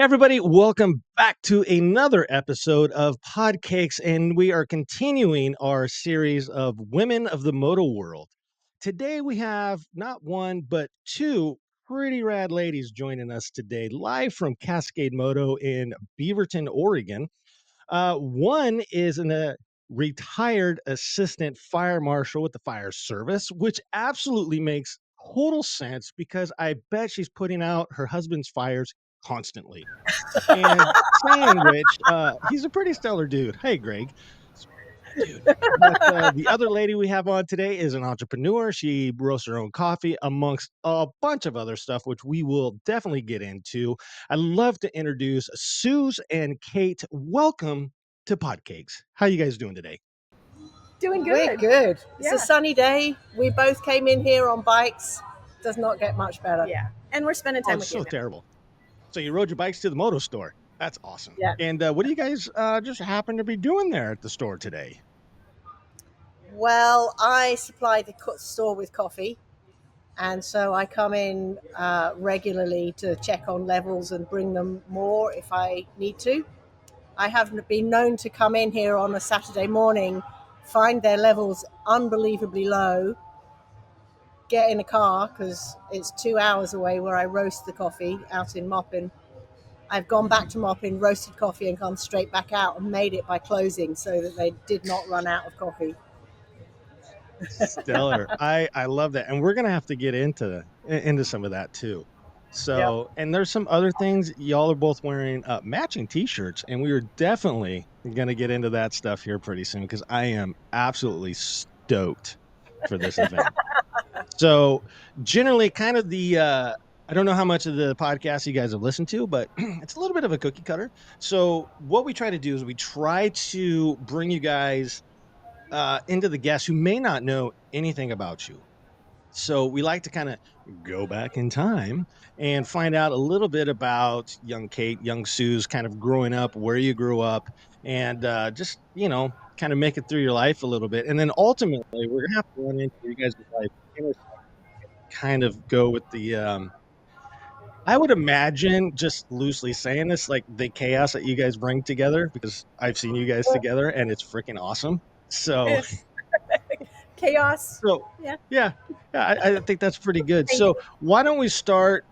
Everybody, welcome back to another episode of Pancakes, and we are continuing our series of Women of the Moto World. Today we have not one, but two pretty rad ladies joining us today, live from Cascade Moto in Beaverton, Oregon. One is a retired assistant fire marshal with the fire service, which absolutely makes total sense because I bet she's putting out her husband's fires constantly. And saying which, he's a pretty stellar dude. Hey, Greg. Dude. But the other lady we have on today is an entrepreneur. She roasts her own coffee, amongst a bunch of other stuff, which we will definitely get into. I'd love to introduce Suze and Kate. Welcome to Pancakes. How you guys doing today? Doing We're good. good. It's Yeah. a sunny day. We both came in here on bikes. Does not get much better. Yeah. And we're spending Oh, time it's with so you now. terrible. So you rode your bikes to the Moto store. That's awesome. Yeah. And what do you guys just happen to be doing there at the store today? Well, I supply the store with coffee, and so I come in regularly to check on levels and bring them more if I need to. I have been known to come in here on a Saturday morning, find their levels unbelievably low, get in a car because it's 2 hours away where I roast the coffee out in Maupin. I've gone back to Maupin, roasted coffee, and come straight back out and made it by closing so that they did not run out of coffee. Stellar. I love that. And we're gonna have to get into some of that too. So, and there's some other things. Y'all are both wearing matching t-shirts, and we are definitely gonna get into that stuff here pretty soon because I am absolutely stoked for this event. So generally kind of I don't know how much of the podcast you guys have listened to, but it's a little bit of a cookie cutter. So what we try to do is we try to bring you guys into the guests who may not know anything about you. So we like to kind of go back in time and find out a little bit about young Kate, young Suze, kind of growing up, where you grew up, and just, kind of make it through your life a little bit. And then ultimately, we're going to have to run into you guys' life, kind of go with the, I would imagine, just loosely saying this, like the chaos that you guys bring together, because I've seen you guys together and it's freaking awesome. So, Chaos. so Yeah. yeah, I think that's pretty good. Thank So why don't we start,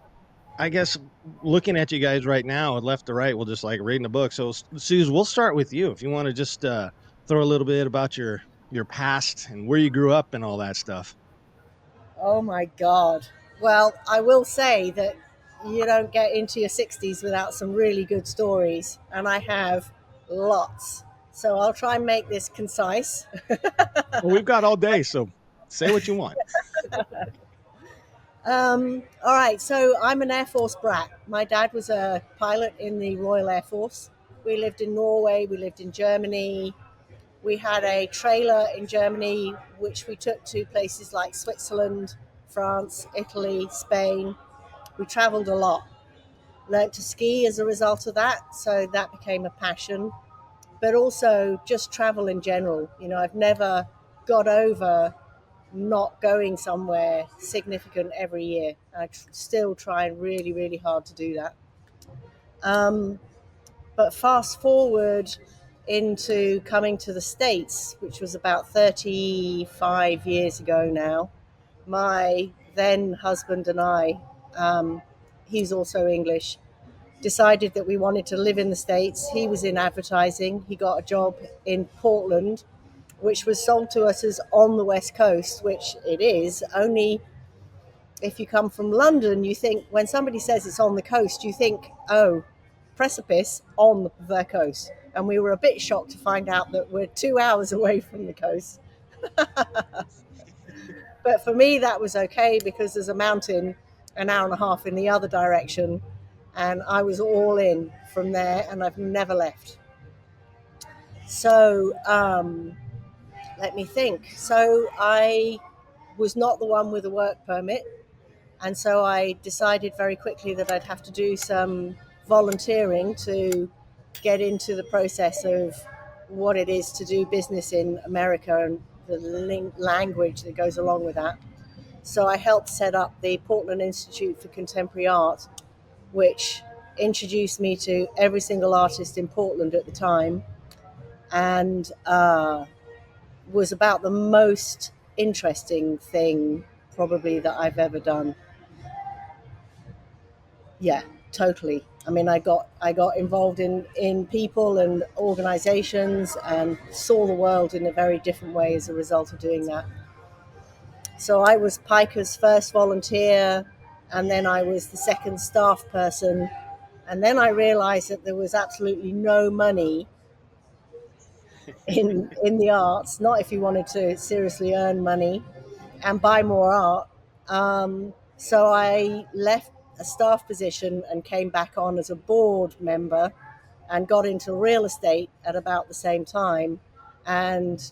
I guess, looking at you guys right now, left to right, we'll just like reading the book. So Suze, we'll start with you. If you want to just throw a little bit about your past and where you grew up and all that stuff. Oh my God. Well, I will say that you don't get into your 60s without some really good stories, and I have lots. So I'll try and make this concise. Well, we've got all day, so say what you want. All right, so I'm an Air Force brat. My dad was a pilot in the Royal Air Force. We lived in Norway, we lived in Germany. We had a trailer in Germany, which we took to places like Switzerland, France, Italy, Spain. We traveled a lot. Learned to ski as a result of that, so that became a passion. But also just travel in general. I've never got over not going somewhere significant every year. I still try really, really hard to do that. But fast forward into coming to the States, which was about 35 years ago now, my then husband and I, he's also English, decided that we wanted to live in the States. He was in advertising. He got a job in Portland, which was sold to us as on the West Coast, which it is. Only if you come from London, you think, when somebody says it's on the coast, you think, oh, precipice on the coast. And we were a bit shocked to find out that we're 2 hours away from the coast. But for me, that was okay because there's a mountain an hour and a half in the other direction. And I was all in from there, and I've never left. So let me think. So I was not the one with a work permit. And so I decided very quickly that I'd have to do some volunteering to get into the process of what it is to do business in America and the language that goes along with that. So I helped set up the Portland Institute for Contemporary Art, which introduced me to every single artist in Portland at the time, and was about the most interesting thing probably that I've ever done. Yeah, totally. I mean, I got involved in people and organizations and saw the world in a very different way as a result of doing that. So I was Piker's first volunteer, and then I was the second staff person, and then I realized that there was absolutely no money in the arts, not if you wanted to seriously earn money and buy more art. So I left a staff position and came back on as a board member and got into real estate at about the same time. And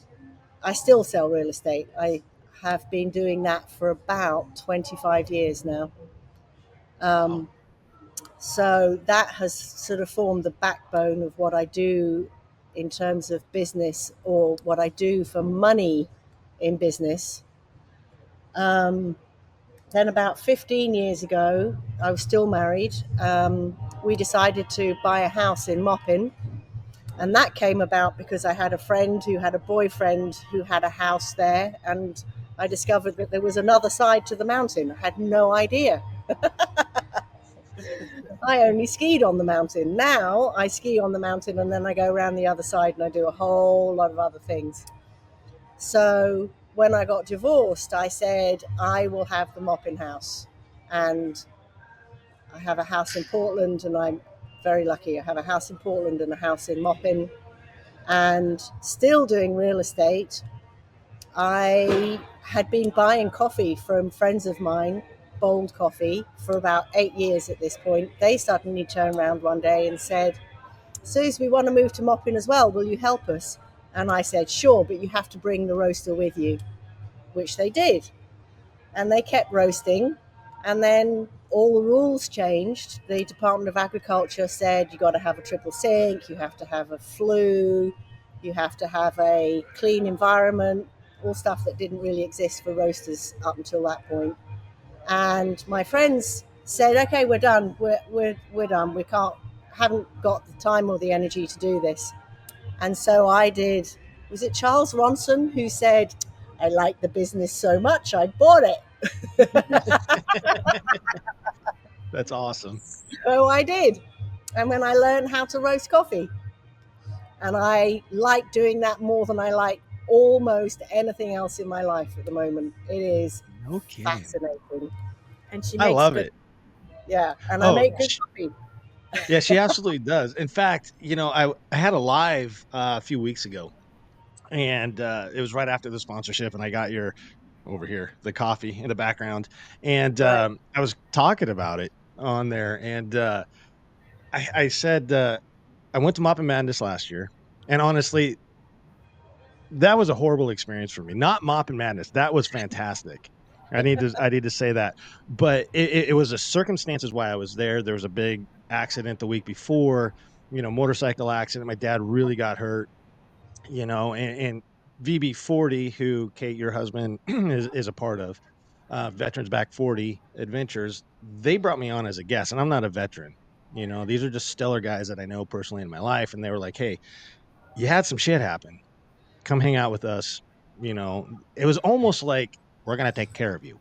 I still sell real estate. I have been doing that for about 25 years now. Wow. So that has sort of formed the backbone of what I do in terms of business, or what I do for money in business. Um, then about 15 years ago, I was still married. We decided to buy a house in Maupin. And that came about because I had a friend who had a boyfriend who had a house there. And I discovered that there was another side to the mountain. I had no idea. I only skied on the mountain. Now I ski on the mountain and then I go around the other side and I do a whole lot of other things. So when I got divorced, I said, I will have the Moppin house. And I have a house in Portland, and I'm very lucky. I have a house in Portland and a house in Moppin, and still doing real estate. I had been buying coffee from friends of mine, Bold Coffee, for about 8 years at this point. They suddenly turned around one day and said, Suze, we want to move to Maupin as well. Will you help us? And I said, sure, but you have to bring the roaster with you, which they did. And they kept roasting. And then all the rules changed. The Department of Agriculture said you got to have a triple sink, you have to have a flue, you have to have a clean environment, all stuff that didn't really exist for roasters up until that point. And my friends said, okay, we're done. We're done. We haven't got the time or the energy to do this. And so I did. Was it Charles Ronson who said, I like the business so much, I bought it. That's awesome. So I did. And then I learned how to roast coffee. And I like doing that more than I like almost anything else in my life at the moment. It is fascinating. And she I makes love good. it. Yeah. And I make good coffee. Yeah, she absolutely does. In fact, I had a live a few weeks ago, and it was right after the sponsorship, and I got your over here the coffee in the background, and Right. I was talking about it on there, and I said I went to Maupin Madness last year, and honestly, that was a horrible experience for me. Not Maupin Madness, that was fantastic. I need to say that, but it was the circumstances why I was there. There was a big accident the week before, motorcycle accident. My dad really got hurt, and VB40, who Kate, your husband, is a part of, Veterans Back 40 Adventures. They brought me on as a guest, and I'm not a veteran. These are just stellar guys that I know personally in my life, and they were like, "Hey, you had some shit happen. Come hang out with us." It was almost like we're gonna take care of you.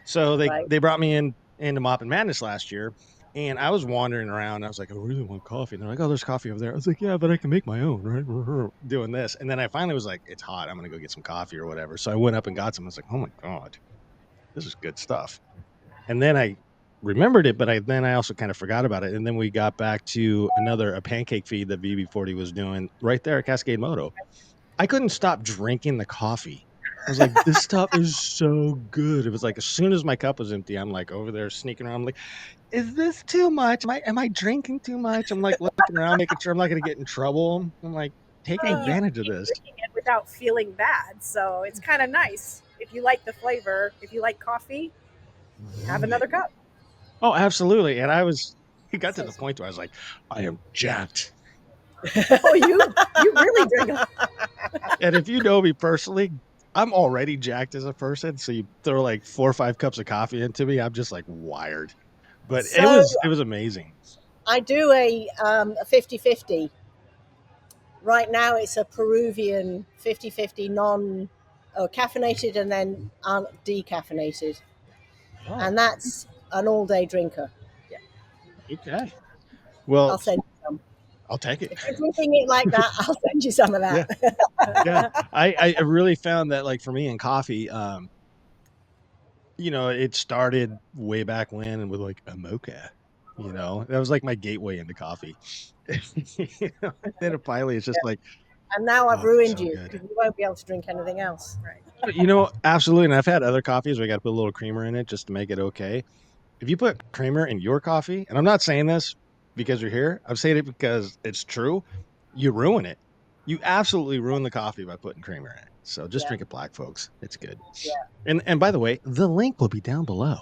So they Right. they brought me into Mop and Madness last year, and I was wandering around. I was like, "I really want coffee." And they're like, "Oh, there's coffee over there." I was like, "Yeah, but I can make my own, right?" Doing this, and then I finally was like, "It's hot. I'm gonna go get some coffee or whatever." So I went up and got some. I was like, "Oh my god, this is good stuff." And then I remembered it, but I also kind of forgot about it. And then we got back to a pancake feed that VB40 was doing right there at Cascade Moto. I couldn't stop drinking the coffee. I was like, "This stuff is so good." It was like as soon as my cup was empty, I'm like over there sneaking around. I'm like, "Is this too much? Am I drinking too much?" I'm like looking around, making sure I'm not gonna get in trouble. I'm like taking And you advantage of keep this. drinking it without feeling bad. So it's kind of nice. If you like the flavor, if you like coffee, have another cup. Oh, absolutely. And it got to the point where I was like, I am jacked. Oh, you really drink a And if you know me personally, I'm already jacked as a person. So you throw like 4 or 5 cups of coffee into me, I'm just like wired. But So it was amazing. I do a 50-50. Right now it's a Peruvian 50-50 caffeinated and then decaffeinated. Oh, And that's an all-day drinker. okay. Well, I'll send you some. I'll take it. If you're drinking it like that, I'll send you some of Yeah. that. Yeah. I really found that, like, for me in coffee, it started way back when and with like a mocha. That was like my gateway into coffee. Then it finally it's just like, And now I've oh, it's ruined so you good. because you won't be able to drink anything else. Right. Absolutely. And I've had other coffees where I got to put a little creamer in it just to make it okay. If you put creamer in your coffee, and I'm not saying this because you're here, I'm saying it because it's true, you ruin it. You absolutely ruin the coffee by putting creamer in it. So just Yeah. drink it black, folks. It's good. Yeah. And by the way, the link will be down below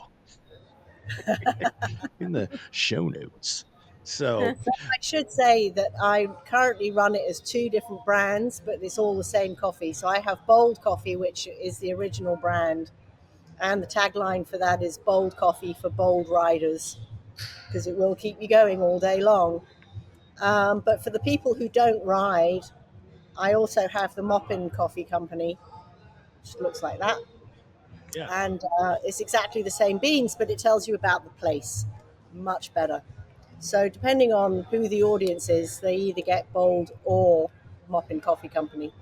in the show notes. So, I should say that I currently run it as two different brands, but it's all the same coffee. So I have Bold Coffee, which is the original brand, and the tagline for that is Bold Coffee for Bold Riders, because it will keep you going all day long. But for the people who don't ride, I also have the Maupin Coffee Company, which looks like that. yeah. And it's exactly the same beans, but it tells you about the place much better. So depending on who the audience is, they either get Bold or Maupin Coffee Company.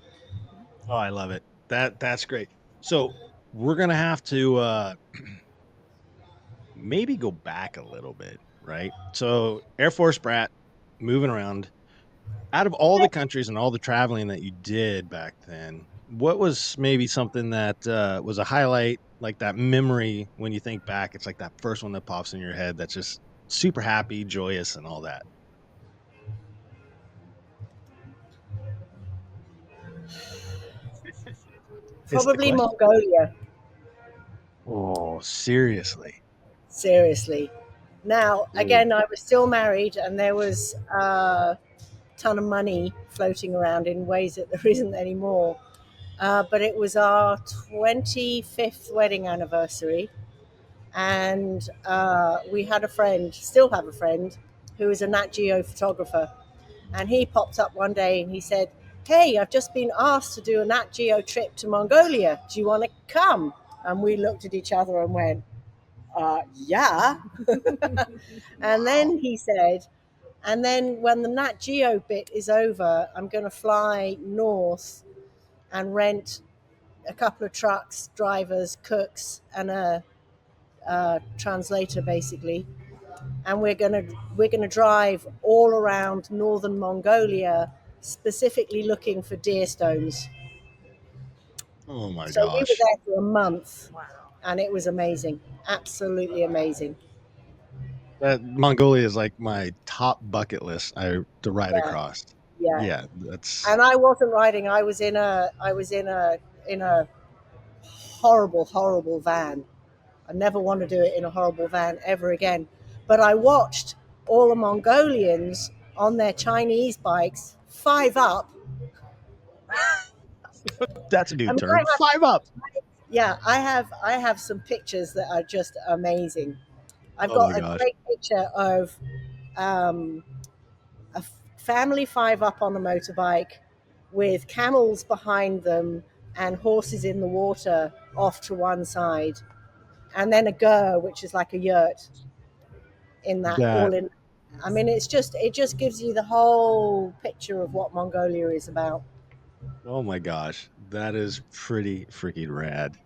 Oh, I love it. That's great. So, we're going to have to maybe go back a little bit, right? So, Air Force brat, moving around. Out of all the countries and all the traveling that you did back then, what was maybe something that was a highlight, like that memory when you think back? It's like that first one that pops in your head that's just super happy, joyous, and all that. It's the Probably question. Mongolia, Oh, seriously. seriously. Now, Ooh. again, I was still married and there was a ton of money floating around in ways that there isn't anymore. But it was our 25th wedding anniversary. And we had a friend, still have a friend, who is a Nat Geo photographer. And he popped up one day and he said, "Hey, I've just been asked to do a Nat Geo trip to Mongolia. Do you want to come?" And we looked at each other and went, yeah. And Wow. then he said, and then when the Nat Geo bit is over, I'm going to fly north and rent a couple of trucks, drivers, cooks, and a translator, basically. And we're gonna drive all around northern Mongolia, specifically looking for deer stones. Oh my So we were gosh. there for a month, Wow. and it was amazing, absolutely amazing. That Mongolia is like my top bucket list to ride Yeah, across. yeah. Yeah, that's And I wasn't riding. I was in a horrible, horrible van. I never want to do it in a horrible van ever again. But I watched all the Mongolians on their Chinese bikes, five up. that's a new I mean, term. 5 up. I have some pictures that are just amazing. I've Oh my got a gosh. great picture of um, a family five up on a motorbike with camels behind them and horses in the water off to one side, and then a gur, which is like a yurt in that That all in. I mean, it just gives you the whole picture of what Mongolia is about. oh my gosh. That is pretty freaking rad.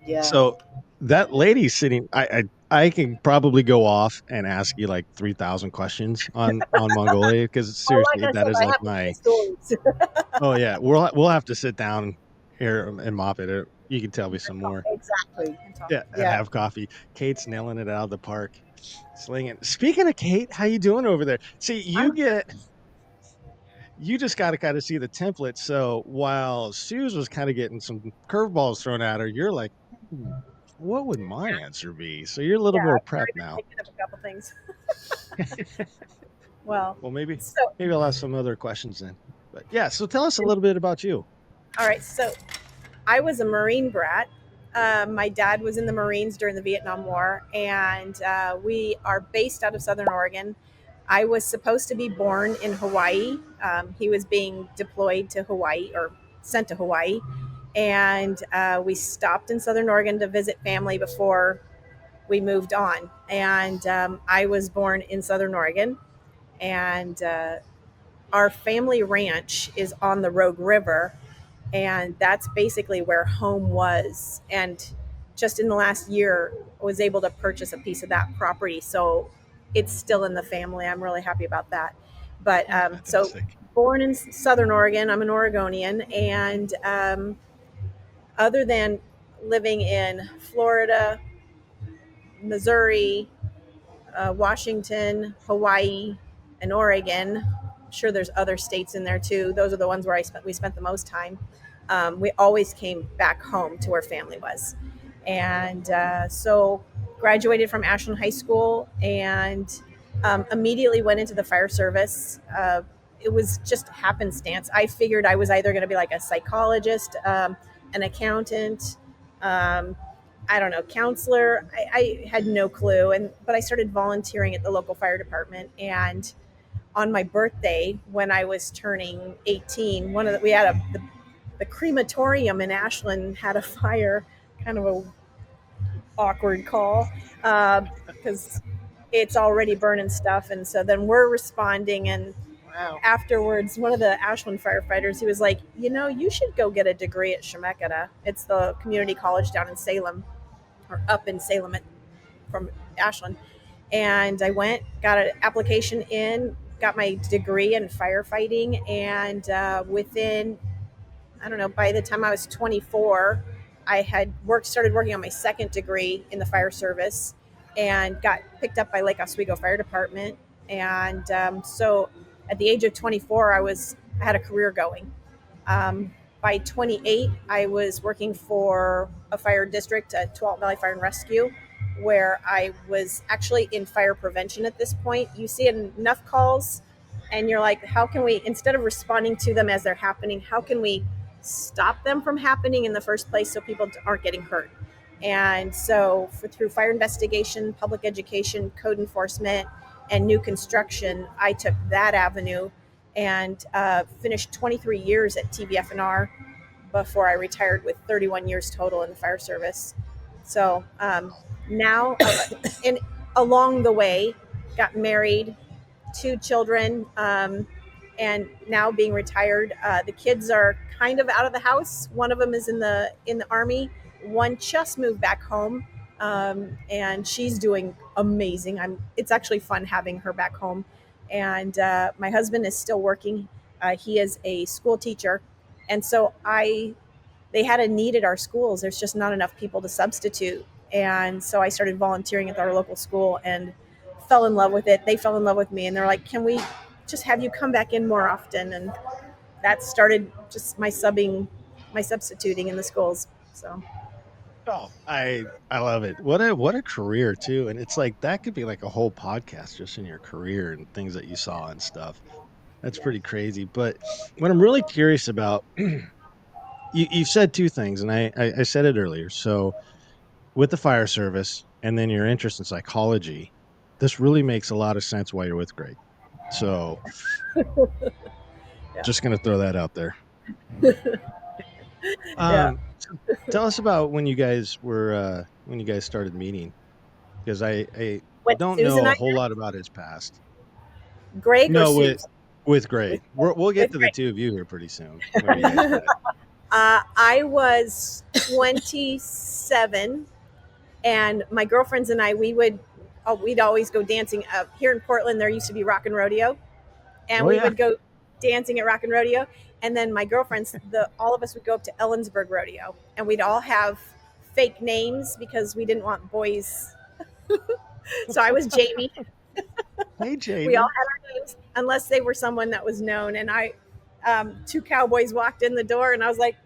Yeah. So that lady sitting, I can probably go off and ask you like 3,000 questions on Mongolia because Well, seriously, like I that said, is I like have a few my stories. oh yeah, we'll have to sit down here and mop it. You can tell me some more. Exactly. And talk. Yeah, and Yeah. have coffee. Kate's nailing it out of the park, slinging. Speaking of Kate, how you doing over there? See, you just got to kind of see the template. So while Suze was kind of getting some curveballs thrown at her, you're like, "Hmm, what would my answer be?" So you're a little Yeah, more I've prepped been now. thinking of a couple things. Well, Well, maybe so maybe I'll ask some other questions then. But yeah, so tell us a little bit about you. all right. So I was a Marine brat. My dad was in the Marines during the Vietnam War, and we are based out of Southern Oregon. I was supposed to be born in Hawaii. He was being deployed to Hawaii or sent to Hawaii. And we stopped in Southern Oregon to visit family before we moved on. And I was born in Southern Oregon. And our family ranch is on the Rogue River, and that's basically where home was. And just in the last year, I was able to purchase a piece of that property, so it's still in the family. I'm really happy about that. But so Fantastic. born in Southern Oregon, I'm an Oregonian, and other than living in Florida, Missouri, Washington, Hawaii, and Oregon. I'm sure there's other states in there too. Those are the ones where we spent the most time. We always came back home to where family was, and so graduated from Ashland High School and immediately went into the fire service. It was just happenstance. I figured I was either going to be like a psychologist, an accountant, um, I don't know, counselor. I had no clue, but I started volunteering at the local fire department. And on my birthday, when I was turning 18, we had the crematorium in Ashland had a fire, kind of a awkward call because it's already burning stuff, and so then we're responding. And Wow. afterwards, one of the Ashland firefighters, he was like, you should go get a degree at Chemeketa. It's the community college down in Salem, or up in Salem from Ashland. And I went, got an application in, got my degree in firefighting, and within, I don't know, by the time I was 24, I had started working on my second degree in the fire service, and got picked up by Lake Oswego Fire Department. And so at the age of 24, I had a career going. By 28, I was working for a fire district at Tualatin Valley Fire and Rescue, where I was actually in fire prevention at this point. You see enough calls, and you're like, how can we, instead of responding to them as they're happening, how can we stop them from happening in the first place so people aren't getting hurt? And so through fire investigation, public education, code enforcement, and new construction, I took that avenue and finished 23 years at TVF&R before I retired with 31 years total in the fire service. So now, and along the way, got married, 2 children, and now being retired. The kids are kind of out of the house. One of them is in the Army. One just moved back home, and she's doing amazing. It's actually fun having her back home. And my husband is still working. He is a school teacher, and so they had a need at our schools. There's just not enough people to substitute, and so I started volunteering at our local school and fell in love with it. They fell in love with me, and they're like, "Can we just have you come back in more often?" And that started just my substituting in the schools. So Oh, I love it. What a career too. And it's like that could be like a whole podcast just in your career and things that you saw and stuff. That's pretty crazy. But what I'm really curious about, you said two things, and I said it earlier. So with the fire service and then your interest in psychology, this really makes a lot of sense why you're with Greg. So yeah, just gonna throw that out there. yeah. So tell us about when you guys started meeting, because I When don't Susan know and a I, whole lot about his past. Greg or No, with Susan? Greg. We'll get With to the Greg. two of you here pretty soon. When you guys met. I was 27, and my girlfriends and I, we'd always go dancing. Here in Portland, there used to be Rock and Rodeo, and Oh we yeah. would go dancing at Rock and Rodeo. And then my girlfriends, all of us would go up to Ellensburg Rodeo, and we'd all have fake names because we didn't want boys. So I was Jamie. Hey We all Jamie. had our names unless they were someone that was known. And two cowboys walked in the door, and I was like,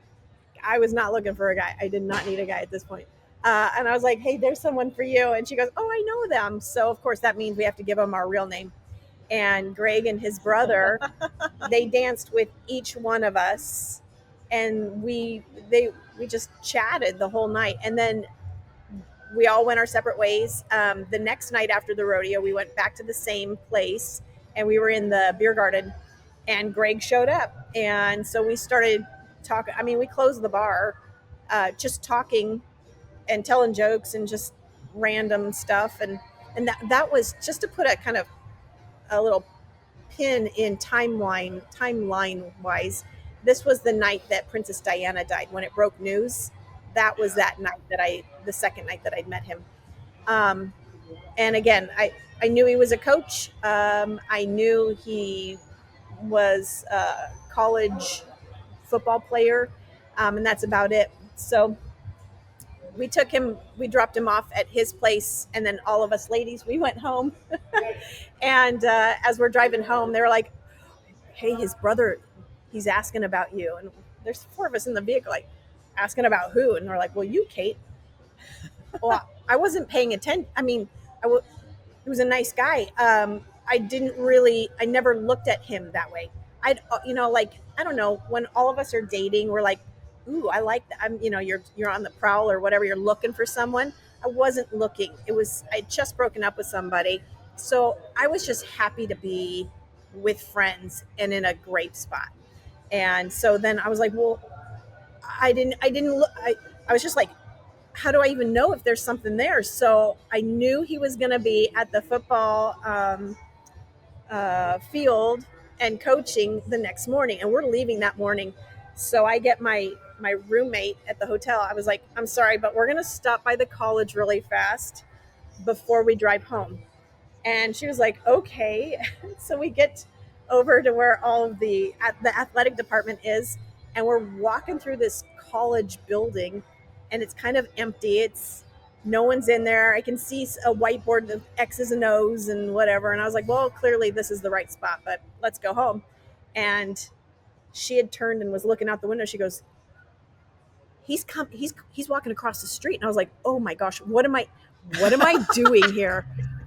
I was not looking for a guy. I did not need a guy at this point. And I was like, hey, there's someone for you. And she goes, oh, I know them. So of course that means we have to give them our real name. And Greg and his brother, they danced with each one of us, and we just chatted the whole night. And then we all went our separate ways. The next night after the rodeo, we went back to the same place, and we were in the beer garden, and Greg showed up, and so we started talking. I mean, we closed the bar, just talking and telling jokes and just random stuff, and that was just to put a kind of a little pin in timeline wise. This was the night that Princess Diana died. When it broke news, that was that night that the second night that I'd met him. Um, and again, I knew he was a coach. I knew he was a college football player, and that's about it. So we dropped him off at his place, and then all of us ladies, we went home. And as we're driving home, they were like, "Hey, his brother, he's asking about you." And there's four of us in the vehicle, like, asking about who? And they're like, "Well, you, Kate." Well, I wasn't paying attention. I mean, he was a nice guy. I never looked at him that way. Like, I don't know, when all of us are dating, we're like, ooh, I like that. You're on the prowl or whatever. You're looking for someone. I wasn't looking. I'd just broken up with somebody. So I was just happy to be with friends and in a great spot. And so then I was like, well, I didn't look, I was just like, how do I even know if there's something there? So I knew he was going to be at the football field and coaching the next morning, and we're leaving that morning. So I get my roommate at the hotel. I was like, I'm sorry, but we're going to stop by the college really fast before we drive home. And she was like, okay. So we get over to where all of the athletic department is, and we're walking through this college building, and it's kind of empty. It's no one's in there. I can see a whiteboard of X's and O's and whatever. And I was like, well, clearly this is the right spot, but let's go home. And she had turned and was looking out the window. She goes, he's walking across the street. And I was like, oh my gosh, what am I doing here?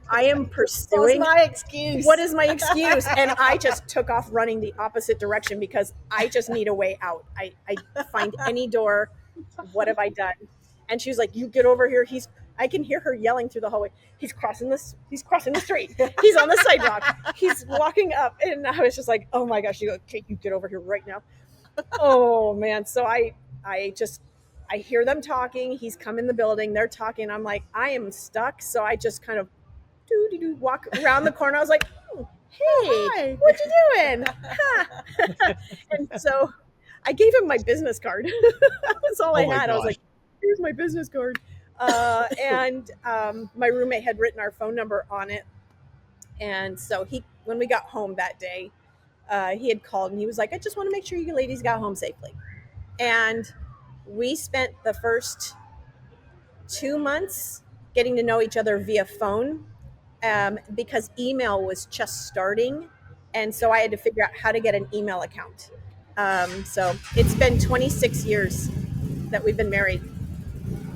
I am pursuing. What's my excuse? What is my excuse? And I just took off running the opposite direction because I just need a way out. I find any door. What have I done? And she was like, you get over here. I can hear her yelling through the hallway. He's crossing the street. He's on the sidewalk. He's walking up. And I was just like, oh my gosh. You go, Kate, you get over here right now. Oh man. So I hear them talking. He's come in the building. They're talking. I'm like, I am stuck. So I just kind of walk around the corner. I was like, oh, hey, hi. What you doing? And so I gave him my business card. That's all I had. Gosh. I was like, here's my business card. And my roommate had written our phone number on it. And so when we got home that day, he had called and he was like, I just want to make sure you ladies got home safely. And we spent the first 2 months getting to know each other via phone, because email was just starting. And so I had to figure out how to get an email account. So it's been 26 years that we've been married.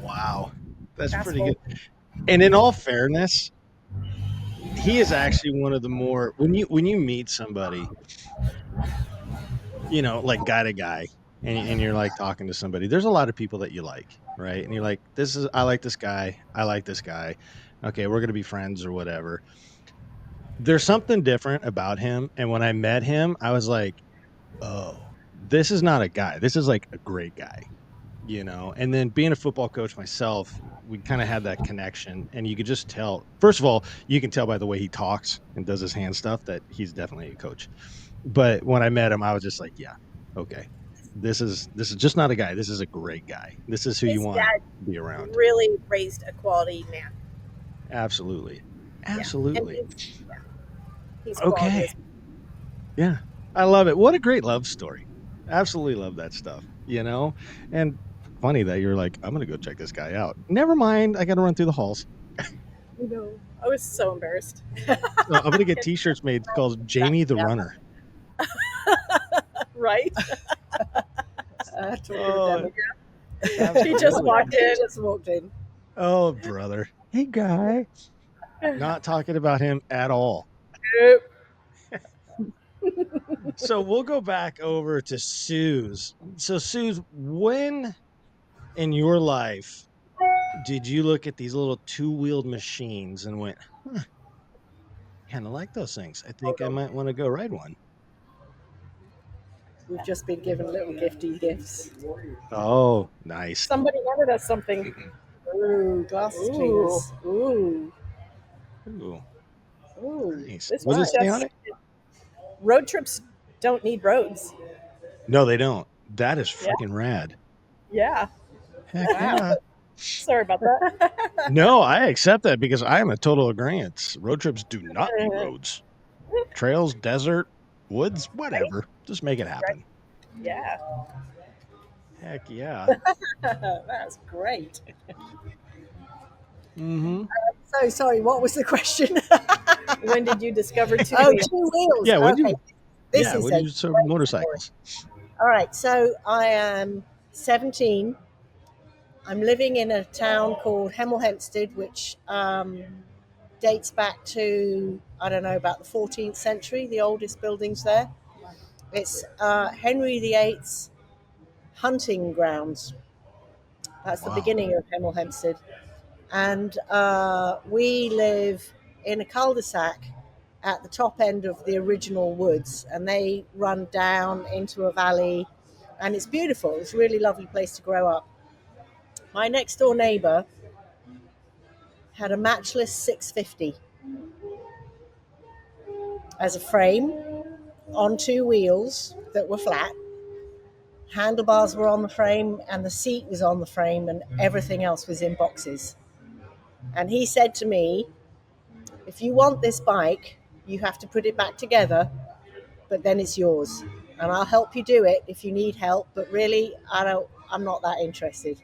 Wow. That's pretty good. And in all fairness, he is actually one of the more, when you meet somebody, like guy to guy, and you're like talking to somebody, there's a lot of people that you like, right? And you're like, I like this guy. I like this guy. Okay, we're going to be friends or whatever. There's something different about him. And when I met him, I was like, oh, this is not a guy. This is like a great guy, And then being a football coach myself, we kind of had that connection. And you could just tell, first of all, you can tell by the way he talks and does his hand stuff that he's definitely a coach. But when I met him, I was just like, yeah, okay. This is just not a guy. This is a great guy. This is who you want to be around. Really raised a quality man. Absolutely. Yeah. He's okay. Yeah. I love it. What a great love story. Absolutely love that stuff, And funny that you're like, I'm going to go check this guy out. Never mind. I got to run through the halls. No, I was so embarrassed. I'm going to get t-shirts made called Jamie the Runner. Right? He just walked in. Oh, brother. Hey, guy. Not talking about him at all. Nope. So we'll go back over to Suze. So Suze, when in your life did you look at these little two-wheeled machines and went, Kind of like those things. I think I might want to go ride one. We've just been given little gifts. Oh, nice. Somebody handed us something. Ooh, glasses cleaners. Ooh. Ooh, Ooh. nice. This What one does it say on just it? road trips don't need roads. No, they don't. That is Yeah. freaking rad. Yeah. Heck Wow. yeah. Sorry about that. No, I accept that because I am a total agreement. Road trips do not need roads. Trails, desert, woods, whatever. Just make it happen. Yeah. Heck yeah. That's great. Mm-hmm. So sorry, what was the question? When did you discover two Oh, wheels? 2 wheels. Yeah, when Okay. you This is when a you serve great motorcycles. All right, so I am 17. I'm living in a town called Hemel Hempstead, which dates back to, I don't know, about the 14th century, the oldest buildings there. It's Henry VIII's hunting grounds. That's the Wow. beginning of Hemel Hempstead. And we live in a cul-de-sac at the top end of the original woods, and they run down into a valley, and it's beautiful. It's a really lovely place to grow up. My next door neighbor had a matchless 650 as a frame on 2 wheels that were flat. Handlebars were on the frame, and the seat was on the frame, and everything else was in boxes. And he said to me, if you want this bike, you have to put it back together, but then it's yours. And I'll help you do it if you need help, but really, I'm not that interested.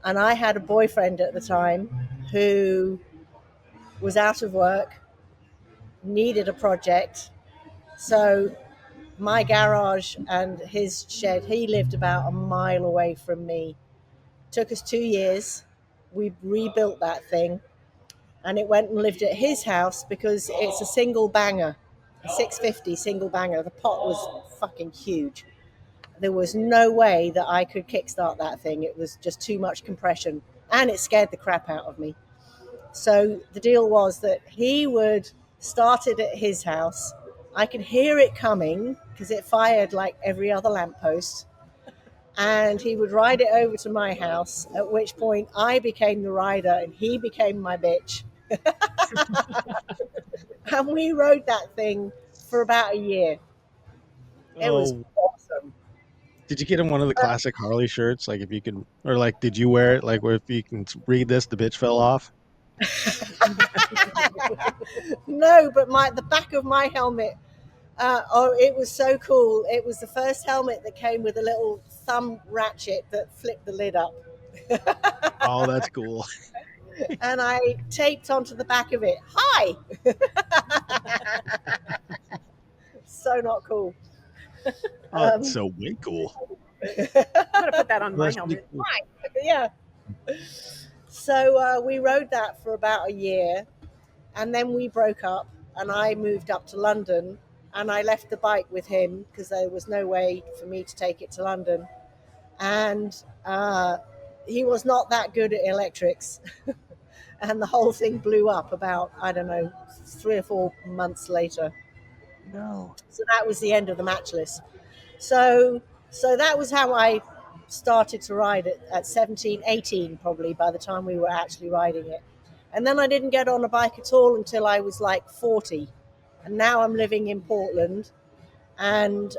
And I had a boyfriend at the time who was out of work, needed a project. So my garage and his shed, he lived about a mile away from me. Took us 2 years. We rebuilt that thing, and it went and lived at his house because it's a single banger, a 650 single banger. The pot was fucking huge. There was no way that I could kickstart that thing. It was just too much compression, and it scared the crap out of me. So the deal was that he would start it at his house. I could hear it coming because it fired like every other lamppost. And he would ride it over to my house, at which point I became the rider and he became my bitch. And we rode that thing for about a year. It was Oh, awesome. did you get him one of the classic Harley shirts? Like if you could, or like, did you wear it? Like if you can read this, the bitch fell off. No, but the back of my helmet, it was so cool. It was the first helmet that came with a little thumb ratchet that flipped the lid up. Oh, that's cool. And I taped onto the back of it, hi! So not cool. Oh, it's so way cool. I'm gonna put that on my That's pretty helmet. cool. Yeah. So we rode that for about a year, and then we broke up, and I moved up to London, and I left the bike with him because there was no way for me to take it to London. And he was not that good at electrics. And the whole thing blew up about, I don't know, 3 or 4 months later. No. So that was the end of the matchless. So that was how I started to ride it at 17, 18 probably by the time we were actually riding it. And then I didn't get on a bike at all until I was like 40. And now I'm living in Portland. And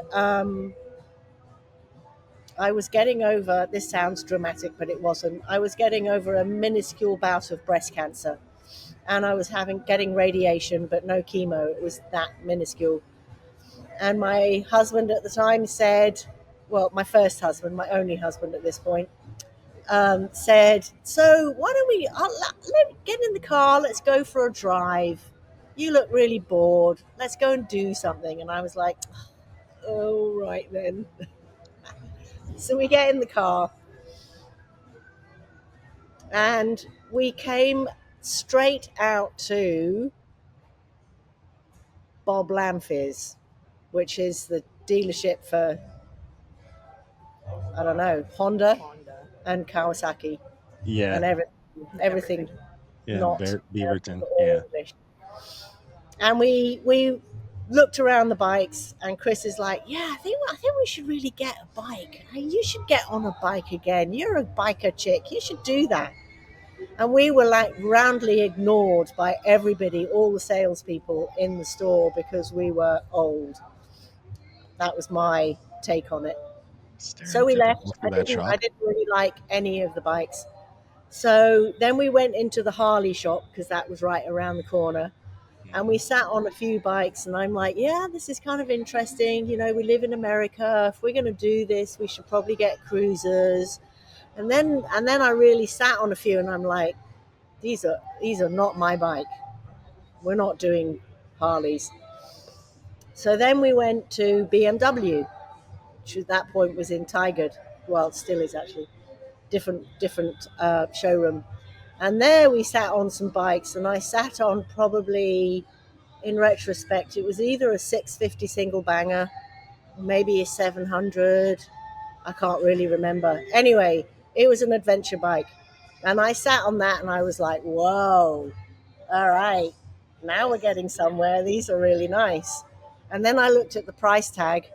I was getting over, this sounds dramatic, but it wasn't. I was getting over a minuscule bout of breast cancer. And I was getting radiation, but no chemo. It was that minuscule. And my husband at the time said, well, my first husband, my only husband at this point, said, so why don't we get in the car, let's go for a drive. You look really bored. Let's go and do something. And I was like, oh, right then. So we get in the car and we came straight out to Bob Lamphier's, which is the dealership for, I don't know, Honda and Kawasaki Yeah. and everything Yeah. not Beaverton. Yeah. English. And we looked around the bikes, and Chris is like, "Yeah, I think we should really get a bike. You should get on a bike again. You're a biker chick. You should do that." And we were like roundly ignored by everybody, all the salespeople in the store, because we were old. That was my take on it. So we left. Stereotypical for that I shop. didn't really like any of the bikes. So then we went into the Harley shop because that was right around the corner. And we sat on a few bikes, and I'm like, yeah, this is kind of interesting. You know, we live in America. If we're going to do this, we should probably get cruisers. And then I really sat on a few, and I'm like, these are not my bike. We're not doing Harleys. So then we went to BMW, which at that point was in Tigard. Well, it still is actually different showroom. And there we sat on some bikes, and I sat on probably, in retrospect, it was either a 650 single banger, maybe a 700. I can't really remember. Anyway, it was an adventure bike. And I sat on that and I was like, whoa, all right, now we're getting somewhere. These are really nice. And then I looked at the price tag.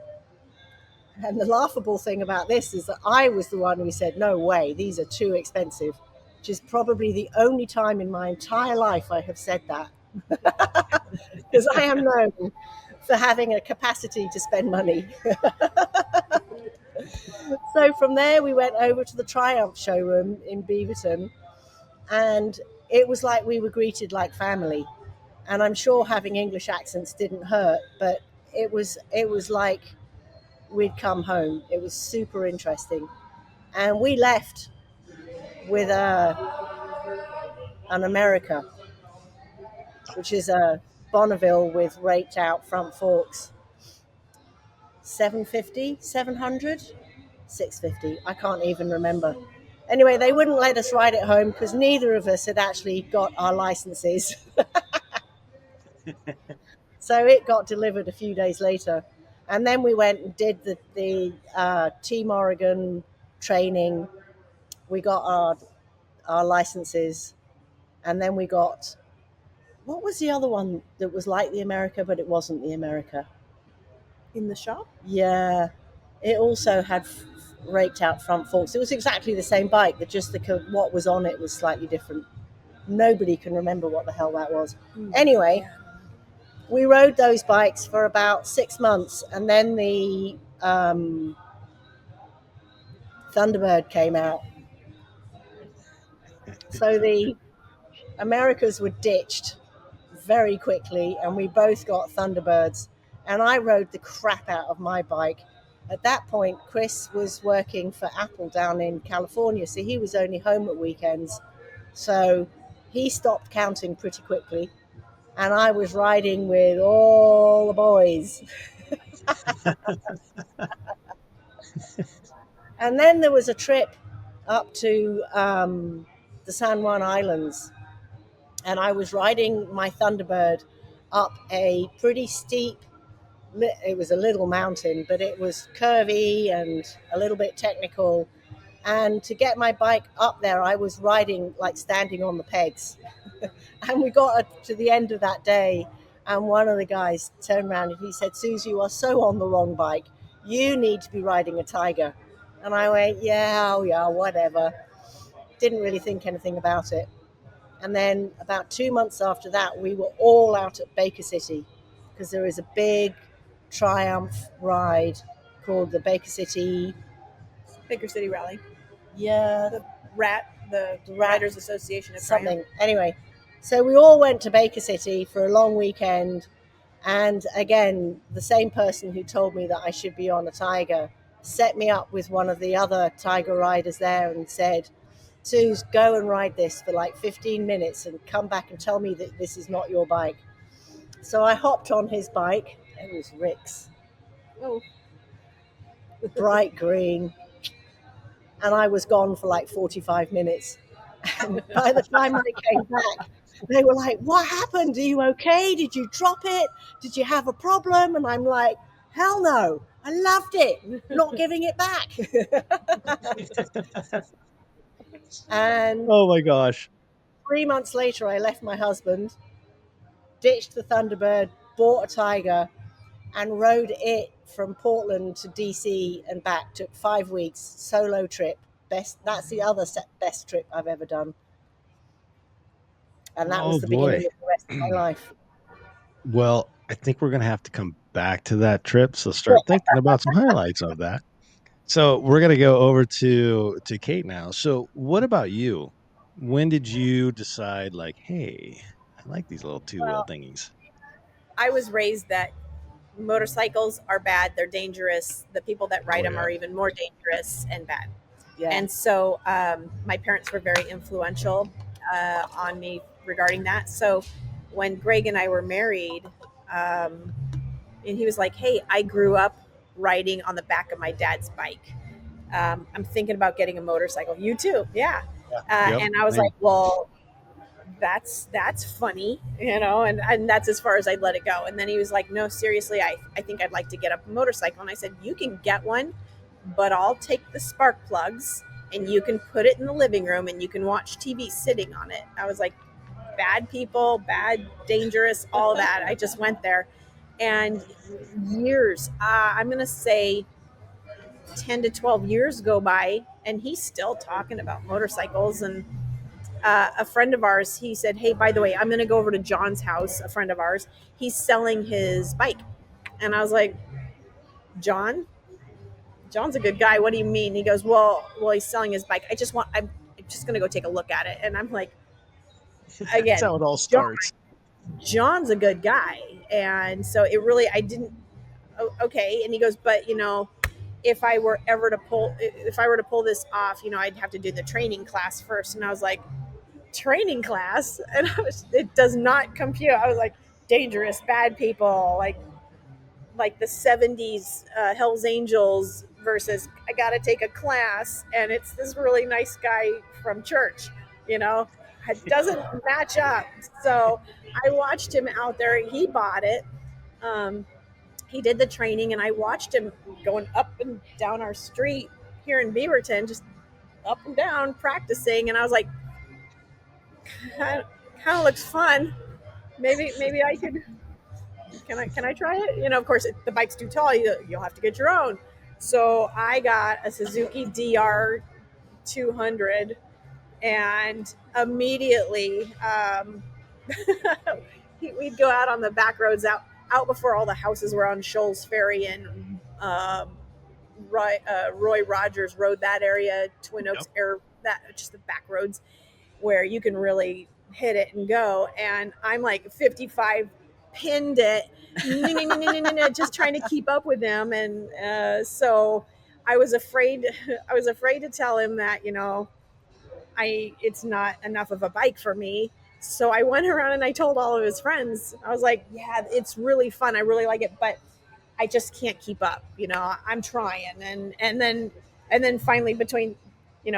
And the laughable thing about this is that I was the one who said, no way, these are too expensive, which is probably the only time in my entire life I have said that. Because I am known for having a capacity to spend money. So from there, we went over to the Triumph showroom in Beaverton, and it was like we were greeted like family. And I'm sure having English accents didn't hurt, but it was like we'd come home. It was super interesting. And we left with an America, which is a Bonneville with raked out front forks. 750, 700, 650. I can't even remember. Anyway, they wouldn't let us ride it home because neither of us had actually got our licenses. So it got delivered a few days later. And then we went and did the Team Oregon training. We got our licenses. And then we got, what was the other one that was like the America, but it wasn't the America? In the shop? Yeah. It also had raked out front forks. It was exactly the same bike, but just what was on it was slightly different. Nobody can remember what the hell that was. Anyway, we rode those bikes for about 6 months, and then the Thunderbird came out. So the Americas were ditched very quickly, and we both got Thunderbirds. And I rode the crap out of my bike. At that point, Chris was working for Apple down in California, so he was only home at weekends. So he stopped counting pretty quickly, and I was riding with all the boys. And then there was a trip up to the San Juan Islands, and I was riding my Thunderbird up a pretty steep, it was a little mountain, but it was curvy and a little bit technical. And to get my bike up there, I was riding like standing on the pegs. And we got to the end of that day, and one of the guys turned around and he said, Suze, you are so on the wrong bike. You need to be riding a Tiger. And I went, yeah, oh yeah, whatever. Didn't really think anything about it. And then about 2 months after that, we were all out at Baker City because there is a big Triumph ride called the Baker City Rally. Yeah, The Riders Association of something. Triumph. Anyway, so we all went to Baker City for a long weekend. And again, the same person who told me that I should be on a Tiger set me up with one of the other Tiger riders there and said, Suze, go and ride this for like 15 minutes and come back and tell me that this is not your bike. So I hopped on his bike. It was Rick's. Oh. Bright green. And I was gone for like 45 minutes. And by the time I came back, they were like, what happened? Are you okay? Did you drop it? Did you have a problem? And I'm like, hell no. I loved it. Not giving it back. And oh my gosh. 3 months later, I left my husband ditched the Thunderbird, bought a Tiger, and rode it from Portland to DC and back. Took 5 weeks, solo trip. That's the other best trip I've ever done. And that Oh was the boy. beginning of the rest of my life. Well, I think we're gonna have to come back to that trip. So start thinking about some highlights of that. So we're gonna go over to Kate now. So what about you? When did you decide like, hey, I like these little two-wheel Well, thingies? I was raised that motorcycles are bad. They're dangerous. The people that ride Oh them yeah. are even more dangerous and bad. Yeah. And so my parents were very influential on me regarding that. So when Greg and I were married, and he was like, "Hey, I grew up riding on the back of my dad's bike. I'm thinking about getting a motorcycle. You too, yeah." Yep. And I was like, Same. "Well, that's funny, and that's as far as I'd let it go." And then he was like, "No, seriously, I think I'd like to get a motorcycle." And I said, "You can get one, but I'll take the spark plugs and you can put it in the living room and you can watch TV sitting on it." I was like, bad people, bad, dangerous, all that. I just went there. And years, I'm going to say 10 to 12 years go by, and he's still talking about motorcycles. And a friend of ours, he said, "Hey, by the way, I'm going to go over to John's house," a friend of ours. He's selling his bike. And I was like, "John? John's a good guy. What do you mean?" He goes, well, he's selling his bike. I'm just going to go take a look at it." And I'm like, That's again, how it all John, starts. John's a good guy. And so it really, I didn't, okay. And he goes, "But if I were to pull this off, I'd have to do the training class first." And I was like, "Training class?" And it does not compute. I was like, dangerous, bad people, like the 70s Hells Angels versus I got to take a class and it's this really nice guy from church, you know, it doesn't match up. So I watched him out there. He bought it. Um, he did the training and I watched him going up and down our street here in Beaverton, just up and down practicing. And I was like, kind of looks fun. Maybe I could, can I try it? Of course, the bike's too tall. You'll have to get your own. So I got a Suzuki DR 200, and immediately we'd go out on the back roads out before all the houses were on Shoals Ferry and Roy Rogers Road, that area, Twin Yep. Oaks Air, that just the back roads where you can really hit it and go. And I'm like 55, pinned it, just trying to keep up with them. And so I was afraid. I was afraid to tell him that it's not enough of a bike for me. So I went around and I told all of his friends. I was like, "Yeah, it's really fun. I really like it, but I just can't keep up. I'm trying." And then finally, between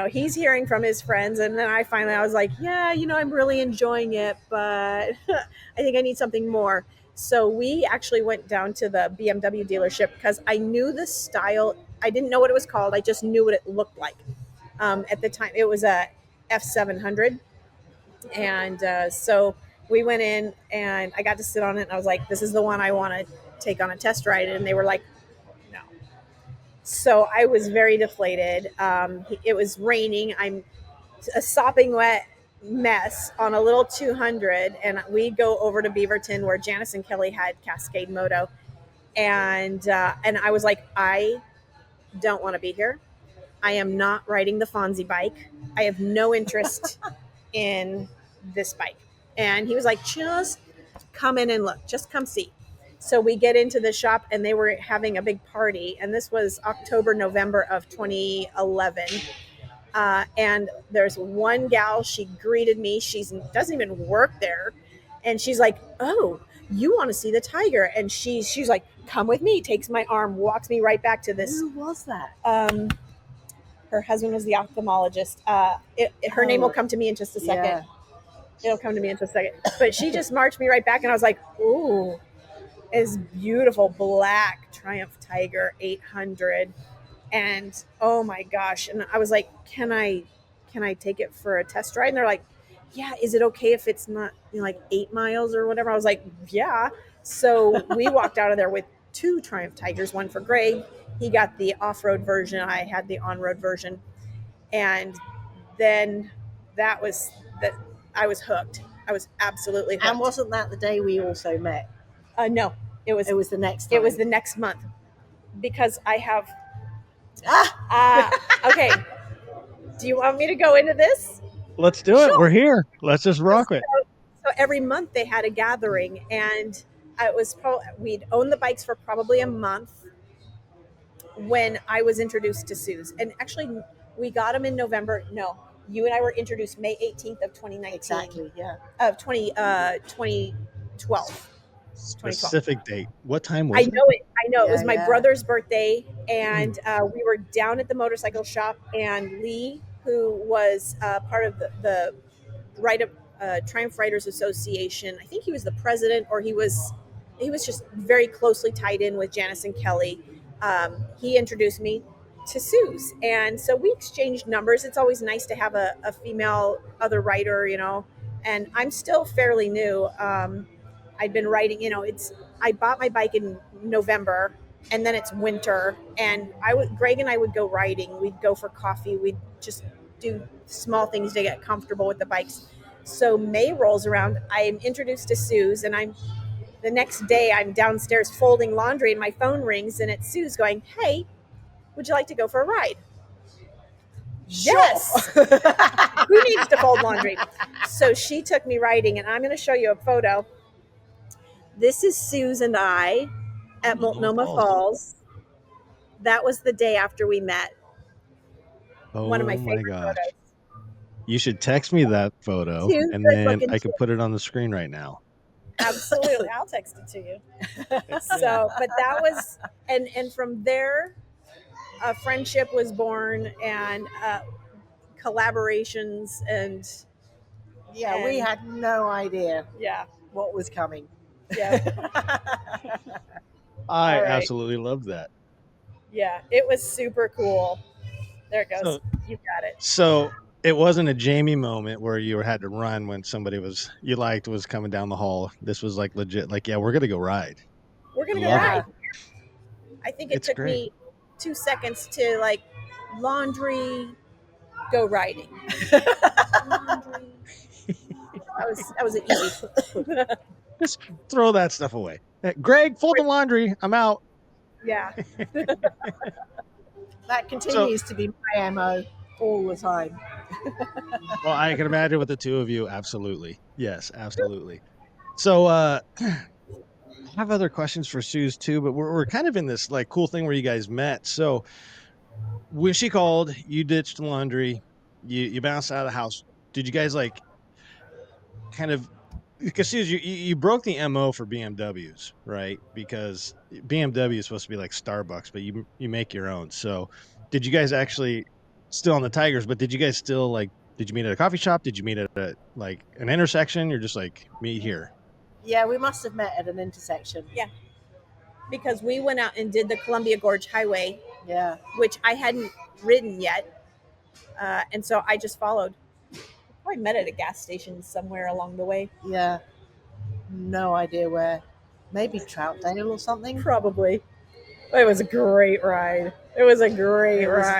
he's hearing from his friends, and then I was like, "Yeah, I'm really enjoying it, but I think I need something more." So we actually went down to the BMW dealership because I knew the style. I didn't know what it was called. I just knew what it looked like. At the time, it was a F700, and so we went in, and I got to sit on it, and I was like, "This is the one I want to take on a test ride." And they were like, "No." So I was very deflated. It was raining. I'm a sopping wet mess on a little 200, and we go over to Beaverton where Janice and Kelly had Cascade Moto, and I was like, "I don't want to be here. I am not riding the Fonzie bike. I have no interest in this bike." And he was like, "Just come in and look. Just come see." So we get into the shop, and they were having a big party. And this was October, November of 2011. And there's one gal, she greeted me. She doesn't even work there. And she's like, "Oh, you want to see the tiger?" And she's like, "Come with me," takes my arm, walks me right back to this. Who was that? Her husband was the ophthalmologist. Her name will come to me in just a second. Yeah. It'll come to me in just a second. But she just marched me right back, and I was like, "Ooh, is beautiful black Triumph Tiger 800." And oh my gosh. And I was like, can I take it for a test ride?" And they're like, yeah, is it okay if it's not, like 8 miles or whatever? I was like, yeah. So we walked out of there with 2 Triumph Tigers, one for Greg. He got the off road version, I had the on road version. And then that was that. I was hooked. I was absolutely hooked. And wasn't that the day we also met? No, it was the next time. It was the next month because I have. Ah! Okay. Do you want me to go into this? Let's do it. We're here. Let's just rock it. So every month they had a gathering, and it was we'd owned the bikes for probably a month when I was introduced to Suze. And actually, we got them in November. No, you and I were introduced May 18th of 2019. Exactly, yeah. Of 2012. Specific date. What time was it? I know. It was my brother's birthday, and we were down at the motorcycle shop, and Lee, who was part of the Triumph Riders Association, I think he was the president, or he was just very closely tied in with Janice and Kelly. He introduced me to Suze, and so we exchanged numbers. It's always nice to have a female other rider, and I'm still fairly new. I'd been riding, I bought my bike in November, and then it's winter, and Greg and I would go riding. We'd go for coffee. We'd just do small things to get comfortable with the bikes. So May rolls around. I'm introduced to Suze, and the next day I'm downstairs folding laundry, and my phone rings, and it's Suze going, "Hey, would you like to go for a ride?" Sure. Yes. Who needs to fold laundry? So she took me riding, and I'm going to show you a photo. This is Suze and I at Multnomah Falls. That was the day after we met. Oh, one of my favorite gosh. photos. You should text me that photo, and then I could put it on the screen right now. Absolutely. I'll text it to you. So, but that was, and from there, a friendship was born, and collaborations, and we had no idea what was coming. I absolutely love that. Yeah, it was super cool. There it goes. So, you got it. So it wasn't a Jamie moment where you had to run when somebody was coming down the hall. This was like legit, like, yeah, we're gonna go ride. We're gonna go ride. I think it took me 2 seconds to laundry, go riding. Laundry. That was easy. Just throw that stuff away. Hey, Greg, fold the laundry. I'm out. Yeah. That continues to be my MO all the time. Well, I can imagine with the two of you. Absolutely. Yes, absolutely. So I have other questions for Suze too, but we're kind of in this cool thing where you guys met. So when she called, you ditched laundry, you bounced out of the house. Did you guys kind of, because Suze, you broke the MO for BMWs, right? Because BMW is supposed to be like Starbucks, but you make your own. So did you guys actually still on the Tigers, but did you guys still did you meet at a coffee shop? Did you meet at an intersection? You're just meet here. Yeah, we must have met at an intersection. Yeah. Because we went out and did the Columbia Gorge Highway. Yeah. Which I hadn't ridden yet. And so I just followed. Probably met at a gas station somewhere along the way. Yeah. No idea where. Maybe Troutdale or something? Probably. It was a great ride. It was a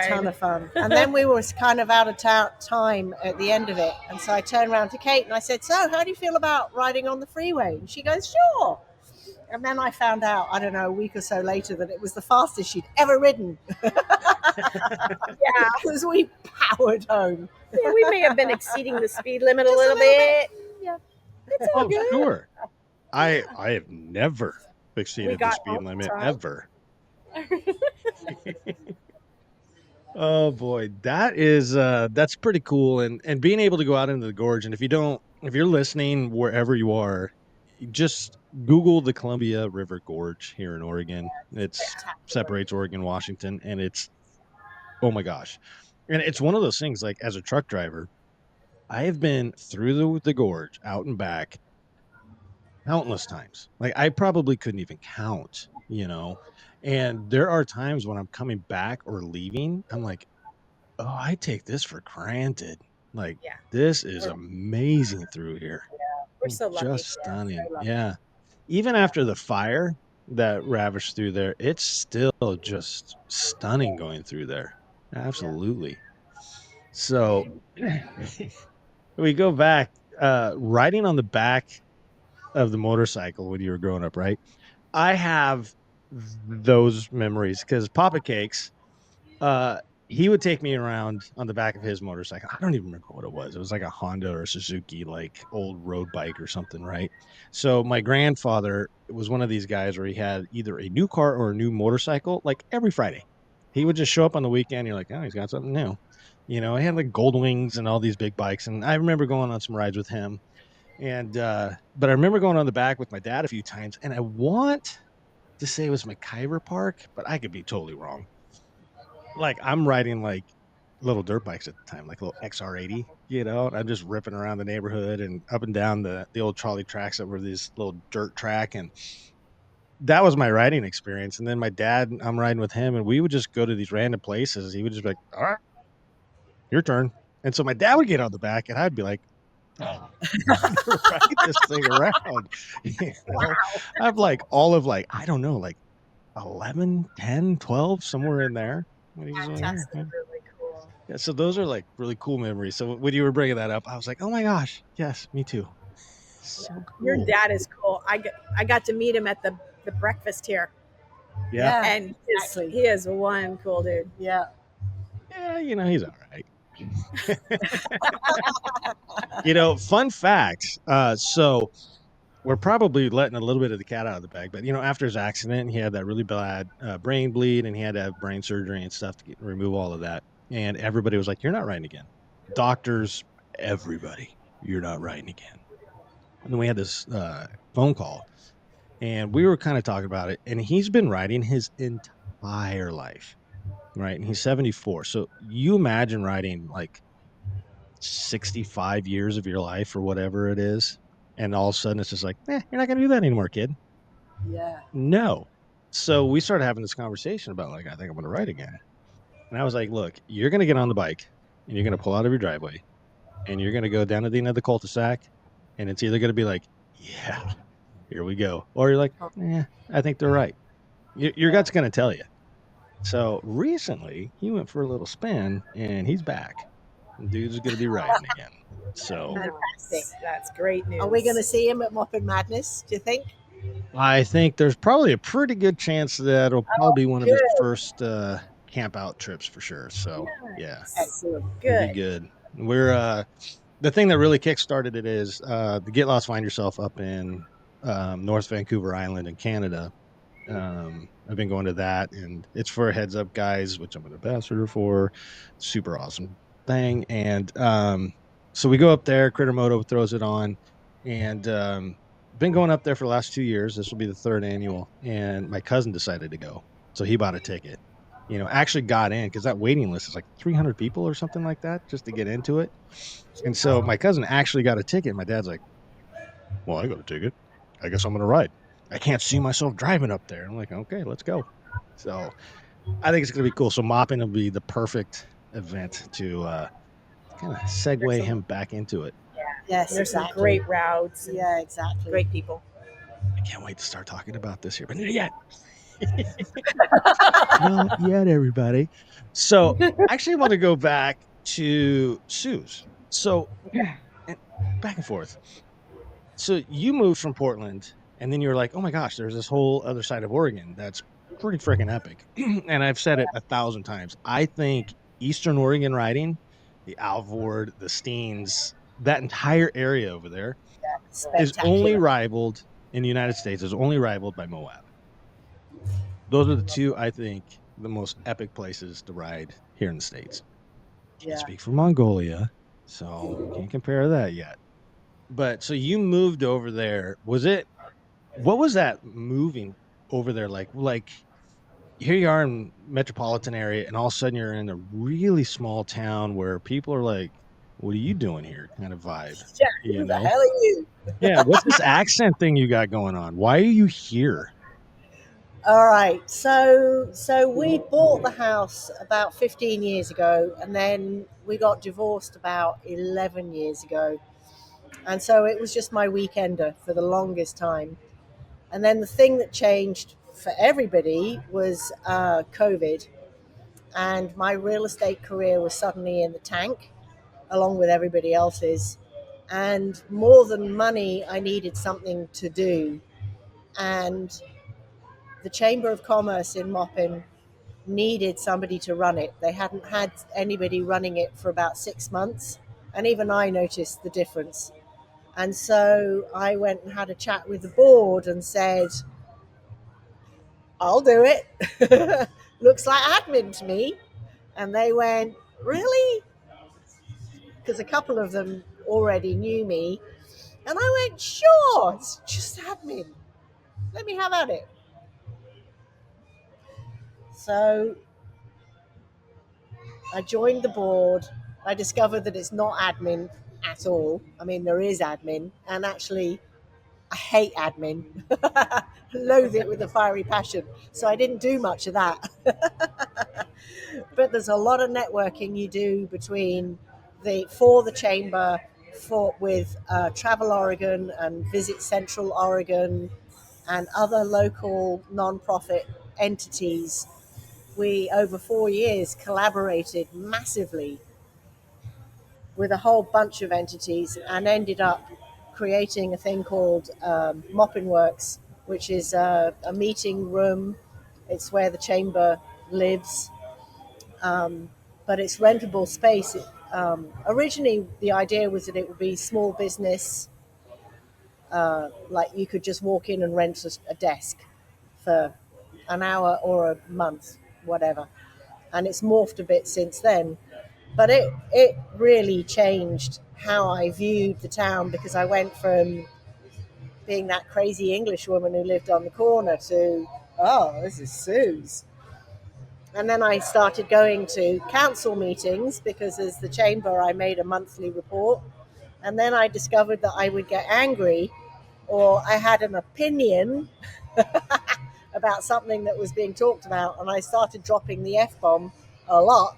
ton of fun. And then we were kind of out of time at the end of it. And so I turned around to Kate and I said, "So how do you feel about riding on the freeway?" And she goes, "Sure." And then I found out, I don't know, a week or so later that it was the fastest she'd ever ridden. Yeah. Because we powered home. Yeah, we may have been exceeding the speed limit a little bit. Yeah. It's all good. Sure. I have never exceeded the speed limit ever. Oh boy, that's pretty cool, and being able to go out into the gorge. And if you're listening wherever you are, just Google the Columbia River Gorge here in Oregon. It separates Oregon and Washington, and it's, oh my gosh, and it's one of those things. As a truck driver, I have been through the gorge out and back countless times. I probably couldn't even count, and there are times when I'm coming back or leaving, I'm like, oh, I take this for granted. Like, Yeah. this is amazing through here. We're so lucky. Just stunning. so lucky. Yeah. Even after the fire that ravaged through there, it's still just stunning going through there. Absolutely. So we go back, riding on the back of the motorcycle when you were growing up, right? I have those memories because Papa Cakes, uh, he would take me around on the back of his motorcycle. I don't even remember what it was. It was like a Honda or a Suzuki, like old road bike or something, right? So my grandfather was one of these guys where he had either a new car or a new motorcycle, like every Friday. He would just show up on the weekend. You're like, oh, he's got something new. You know, he had like Gold Wings and all these big bikes. And I remember going on some rides with him. And but I remember going on the back with my dad a few times, and I want to say it was McIver Park, but I could be totally wrong. Like I'm riding like little dirt bikes at the time, like a little XR80, you know, and I'm just ripping around the neighborhood and up and down the old trolley tracks that were this little dirt track. And that was my riding experience. And then my dad, I'm riding with him, and we would just go to these random places. He would just be like, all right, your turn. And so my dad would get on the back, and I'd be like, oh, ride this thing around. You know? I have like all of like, I don't know, like 11, 10, 12, somewhere in there. When he was over here. Fantastic. Really cool. Yeah, so those are like really cool memories. So when you were bringing that up, I was like, oh my gosh, yes, me too. So cool. Your dad is cool. I got to meet him at the breakfast here. Yeah. And he is one cool dude. Yeah. Yeah, you know, he's all right. You know, fun fact. So we're probably letting a little bit of the cat out of the bag, but you know, after his accident, he had that really bad brain bleed, and he had to have brain surgery and stuff to remove all of that. And everybody was like, "You're not riding again." Doctors, everybody, you're not riding again. And then we had this phone call, and we were kind of talking about it. And he's been riding his entire life, right? And he's 74. So you imagine riding like 65 years of your life or whatever it is, and all of a sudden it's just like, you're not going to do that anymore, kid. Yeah. No. So we started having this conversation about like, I think I'm going to ride again. And I was like, look, you're going to get on the bike and you're going to pull out of your driveway and you're going to go down to the end of the cul-de-sac, and it's either going to be like, yeah, here we go. Or you're like, I think they're right. Your gut's going to tell you. So recently he went for a little spin and he's back. Dude's going to be riding again. So that's great news. Are we going to see him at Maupin Madness, do you think? I think there's probably a pretty good chance that it'll probably be one of his first camp out trips for sure. So yeah, Excellent. Good. Be good. We're the thing that really kickstarted it is the Get Lost Find Yourself up in North Vancouver Island in Canada. I've been going to that, and it's for Heads Up Guys, which I'm an ambassador for. Super awesome thing. And so we go up there, Moto throws it on, and been going up there for the last 2 years. This will be the third annual, and my cousin decided to go, so he bought a ticket. You know, actually got in because that waiting list is like 300 people or something like that just to get into it. And so my cousin actually got a ticket. My dad's like, well, I got a ticket, I guess I'm gonna ride. I can't see myself driving up there. I'm like, okay, let's go. So I think it's gonna be cool. So Maupin will be the perfect event to kind of segue him back into it. Yeah. Yes, There's some great routes. Yeah, exactly. Great people. I can't wait to start talking about this here, but not yet. Not yet, everybody. So I actually want to go back to Suze. So back and forth. So you moved from Portland, and then you were like, oh my gosh, there's this whole other side of Oregon that's pretty freaking epic. And I've said it 1,000 times. I think Eastern Oregon riding, the Alvord, the Steens, that entire area over there is only rivaled in the United States, is only rivaled by Moab. Those are the two, I think, the most epic places to ride here in the States. Can't speak for Mongolia, so can't compare that yet. But so you moved over there. What was that moving over there like? Like here you are in metropolitan area, and all of a sudden you're in a really small town where people are like, what are you doing here? Kind of vibe. Yeah, who the hell are you? Yeah, what's this accent thing you got going on? Why are you here? All right. So we bought the house about 15 years ago, and then we got divorced about 11 years ago. And so it was just my weekender for the longest time. And then the thing that changed for everybody was COVID, and my real estate career was suddenly in the tank, along with everybody else's. And more than money, I needed something to do. And the Chamber of Commerce in Maupin needed somebody to run it. They hadn't had anybody running it for about 6 months. And even I noticed the difference. And so I went and had a chat with the board and said, I'll do it. Looks like admin to me. And they went, really? Because a couple of them already knew me. And I went, sure, it's just admin. Let me have at it. So I joined the board. I discovered that it's not admin at all. I mean, there is admin. And actually, I hate admin. Loathe it with a fiery passion. So I didn't do much of that. But there's a lot of networking you do between the chamber, for with Travel Oregon and Visit Central Oregon and other local nonprofit entities. We over 4 years collaborated massively with a whole bunch of entities and ended up creating a thing called Moppin Works, which is a meeting room. It's where the chamber lives, but it's rentable space. Originally, the idea was that it would be small business, like you could just walk in and rent a desk for an hour or a month, whatever. And it's morphed a bit since then. But it really changed how I viewed the town, because I went from being that crazy English woman who lived on the corner to, oh, this is Suze. And then I started going to council meetings because as the chamber, I made a monthly report. And then I discovered that I would get angry or I had an opinion about something that was being talked about. And I started dropping the F bomb a lot.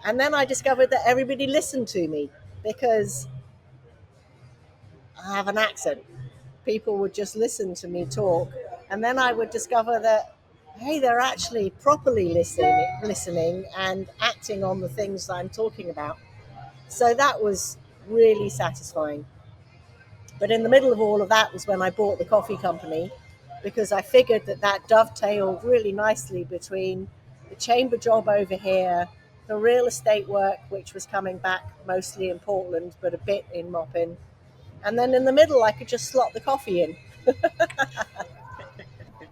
And then I discovered that everybody listened to me because I have an accent. People would just listen to me talk. And then I would discover that, hey, they're actually properly listening and acting on the things that I'm talking about. So that was really satisfying. But in the middle of all of that was when I bought the coffee company, because I figured that that dovetailed really nicely between the chamber job over here, the real estate work, which was coming back mostly in Portland, but a bit in Maupin. And then in the middle, I could just slot the coffee in.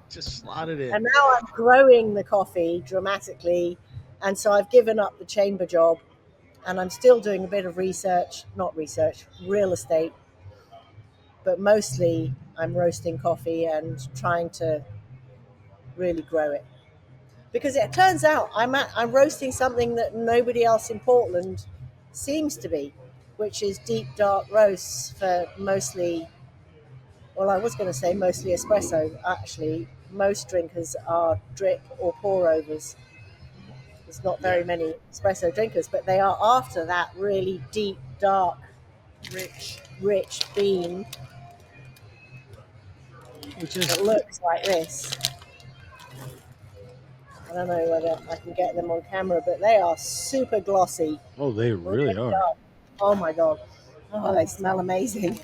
Just slot it in. And now I'm growing the coffee dramatically. And so I've given up the chamber job and I'm still doing a bit of real estate, but mostly I'm roasting coffee and trying to really grow it. Because it turns out I'm roasting something that nobody else in Portland seems to be, which is deep dark roasts for mostly, well, I was going to say mostly espresso. Actually, most drinkers are drip or pour overs. There's not very Yeah. many espresso drinkers, but they are after that really deep, dark, rich bean Which that is, looks like this. I don't know whether I can get them on camera, but they are super glossy, oh, they really really are. dark. Oh my god! Oh, they smell amazing.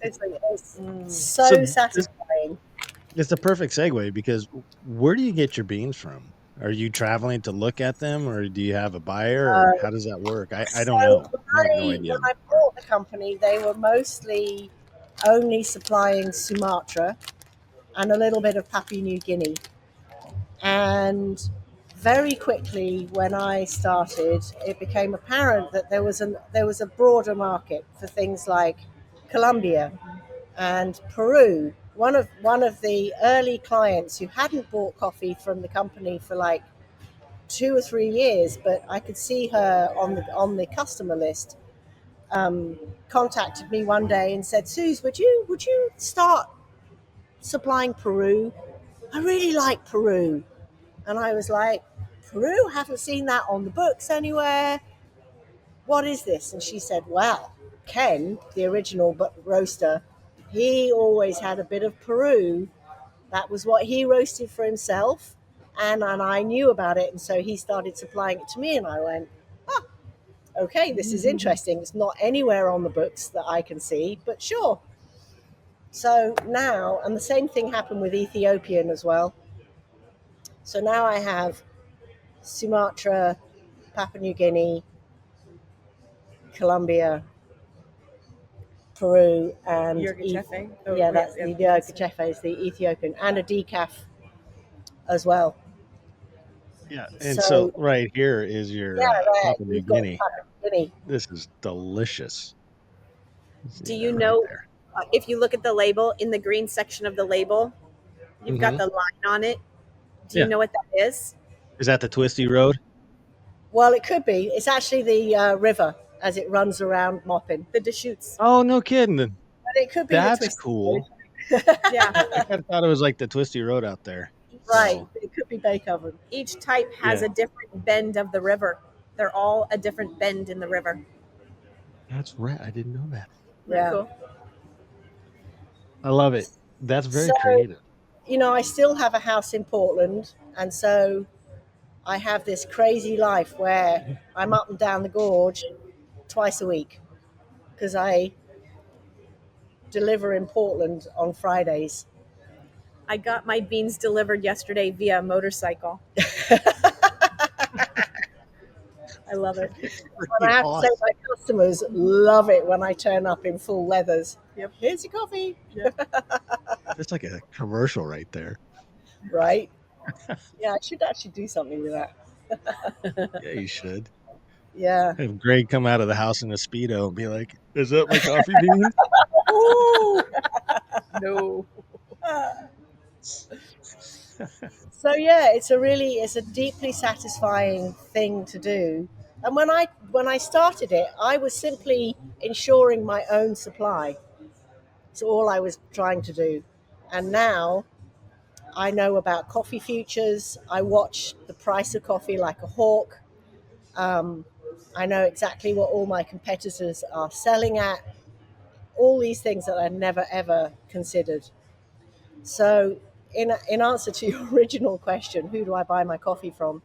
It's So so satisfying. it's a perfect segue because where do you get your beans from? Are you traveling to look at them or do you have a buyer or Uh, how does that work? I so don't know. when I have no when idea. I bought the company, they were mostly only supplying Sumatra and a little bit of Papua New Guinea. And very quickly, when I started, it became apparent that there was a broader market for things like Colombia and Peru. One of the early clients who hadn't bought coffee from the company for like 2 or 3 years, but I could see her on the customer list. contacted me one day and said, Suze, would you start supplying Peru? I really like Peru. And I was like, Peru? Haven't seen that on the books anywhere. What is this? And she said, well, Ken, the original roaster, he always had a bit of Peru. That was what he roasted for himself. And I knew about it. And so he started supplying it to me. And I went, oh, okay, this is interesting. It's not anywhere on the books that I can see, but sure. So now, and the same thing happened with Ethiopian as well. So now I have Sumatra, Papua New Guinea, Colombia, Peru, and Yirgacheffe. that's the Yirgacheffe is the Ethiopian, and a decaf as well. Yeah, and so right here is your Papua New Guinea. This is delicious. Do you know, if you look at the label, in the green section of the label, you've got the line on it. Do you know what that is? Is that the Twisty Road? Well, it could be. It's actually the river as it runs around Maupin. The Deschutes. Oh, no kidding. But it could be That's the Twisty cool. Road. Yeah. I kind of thought it was like the Twisty Road out there. Right. So. It could be Bay Oven. Each type has a different bend of the river. They're all a different bend in the river. That's right. I didn't know that. Yeah. Cool. I love it. That's very creative. You know, I still have a house in Portland, and so I have this crazy life where I'm up and down the gorge twice a week because I deliver in Portland on Fridays. I got my beans delivered yesterday via motorcycle. I love it. And I have to say, my customers love it when I turn up in full leathers. Yep. Here's your coffee. Yep. It's like a commercial right there. Right? Yeah, I should actually do something with that. Yeah, you should. Yeah. Have Greg come out of the house in a Speedo and be like, is that my coffee bean? No. So yeah, it's a deeply satisfying thing to do. And when I started it, I was simply ensuring my own supply. It's all I was trying to do. And now I know about coffee futures. I watch the price of coffee like a hawk. I know exactly what all my competitors are selling at. All these things that I never ever considered. So in answer to your original question, who do I buy my coffee from?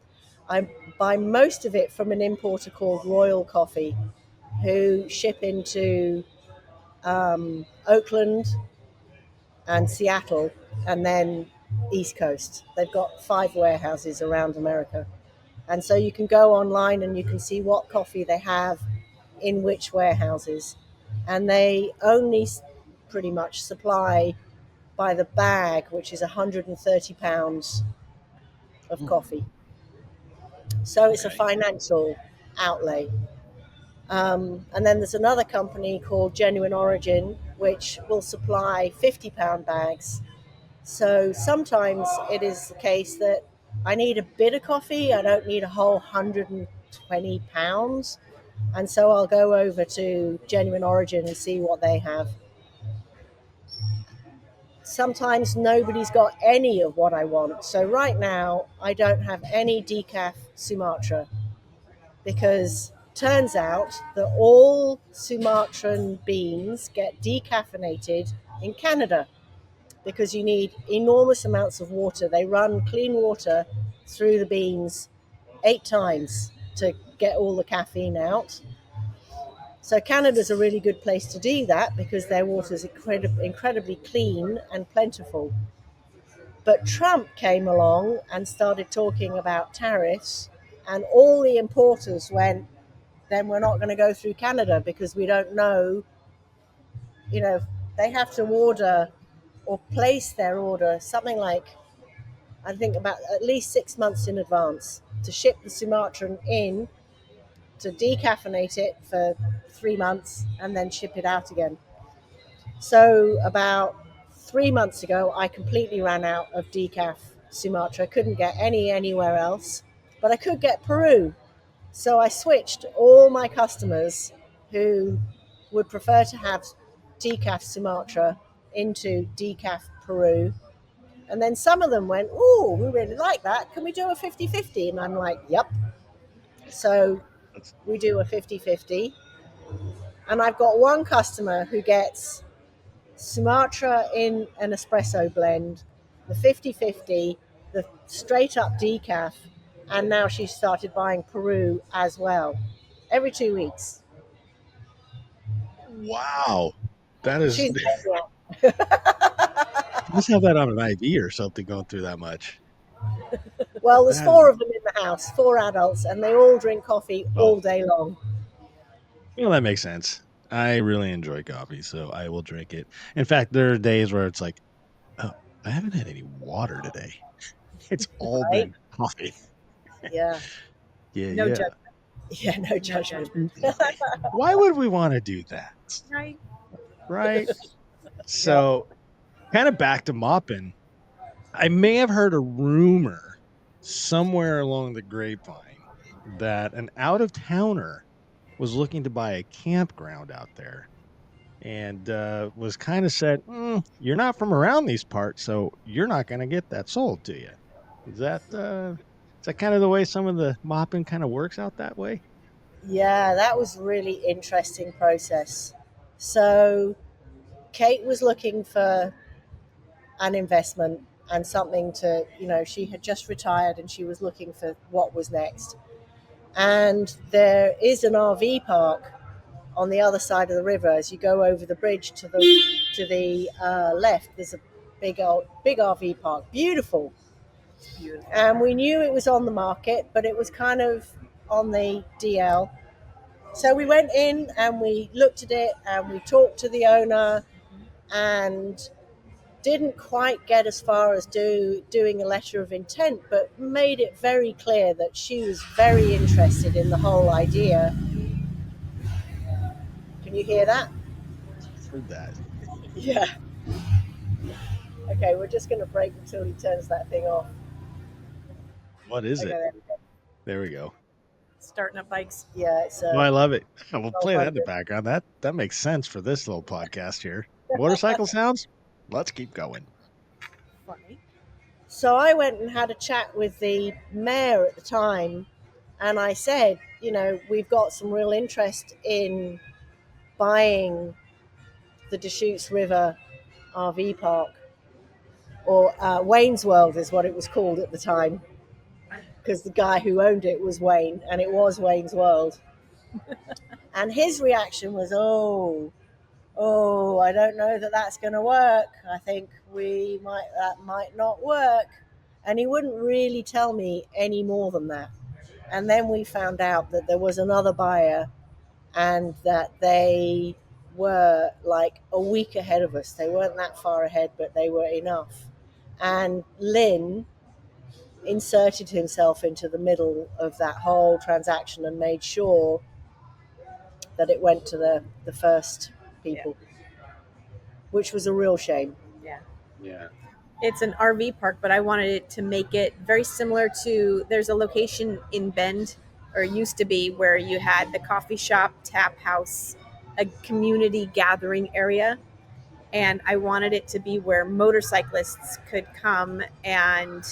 I buy most of it from an importer called Royal Coffee, who ship into Oakland and Seattle, and then East Coast. They've got 5 warehouses around America. And so you can go online and you can see what coffee they have in which warehouses. And they only pretty much supply by the bag, which is 130 pounds of coffee. So it's a financial outlay. And then there's another company called Genuine Origin, which will supply 50-pound bags. So sometimes it is the case that I need a bit of coffee. I don't need a whole 120 pounds. And so I'll go over to Genuine Origin and see what they have. Sometimes nobody's got any of what I want. So right now, I don't have any decaf Sumatra because turns out that all Sumatran beans get decaffeinated in Canada because you need enormous amounts of water. They run clean water through the beans 8 times to get all the caffeine out. So Canada's a really good place to do that because their water is incredibly clean and plentiful. But Trump came along and started talking about tariffs, and all the importers went, then we're not going to go through Canada because we don't know, they have to order or place their order something like, I think about at least 6 months in advance to ship the Sumatran in, to decaffeinate it for 3 months and then ship it out again. So about 3 months ago, I completely ran out of decaf Sumatra. I couldn't get any anywhere else, but I could get Peru. So I switched all my customers who would prefer to have decaf Sumatra into decaf Peru. And then some of them went, oh, we really like that. Can we do a 50-50? And I'm like, yep. So we do a 50-50. And I've got one customer who gets Sumatra in an espresso blend, the 50-50, the straight up decaf, and now she's started buying Peru as well every 2 weeks. Wow. That is, She's let's have that on an IV or something going through that much. well, there's That 4 of them in the house, 4 adults, and they all drink coffee all Oh, day long. that makes sense. I really enjoy coffee, so I will drink it. In fact, there are days where it's like, oh, I haven't had any water today. It's all Right? been coffee. Yeah. Yeah, No yeah. judgment. Yeah, no judgment. Why would we want to do that? Right. Right? So, kind of back to Maupin. I may have heard a rumor somewhere along the grapevine that an out-of-towner was looking to buy a campground out there and was kind of said, you're not from around these parts, so you're not going to get that sold to you. Is that kind of the way some of the Maupin kind of works out that way? Yeah, that was really interesting process. So Kate was looking for an investment and something to, she had just retired and she was looking for what was next. And there is an RV park on the other side of the river. As you go over the bridge to the left, there's a big RV park, beautiful. Beautiful. And we knew it was on the market, but it was kind of on the DL. So we went in and we looked at it and we talked to the owner and didn't quite get as far as doing a letter of intent, but made it very clear that she was very interested in the whole idea. Can you hear that? Heard that. Yeah. Okay, we're just going to break until he turns that thing off. What is Okay, it? there we go. There we go. Starting up bikes. Yeah, it's Oh, I love it. We'll play that in the 1200. background. That makes sense for this little podcast here. Motorcycle sounds? Let's keep going. Funny. So I went and had a chat with the mayor at the time, and I said, we've got some real interest in buying the Deschutes River RV park, or Wayne's World is what it was called at the time, because the guy who owned it was Wayne, and it was Wayne's World. And his reaction was, I don't know that that's going to work. I think that might not work. And he wouldn't really tell me any more than that. And then we found out that there was another buyer and that they were like a week ahead of us. They weren't that far ahead, but they were enough. And Lynn inserted himself into the middle of that whole transaction and made sure that it went to the first people, which was a real shame. Yeah. It's an RV park, but I wanted it to make it very similar to, there's a location in Bend, or used to be, where you had the coffee shop, tap house, a community gathering area. And I wanted it to be where motorcyclists could come and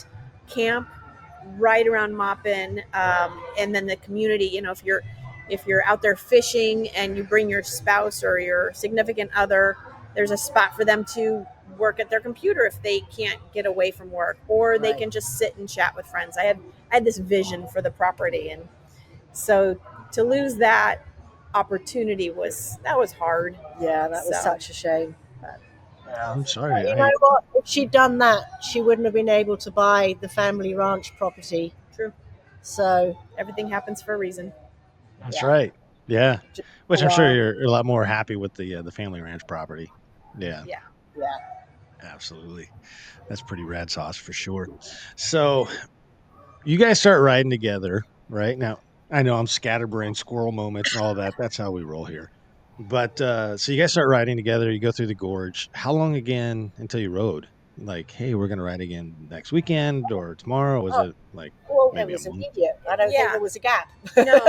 camp right around Maupin, and then the community. If you're out there fishing and you bring your spouse or your significant other, there's a spot for them to work at their computer if they can't get away from work, or they can just sit and chat with friends. I had this vision for the property, and so to lose that opportunity was hard. Yeah, that was such a shame. Yeah, I'm sorry. But you know what? If she'd done that, she wouldn't have been able to buy the family ranch property. True. So Everything happens for a reason. That's right. Yeah. just Which a I'm sure while. you're a lot more happy with the family ranch property. Yeah. Yeah. Yeah. Absolutely. That's pretty rad sauce for sure. So you guys start riding together, right? Now, I know I'm scatterbrained, squirrel moments and all that. That's how we roll here. But so you guys start riding together, you go through the gorge. How long again until you rode? Like, hey, we're gonna ride again next weekend or tomorrow? Was it like Well, think there maybe a was month. immediate. I don't think there was a gap. No,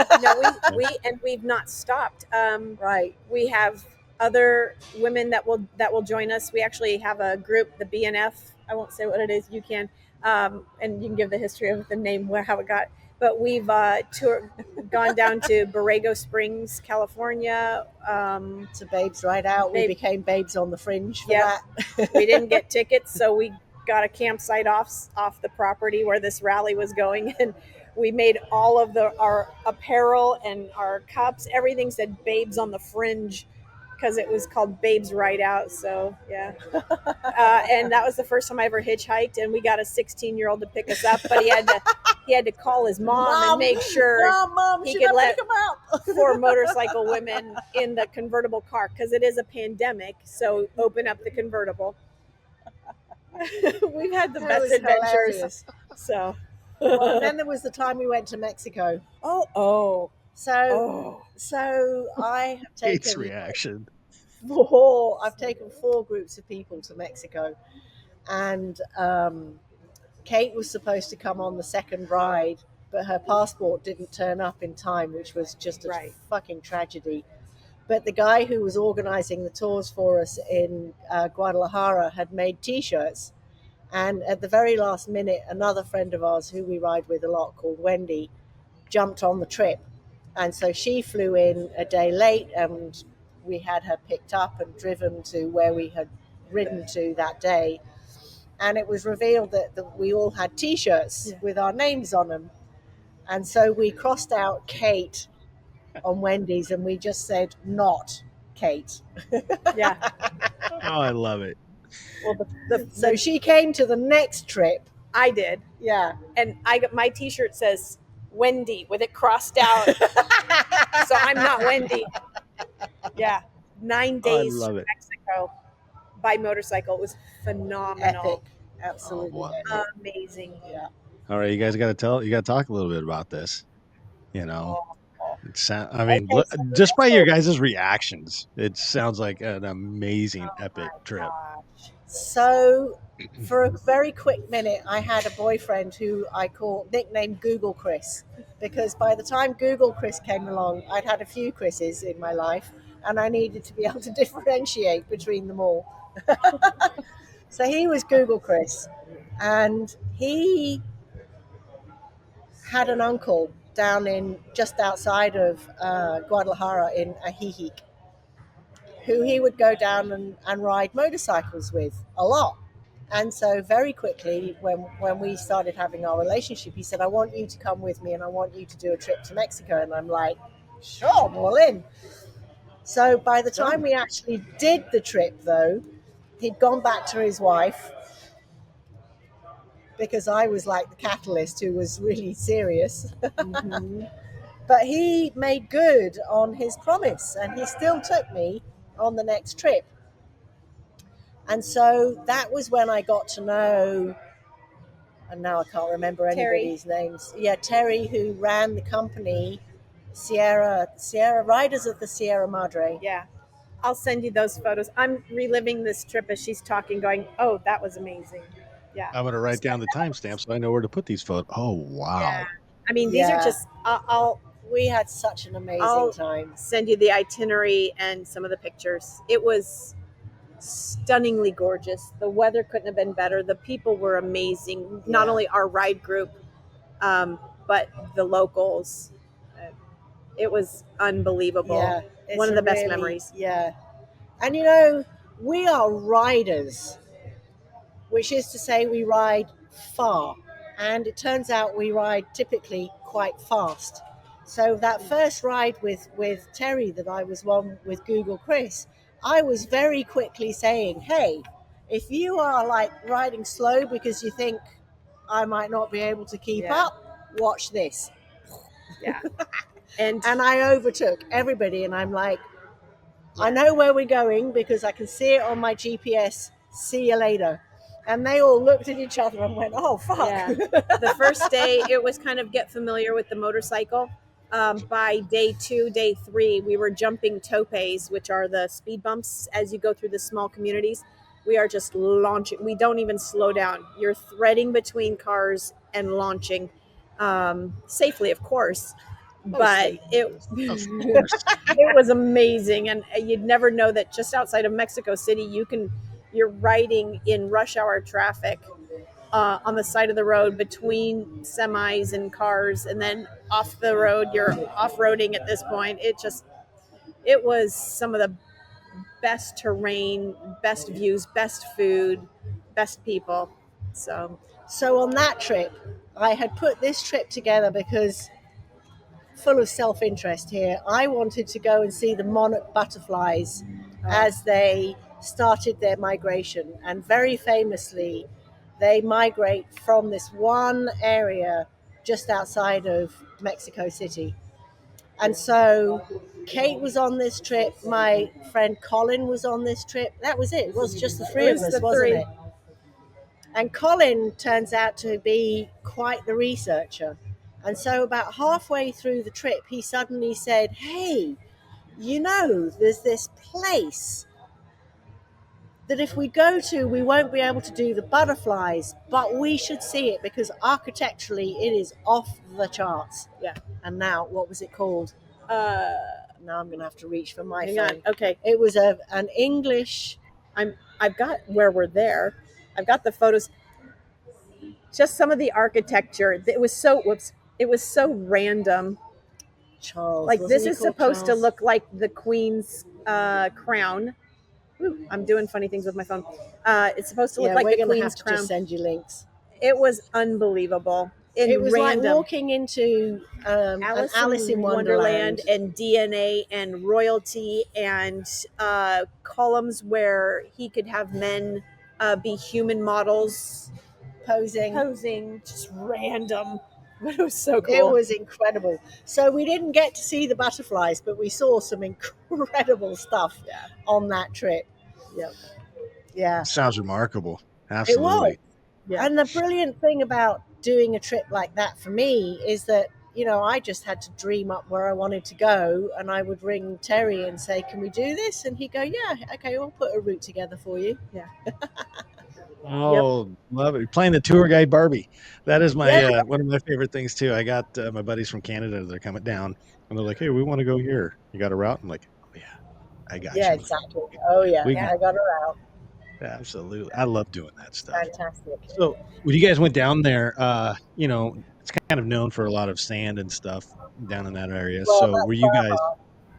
we've not stopped. Right. We have other women that will join us. We actually have a group, the BNF. I won't say what it is. You can, and you can give the history of the name, how it got. But we've gone down to Borrego Springs, California. To Babes Right Out. We became Babes on the Fringe for Yep. that. We didn't get tickets, so we got a campsite off the property where this rally was going, and we made all of our apparel and our cups. Everything said Babes on the Fringe because it was called Babes Right Out. So yeah, and that was the first time I ever hitchhiked, and we got a 16-year-old to pick us up, but he had to call his mom and make sure he could let 4 motorcycle women in the convertible car because it is a pandemic. So open up the convertible. We've had the best adventures. Hilarious. So, well, then there was the time we went to Mexico. So I have Kate's taken reaction. I've taken 4 groups of people to Mexico, and Kate was supposed to come on the second ride, but her passport didn't turn up in time, which was just a fucking tragedy. But the guy who was organizing the tours for us in Guadalajara had made T-shirts. And at the very last minute, another friend of ours who we ride with a lot, called Wendy, jumped on the trip. And so she flew in a day late, and we had her picked up and driven to where we had ridden to that day. And it was revealed that we all had T-shirts with our names on them. And so we crossed out Kate on Wendy's, and we just said, not Kate. Yeah. Oh, I love it. Well, so she came to the next trip. I did. Yeah. And I got my T-shirt says Wendy with it crossed out. So I'm not Wendy. Yeah. 9 days to Mexico by motorcycle. It was phenomenal. Epic. Absolutely amazing. Yeah. All right, you guys got to talk a little bit about this. I mean, just by your guys' reactions, it sounds like an amazing, epic trip. So, for a very quick minute, I had a boyfriend who I nicknamed Google Chris, because by the time Google Chris came along, I'd had a few Chris's in my life, and I needed to be able to differentiate between them all. So he was Google Chris, and he had an uncle down in just outside of Guadalajara in Ajijic, who he would go down and ride motorcycles with a lot. And so very quickly, when we started having our relationship, he said, I want you to come with me and I want you to do a trip to Mexico. And I'm like, sure, I'm all in. So by the time we actually did the trip, though, he'd gone back to his wife, because I was like the catalyst who was really serious. Mm-hmm. But he made good on his promise, and he still took me on the next trip. And so that was when I got to know, and now I can't remember anybody's names. Yeah, Terry, who ran the company, Sierra Riders of the Sierra Madre. Yeah. I'll send you those photos. I'm reliving this trip as she's talking, going, oh, that was amazing. Yeah. I'm going to write down the timestamp so I know where to put these photos. Oh, wow. Yeah. I mean, these are just, we had such an amazing time. Send you the itinerary and some of the pictures. It was stunningly gorgeous. The weather couldn't have been better. The people were amazing. Not only our ride group, but the locals. It was unbelievable. Yeah, one of the best memories. Yeah. And we are riders, which is to say we ride far. And it turns out we ride typically quite fast. So that first ride with Terry that I was on with Google Chris, I was very quickly saying, hey, if you are like riding slow because you think I might not be able to keep up, watch this. Yeah. And I overtook everybody, and I'm like, I know where we're going because I can see it on my GPS. See you later. And they all looked at each other and went, oh, fuck. Yeah. The first day, it was kind of get familiar with the motorcycle. By day 2, day 3, we were jumping topes, which are the speed bumps as you go through the small communities. We are just launching. We don't even slow down. You're threading between cars and launching. safely, of course. Mostly. But it Of course. it was amazing, and you'd never know that just outside of Mexico City, you're riding in rush hour traffic on the side of the road between semis and cars, and then off the road you're off-roading at this point. It was some of the best terrain, best views, best food, best people. So on that trip, I had put this trip together because, full of self-interest here, I wanted to go and see the monarch butterflies as they started their migration. And very famously, they migrate from this one area just outside of Mexico City. And so Kate was on this trip. My friend Colin was on this trip. That was it. It was just the three of us, wasn't it? And Colin turns out to be quite the researcher. And so about halfway through the trip, he suddenly said, hey, there's this place that if we go to, we won't be able to do the butterflies, but we should see it because architecturally it is off the charts. Yeah. And now, what was it called? Now I'm going to have to reach for my Hang phone. on. Okay. It was an English. I've got where we're there. I've got the photos. Just some of the architecture. It was so random. Charles. Like, this he is called supposed Charles? to look like the Queen's crown. Ooh, I'm doing funny things with my phone. It's supposed to look like the Queen's to crown. just send you links. It was unbelievable. It was random. like walking into Alice in Wonderland and DNA and royalty and columns where he could have men be human models posing. Just random. But it was so cool. It was incredible. So we didn't get to see the butterflies, but we saw some incredible stuff on that trip. Yep. Yeah. Sounds remarkable. Absolutely. It was. Yeah. And the brilliant thing about doing a trip like that for me is that, I just had to dream up where I wanted to go, and I would ring Terry and say, can we do this? And he'd go, yeah, okay, we'll put a route together for you. Yeah. Oh, love it. You're playing the tour guide Barbie. That is my one of my favorite things too. I got my buddies from Canada. They're coming down and they're like, hey, we want to go here. You got a route? I'm like, oh yeah, I got you. Yeah, exactly. Oh yeah, I got a route. Absolutely. I love doing that stuff. Fantastic. So when you guys went down there, it's kind of known for a lot of sand and stuff down in that area. Well, so were you guys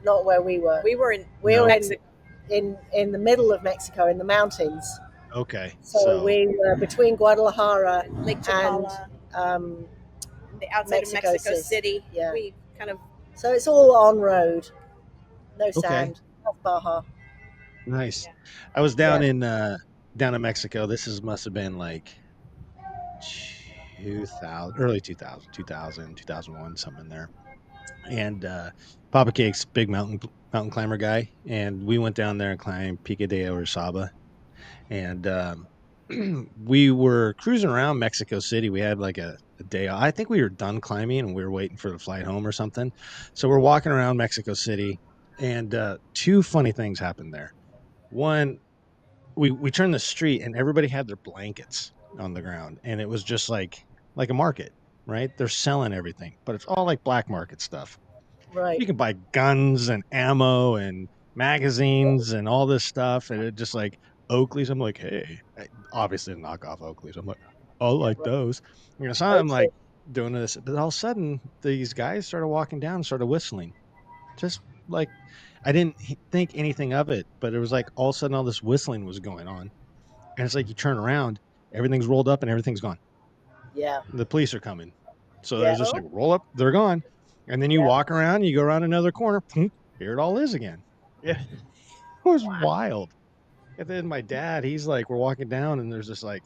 not where we were? We were in Mexico. In the middle of Mexico, in the mountains. Okay. So we were between Guadalajara Lake Chapala, and the outside of Mexico City. Yeah. We kind of. So it's all on road. No sand. Not Baja. Nice. Yeah. I was down in Mexico. This must have been like 2000, early 2000, 2001, something in there. And Papa Cake's big mountain climber guy, and we went down there and climbed Pico de Orizaba. And we were cruising around Mexico City. We had like a day. I think we were done climbing and we were waiting for the flight home or something. So we're walking around Mexico City, and two funny things happened there. One, we turned the street and everybody had their blankets on the ground, and it was just like a market, right? They're selling everything, but it's all like black market stuff. Right. You can buy guns and ammo and magazines and all this stuff, and it just like Oakley's. I'm like, hey, obviously knockoff Oakley's. I'm like, I'll like those. So I'm like doing this, but all of a sudden these guys started walking down, and started whistling, just like I didn't think anything of it, but it was like all of a sudden all this whistling was going on, and it's like you turn around, everything's rolled up and everything's gone. Yeah, the police are coming, so they're just like roll up, they're gone, and then you walk around, you go around another corner, here it all is again. Yeah, it was wild. And then my dad, he's like, we're walking down, and there's this like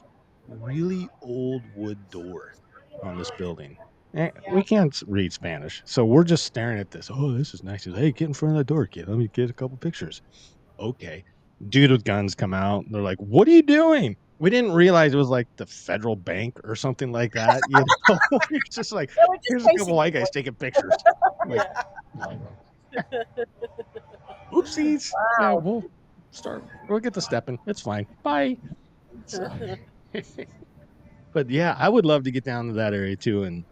really old wood door on this building. And we can't read Spanish, so we're just staring at this. Oh, this is nice. Hey, get in front of the door, kid. Let me get a couple pictures. Okay. Dude with guns come out. They're like, what are you doing? We didn't realize it was like the federal bank or something like that. It's just like, here's a couple white guys taking pictures. Like, oopsies. Wow. Yeah, we'll get the stepping. It's fine. Bye. But yeah, I would love to get down to that area too and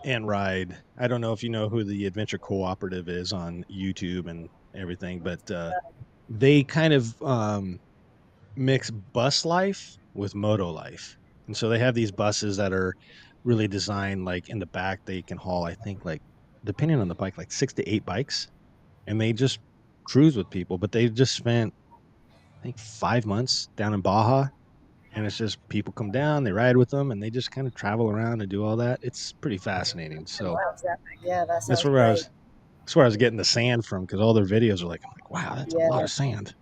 and ride. I don't know if you know who the Adventure Cooperative is on YouTube and everything, but they kind of mix bus life with moto life. And so they have these buses that are really designed like in the back they can haul, I think, like depending on the bike, like 6 to 8 bikes, and they just cruise with people, but they just spent I think 5 months down in Baja, and it's just people come down, they ride with them, and they just kind of travel around and do all that. It's pretty fascinating. So Sounds epic. Yeah, that that's sounds where I great. was that's where I was getting the sand from because all their videos are like, I'm like, wow, that's a Yeah, lot of sand.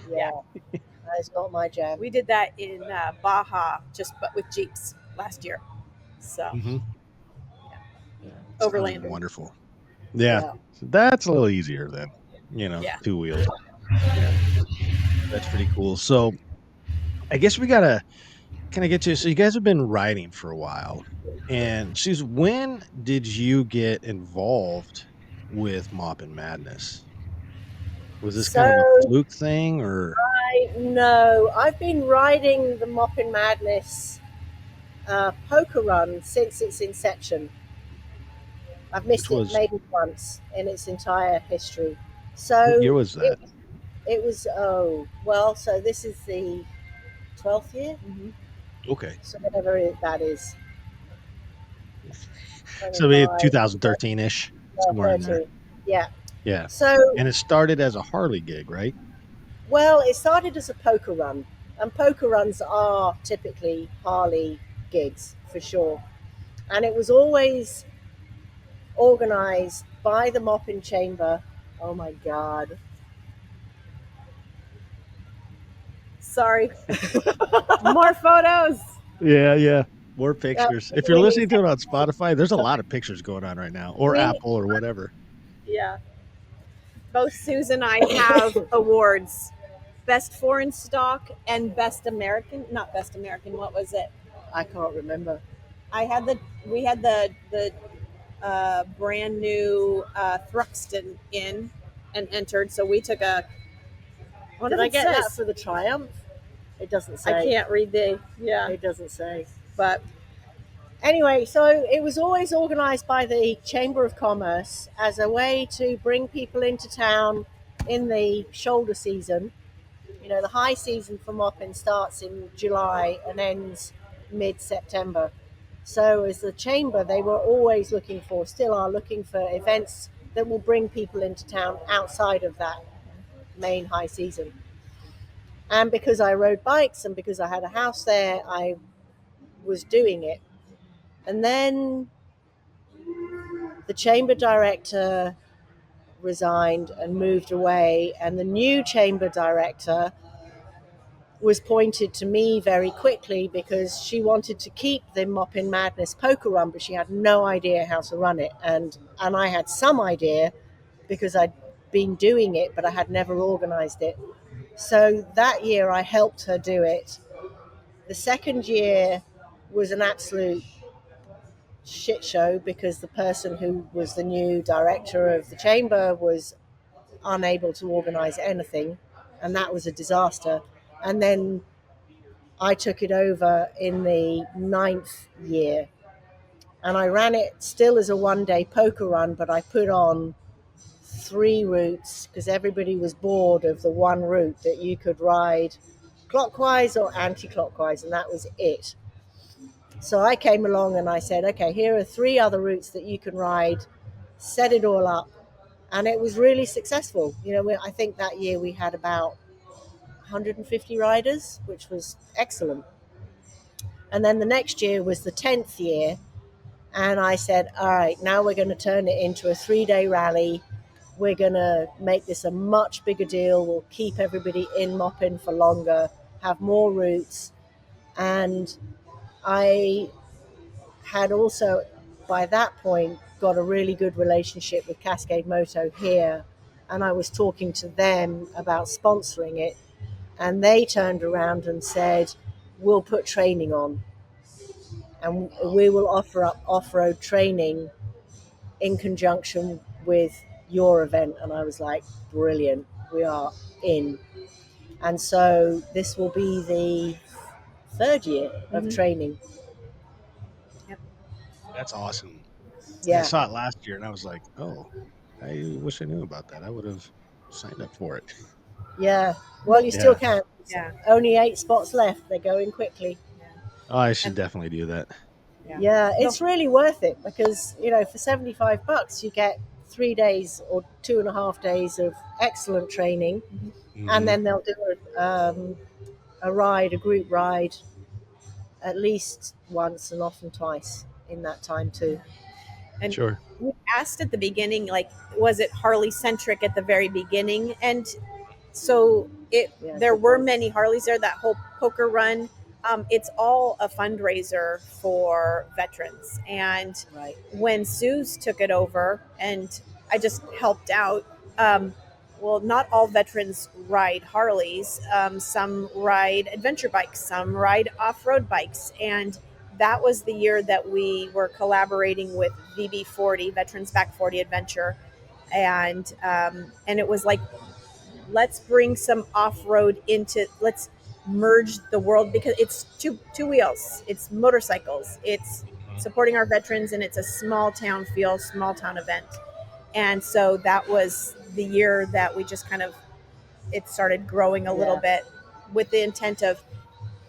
yeah. That is not my jam. We did that in Baja, but with Jeeps last year. So Mm-hmm. Sounds overlanding. wonderful. Yeah, Yeah. so that's a little easier than, Yeah. 2 wheels. Yeah, that's pretty cool. So I guess we gotta kind of get to. So you guys have been riding for a while, and Suze, when did you get involved with Maupin Madness? Was this kind of a So fluke thing, or no, I've been riding the Maupin Madness poker run since its inception. I've which missed it was maybe once in its entire history. what year So was that? it was, oh well. So this is the 12th year. Mm-hmm. Okay, So whatever that is, so maybe 25, 2013 ish, somewhere in there. 13. Yeah. Yeah, So and it started as a Harley gig, right? well, it started as a poker run, and poker runs are typically Harley gigs for sure. And it was always organized by the Mopping Chamber. Oh my God. Sorry. More photos. Yeah. More Yeah, pictures. If you're listening to it on Spotify, there's a lot of pictures going on right now, or we, Apple, or whatever. Yeah. Both Suze and I have awards. Best foreign stock and best American. Not best American. What was it? I can't remember. We had the brand new Thruxton in and entered. So we took a. What Did does I it get says? that for the Triumph? It doesn't say. I can't read the. Yeah. It doesn't say. But Anyway, so it was always organized by the Chamber of Commerce as a way to bring people into town in the shoulder season. You know, the high season for mopping starts in July and ends mid-September. So as the chamber, they were always still are looking for events that will bring people into town outside of that main high season. And because I rode bikes and because I had a house there, I was doing it. And then the chamber director resigned and moved away, and the new chamber director was pointed to me very quickly because she wanted to keep the Maupin Madness poker run, but she had no idea how to run it. And I had some idea because I'd been doing it, but I had never organized it. So that year I helped her do it. The second year was an absolute shit show because the person who was the new director of the chamber was unable to organize anything, and that was a disaster. And then I took it over in the 9th year, and I ran it still as a one-day poker run, but I put on 3 routes because everybody was bored of the one route that you could ride clockwise or anti-clockwise, and that was it. So I came along and I said, okay, here are 3 other routes that you can ride, set it all up, and it was really successful. You know, I think that year we had about 150 riders, which was excellent. And then the next year was the 10th year. And I said, all right, now we're going to turn it into a 3-day rally. We're going to make this a much bigger deal. We'll keep everybody in Moppin for longer, have more routes. And I had also, by that point, got a really good relationship with Cascade Moto here. And I was talking to them about sponsoring it. And they turned around and said, we'll put training on. And we will offer up off-road training in conjunction with your event. And I was like, brilliant, we are in. And so this will be the 3rd year of training. Yep. That's awesome. I Yeah, saw it last year and I was like, oh, I wish I knew about that. I would have signed up for it. yeah. Well, you still Yeah. can. Yeah. Only 8 spots left. They're going quickly. Oh, I should And definitely do that. Yeah, No, it's really worth it because for $75 you get 3 days or 2.5 days of excellent training, and Hmm. then they'll do a group ride, at least once and often twice in that time too. and Sure. we asked at the beginning, like, was it Harley centric at the very beginning? And so Yeah, there good were point. many Harleys there. That whole poker run, it's all a fundraiser for veterans. And Right. when Suze took it over, and I just helped out. Well, not all veterans ride Harleys. Some ride adventure bikes. Some ride off-road bikes, and that was the year that we were collaborating with VB40, Veterans Back 40 Adventure, and it was like, let's bring some off-road into, let's merge the world, because it's two wheels, it's motorcycles, it's Mhm. supporting our veterans, and it's a small town feel, small town event. And so that was the year that we just kind of, it started growing a little Yeah. bit, with the intent of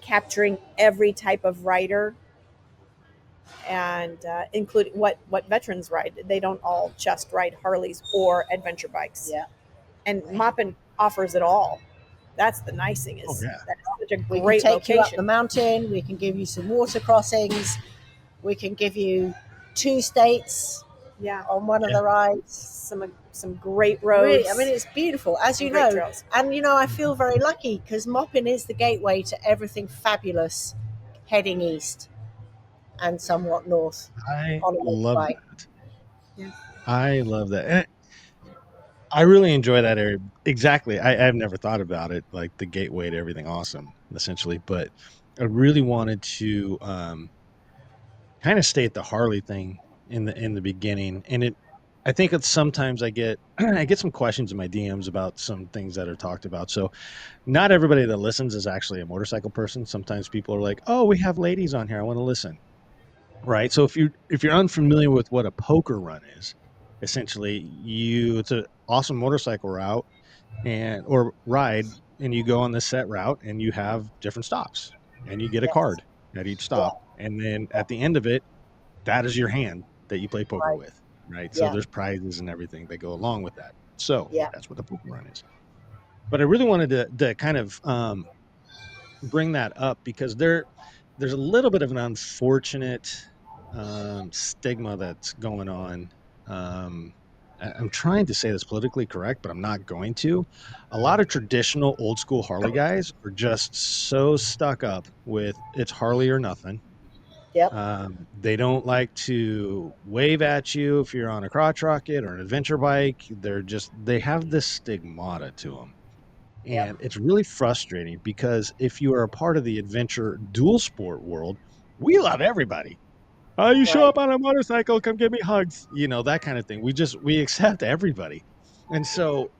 capturing every type of rider, and including what veterans ride. They don't all just ride Harleys or adventure bikes. Yeah. And Maupin offers it all. That's the nice thing, Oh, is yeah. that's such a We can great take you up the location. mountain. We can give you some water crossings. We can give you 2 states Yeah, on one of Yeah. the rides. some great roads. Really, I mean, it's beautiful, as you and great know. trails. And I feel very lucky because Maupin is the gateway to everything fabulous heading east and somewhat north I on a love motorbike. that. Yeah. I love that. And I really enjoy that area. Exactly. I've never thought about it like the gateway to everything awesome, essentially. But I really wanted to kind of state the Harley thing in the beginning. And I think it's sometimes I get I get some questions in my DMs about some things that are talked about. So not everybody that listens is actually a motorcycle person. Sometimes people are like, "Oh, we have ladies on here. I want to listen." Right. So if you're unfamiliar with what a poker run is, essentially it's an awesome motorcycle route and or ride, and you go on this set route and you have different stops and you get a Yes. card at each Yeah. stop. And then at the end of it, that is your hand that you play poker Right. with. Right. So Yeah. there's prizes and everything that go along with that. So Yeah. that's what the poker run is. But I really wanted to kind of bring that up because there's a little bit of an unfortunate stigma that's going on. I'm trying to say this politically correct, but I'm not going to. A lot of traditional old school Harley guys are just so stuck up with it's Harley or nothing. Yep. They don't like to wave at you if you're on a crotch rocket or an adventure bike. They have this stigmata to them. Yep. And it's really frustrating because if you are a part of the adventure dual sport world, we love everybody. Oh, you show Right. up on a motorcycle, come give me hugs, that kind of thing. We accept everybody. And so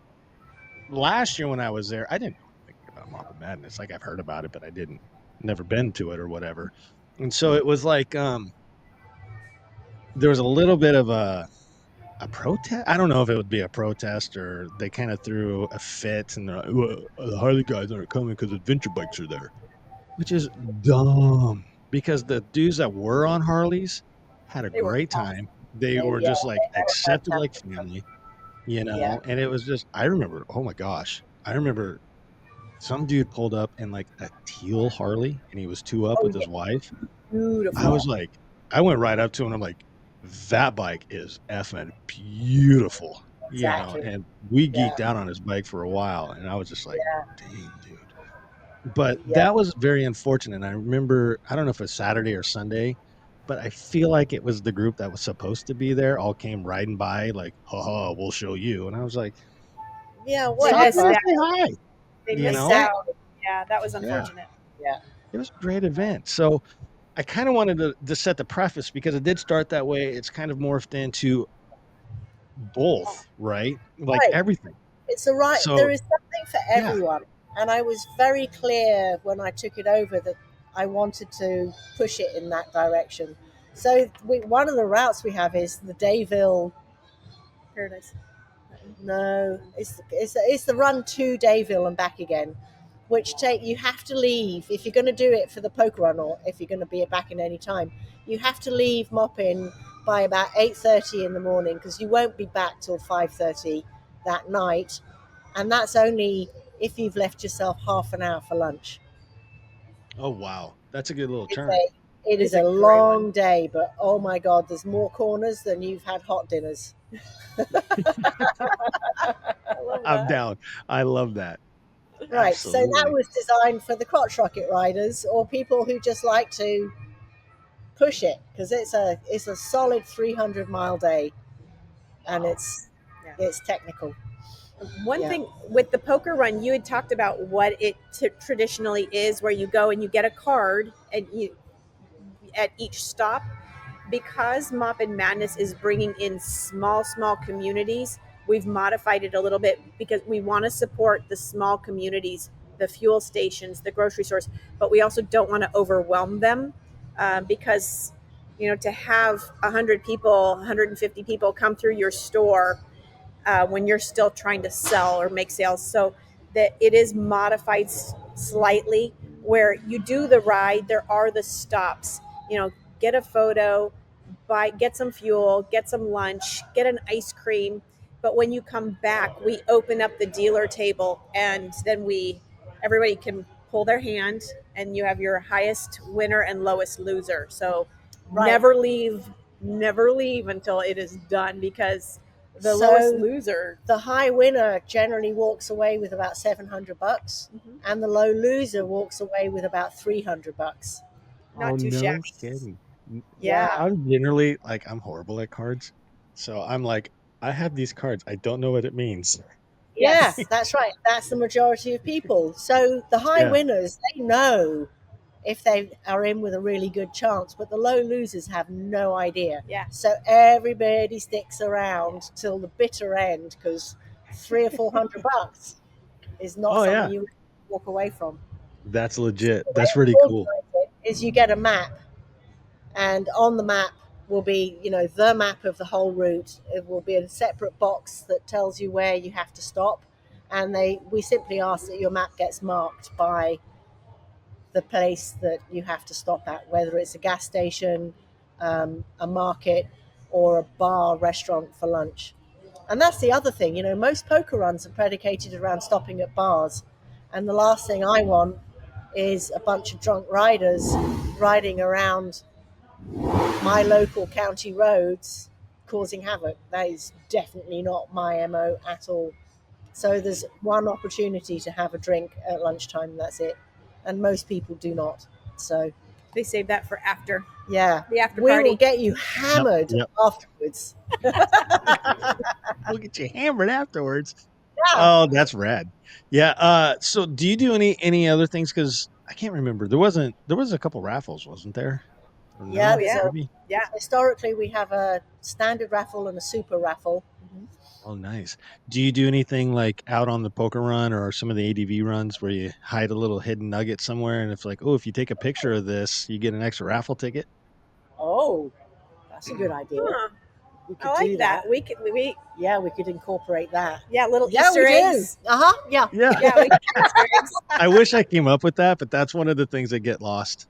last year when I was there, I didn't know anything about Maupin Madness. Like I've heard about it, but I didn't never been to it or whatever. And so it was like there was a little bit of a protest. I don't know if it would be a protest or they kind of threw a fit and they're like, well, the Harley guys aren't coming because adventure bikes are there, which is dumb because the dudes that were on Harleys had a They were great awesome. time. They were Yeah. just like They had a accepted like fantastic time. family, Yeah. and it was just, I remember, oh my gosh, I remember some dude pulled up in like a teal Harley and he was two up Oh with yeah. his wife. I Yeah. Beautiful. was like, I went right up to him and I'm like, that bike is effing beautiful, Exactly. and we Yeah. geeked out on his bike for a while and I was just like, Yeah. dang, dude. But Yeah. that was very unfortunate. I remember, I don't know if it's Saturday or Sunday, but I feel like it was the group that was supposed to be there all came riding by like, haha, we'll show you. And I was like, Yeah, They what stop missed missed in and out. out. say hi, They you missed know? out. Yeah, that was Yeah, unfortunate. Yeah. it was a great event. So I kind of wanted to set the preface because it did start that way. It's kind of morphed into both, right? Like Right. everything. It's a right. There So is something for yeah, everyone, and I was very clear when I took it over that I wanted to push it in that direction. So one of the routes we have is the Dayville. Paradise. No, it's the run to Dayville and back again, which you have to leave if you're going to do it for the poker run, or if you're going to be back in any time. You have to leave Maupin by about 8:30 in the morning, because you won't be back till 5:30 that night, and that's only if you've left yourself half an hour for lunch. Oh wow, that's a good little It's turn. It is a great long one. day, but oh my God, there's more corners than you've had hot dinners. I love I'm that. down. I love that. Right, so that Absolutely. was designed for the crotch rocket riders, or people who just like to push it, because it's a solid 300-mile day, and Wow. it's technical. One Yeah. thing with the poker run, you had talked about what it traditionally is, where you go and you get a card, and you at each stop, because Maupin Madness is bringing in small communities. We've modified it a little bit because we want to support the small communities, the fuel stations, the grocery stores, but we also don't want to overwhelm them, because to have 100 people, 150 people come through your store, when you're still trying to sell or make sales. So that it is modified slightly, where you do the ride, there are the stops, get a photo, get some fuel, get some lunch, get an ice cream. But when you come back, we open up the dealer table, and then everybody can pull their hand, and you have your highest winner and lowest loser. So Right. never leave until it is done, because the So lowest loser, the high winner generally walks away with about $700, and the low loser walks away with about $300. not too No shabby. kidding. Yeah. I'm generally like, I'm horrible at cards. So I'm like, I have these cards. I don't know what it means. Yeah, Yes. that's right. That's the majority of people. So the high Yeah. winners, they know if they are in with a really good chance, but the low losers have no idea. Yeah. So everybody sticks around till the bitter end, because $300 or $400 is not Oh something yeah. you walk away from. That's legit. The way That's pretty we cool. organize it is you get a map, and on the map will be, the map of the whole route. It will be a separate box that tells you where you have to stop, and we simply ask that your map gets marked by the place that you have to stop at, whether it's a gas station, a market, or a bar, restaurant for lunch. And that's the other thing, most poker runs are predicated around stopping at bars. And the last thing I want is a bunch of drunk riders riding around my local county roads causing havoc. That is definitely not my MO at all. So there's one opportunity to have a drink at lunchtime, and that's it. And most people do not. So They save that for after yeah, the after we party. will get you hammered Yep. afterwards. We'll get you hammered afterwards. Yeah. Oh, that's rad. Yeah. So do you do any other things? Because I can't remember. There was a couple raffles, wasn't there? Or Yeah, Oh no? there's yeah, Maybe. yeah. historically we have a standard raffle and a super raffle. Oh, nice. Do you do anything like out on the poker run or some of the ADV runs where you hide a little hidden nugget somewhere, and it's like, oh, if you take a picture of this, you get an extra raffle ticket? Oh, that's a good idea. Huh. We I could like do that. that. We Yeah, we could incorporate that. little Yeah, Easter we eggs. do. Uh-huh. Yeah. Yeah. Yeah, we Easter eggs. I wish I came up with that, but that's one of the things that get lost.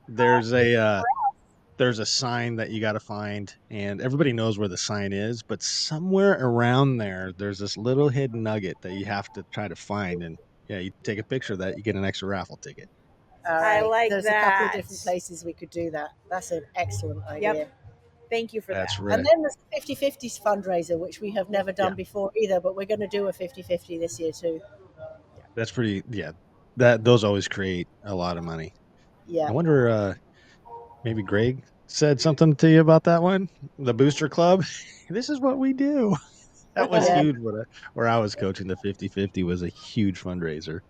There's a sign that you got to find, and everybody knows where the sign is, but somewhere around there's this little hidden nugget that you have to try to find. And yeah, you take a picture of that, you get an extra raffle ticket. All I right. like There's a couple of that. different places we could do that. That's an excellent idea. Yep. Thank you for That's that. right. And then there's the 50/50s fundraiser, which we have never done Yeah. before either, but we're going to do a 50/50 this year too. That's pretty. Yeah, those always create a lot of money. Yeah. I wonder, maybe Greg said something to you about that one, the Booster Club. This is what we do. That was Yeah. huge. Where I was coaching, the 50/50 was a huge fundraiser.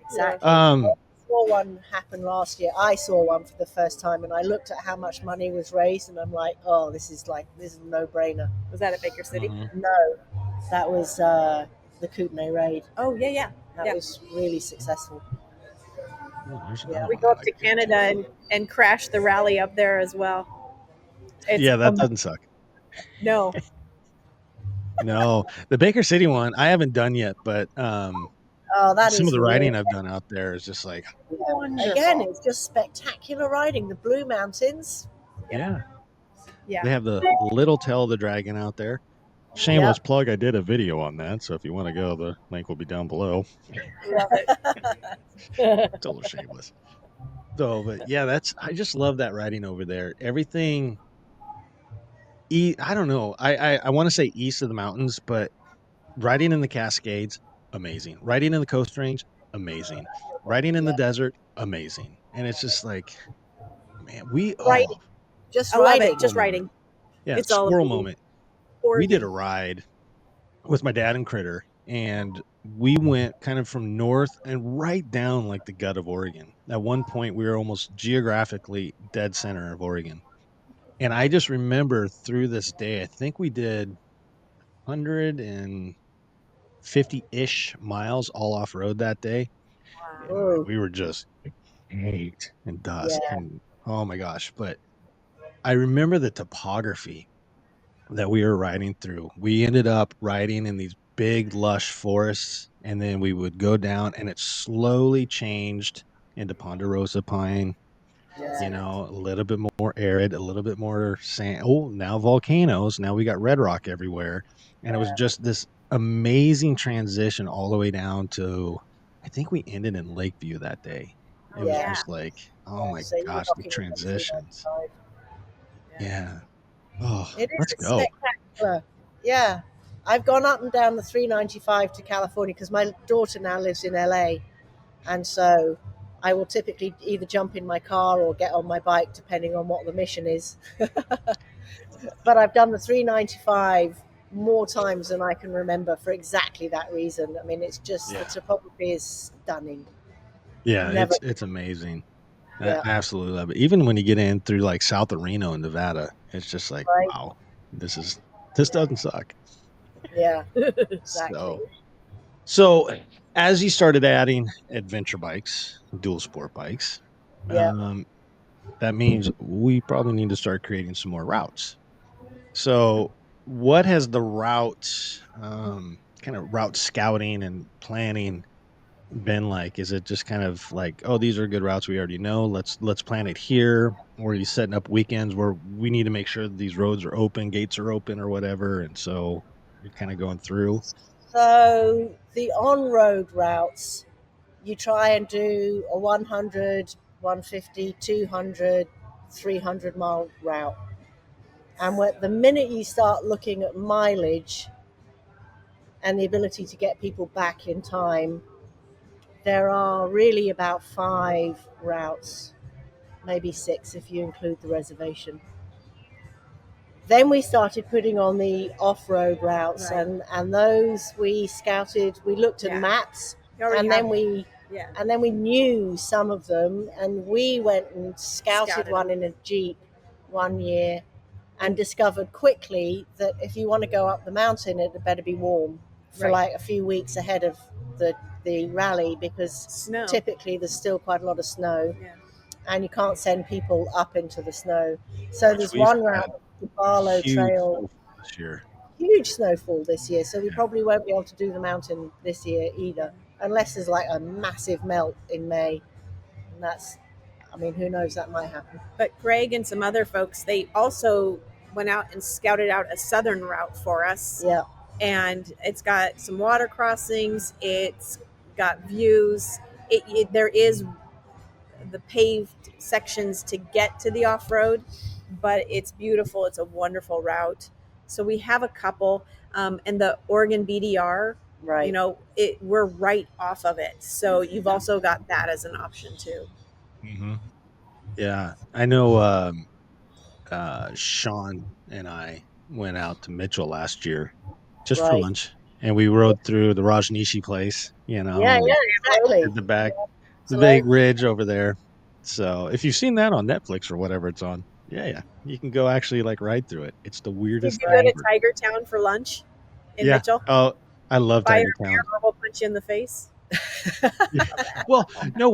Exactly. Um, I saw one happen last year. I saw one for the first time, and I looked at how much money was raised, and I'm like, oh, this is a no-brainer. Was that at Baker City? mhm. No, that was the Kootenay raid. Oh yeah. That was really successful. Oh, there's Yeah. another We one go I up like to to go Canada and crash the rally up there as well. Yeah, that doesn't suck. No. No, the Baker City one I haven't done yet, but Oh, that some is of the really, riding I've done out there is just like again, it's just spectacular riding. The Blue Mountains. yeah. Yeah. They have the Little Tail of the Dragon out there. Shameless plug, I did a video on that, so if you want to go, the link will be down below. Love it. Total shameless. So, but yeah, I just love that riding over there. Everything I don't know. I want to say east of the mountains, but riding in the Cascades, amazing. Riding in the Coast Range, amazing. Riding in the desert, amazing. And it's just like, man, Riding. Just I love riding. it. Just Squirrel riding. moment. Yeah, It's all squirrel amazing. moment. We did a Oregon. ride with my dad and Critter, and we went kind of from north and right down like the gut of Oregon. At one point, we were almost geographically dead center of Oregon. And I just remember through this day, I think we did 150-ish miles all off road that day. And Wow. Oh, we were just baked and dust. yeah. And oh my gosh. But I remember the topography that we were riding through. We ended up riding in these big lush forests, and then we would go down and it slowly changed into ponderosa pine, Yeah. a little bit more arid, a little bit more sand. Oh, now volcanoes. Now we got red rock everywhere. And it was just this amazing transition all the way down to, I think we ended in Lakeview that day. It was Yeah. Yeah. just like, oh my So you're gosh, the knocking on transitions. 395. Yeah. Oh, It let's is go. spectacular. Yeah. I've gone up and down the 395 to California because my daughter now lives in LA. And so I will typically either jump in my car or get on my bike, depending on what the mission is. But I've done the 395 more times than I can remember for exactly that reason. I mean, it's just the Yeah. topography is stunning. Yeah, Never. it's amazing. I Yeah. absolutely love it. Even when you get in through like south of Reno in Nevada, it's just like, Right. wow, this doesn't suck. Yeah. Exactly. So as you started adding adventure bikes, dual sport bikes, Yeah. that means we probably need to start creating some more routes. So what has the kind of route scouting and planning been like? Is it just kind of like, oh, these are good routes we already know. Let's plan it here. Or are you setting up weekends where we need to make sure that these roads are open, gates are open, or whatever? And so you're kind of going through. So the on-road routes, you try and do a 100, 150, 200, 300-mile route. And the minute you start looking at mileage and the ability to get people back in time, there are really about 5 routes, maybe 6 if you include the reservation. Then we started putting on the off-road routes, Right. and those we scouted. We looked at Yeah. maps, You already and have- then we knew some of them, and we went and scouted Scouted one in a Jeep one year, and discovered quickly that if you want to go up the mountain, it better be warm for Right. like a few weeks ahead of the rally, because Snow. typically there's still quite a lot of snow, Yeah. and you can't send people up into the snow. So Which there's we've one had route, the Barlow huge Trail. snowfall this year. Huge snowfall this year, so we Yeah. probably won't be able to do the mountain this year either, unless there's like a massive melt in May. And that's, I mean, who knows, that might happen. But Greg and some other folks, they also went out and scouted out a southern route for us. Yeah. And it's got some water crossings. It's got views. There is the paved sections to get to the off-road, but it's beautiful. It's a wonderful route. So we have a couple, and the Oregon BDR, Right. we're right off of it. So you've also got that as an option too. Mm-hmm. Yeah, I know. Sean and I went out to Mitchell last year just for Right. lunch, and we rode through the Rajneeshi place. Yeah, exactly. At the back, the So big ridge over there. So if you've seen that on Netflix or whatever it's on, yeah, you can go actually like ride through it. It's the Did weirdest you thing go to ever. Tiger Town for lunch in Yeah. Mitchell? Oh, I love Fire Tiger Town. bear will punch you in the face. Well, no,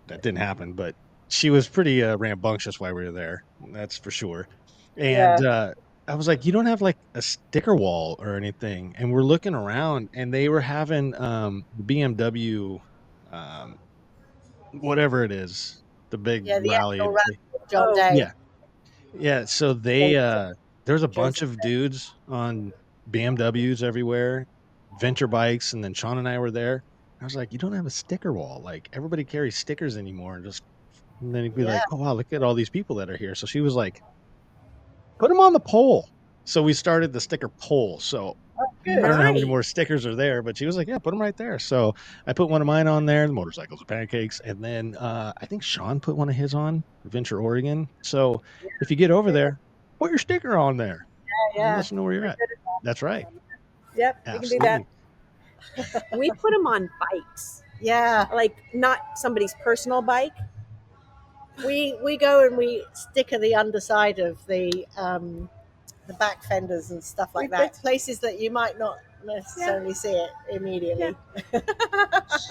that didn't happen, but she was pretty rambunctious while we were there. That's for sure. And I was like, you don't have like a sticker wall or anything. And we're looking around and they were having BMW, um, whatever it is, the big Yeah, the rally. annual rally with John Oh, Day. Yeah. Yeah. So they, there's a bunch of dudes on BMWs everywhere, venture bikes. And then Sean and I were there. I was like, you don't have a sticker wall. Like everybody carries stickers anymore. And then he'd be Yeah, like, oh, wow, look at all these people that are here. So she was like, put them on the pole. So we started the sticker poll. So I good. don't know how many nice. more stickers are there, but she was like, yeah, put them right there. So I put one of mine on there, the motorcycles are pancakes. And then I think Sean put one of his on Venture, Oregon. So if you get over there, put your sticker on there. And let Yeah, us know where you're at. That's right. Yep, you can do that. Absolutely. We put them on bikes, yeah. like not somebody's personal bike. We go and we sticker the underside of the back fenders and stuff like that. Places that you might not necessarily see it immediately.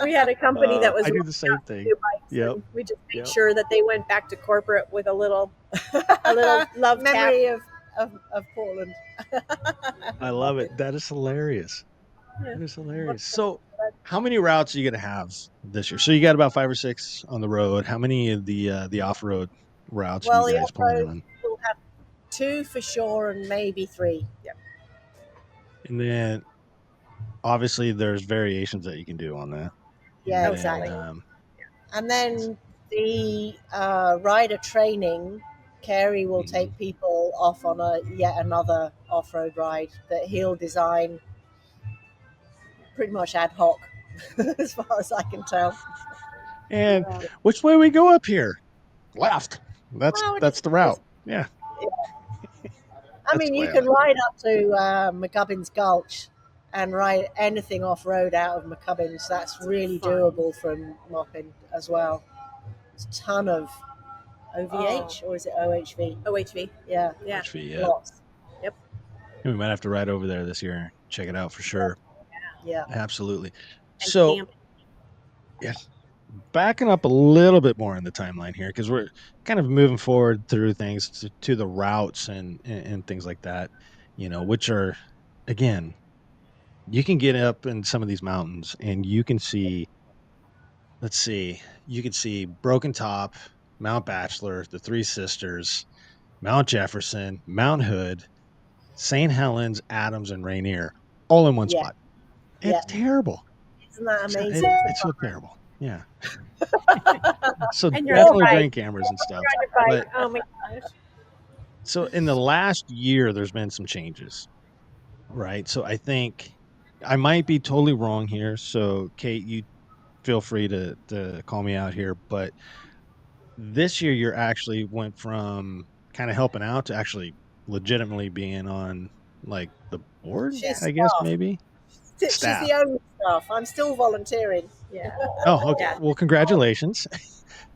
We had a company that was I do the same thing. new bikes. Yep. And we just made Yep. sure that they went back to corporate with a little love tap. Memory of Portland. I love it. That is hilarious. Yeah. That is hilarious. So how many routes are you going to have this year? So you got about 5 or 6 on the road. How many of the off-road routes Well, are you the guys planning off-road on? we'll have 2 for sure and maybe 3. And then obviously there's variations that you can do on that. Yeah, And exactly. then, And then the rider training, Carey will take people off on yet another off-road ride that he'll design pretty much ad hoc, as far as I can tell. and which way we go up here? Left. That's the route. Yeah. I mean, you can ride up to McGubbin's Gulch and ride anything off-road out of McGubbin's. That's really doable from Maupin as well. It's a ton of OVH, or is it OHV? OHV. Yeah. Yeah. OHV, yeah. Lots. Yep. We might have to ride over there this year and check it out for sure. Yeah. Absolutely. And So, camp. yeah, backing up a little bit more in the timeline here because we're kind of moving forward through things to the routes and things like that, which are, again, you can get up in some of these mountains and you can see, let's see, you can see Broken Top, Mount Bachelor, the Three Sisters, Mount Jefferson, Mount Hood, St. Helens, Adams, and Rainier all in one spot. It's terrible. Isn't that amazing? It's so terrible. Yeah. So And you're definitely right. bring cameras and stuff. You're on your bike. But Oh my gosh. so in the last year, there's been some changes, right? So I think I might be totally wrong here. So Kate, you feel free to call me out here. But this year, you're actually went from kind of helping out to actually legitimately being on like the board, I guess maybe. She's the only staff. I'm still volunteering. Yeah. Oh, okay. Yeah. Well, congratulations.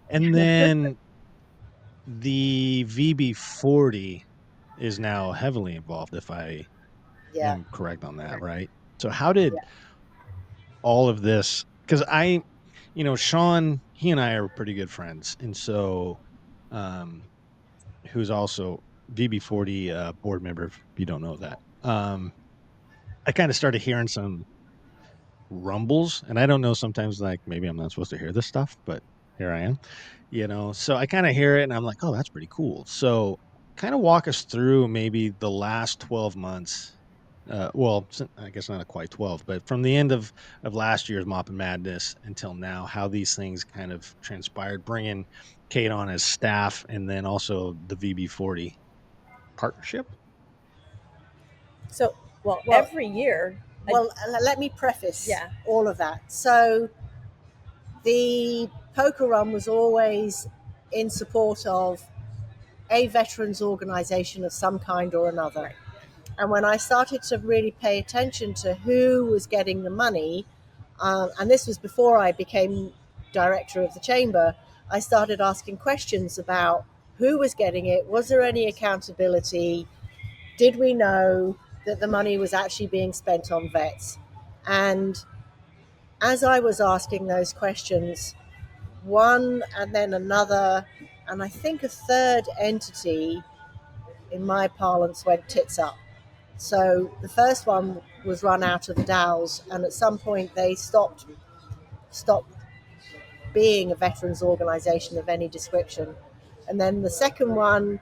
And then the VB40 is now heavily involved, if I am correct on that, right? So how did all of this, because Sean, he and I are pretty good friends. And so, who's also VB40 board member, if you don't know that. I kind of started hearing some rumbles, and I don't know, sometimes like maybe I'm not supposed to hear this stuff, but here I am, so I kind of hear it and I'm like, oh, that's pretty cool. So kind of walk us through maybe the last 12 months. Well, I guess not quite 12, but from the end of last year's Maupin Madness until now, how these things kind of transpired, bringing Kate on as staff and then also the VB40 partnership. So, well every year. Well, let me preface all of that. So the poker run was always in support of a veterans organization of some kind or another. Right. And when I started to really pay attention to who was getting the money, and this was before I became director of the chamber, I started asking questions about who was getting it. Was there any accountability? Did we know that the money was actually being spent on vets? And as I was asking those questions, one and then another, and I think a third entity in my parlance, went tits up. So the first one was run out of the Dalles, and at some point they stopped being a veterans organisation of any description. And then the second one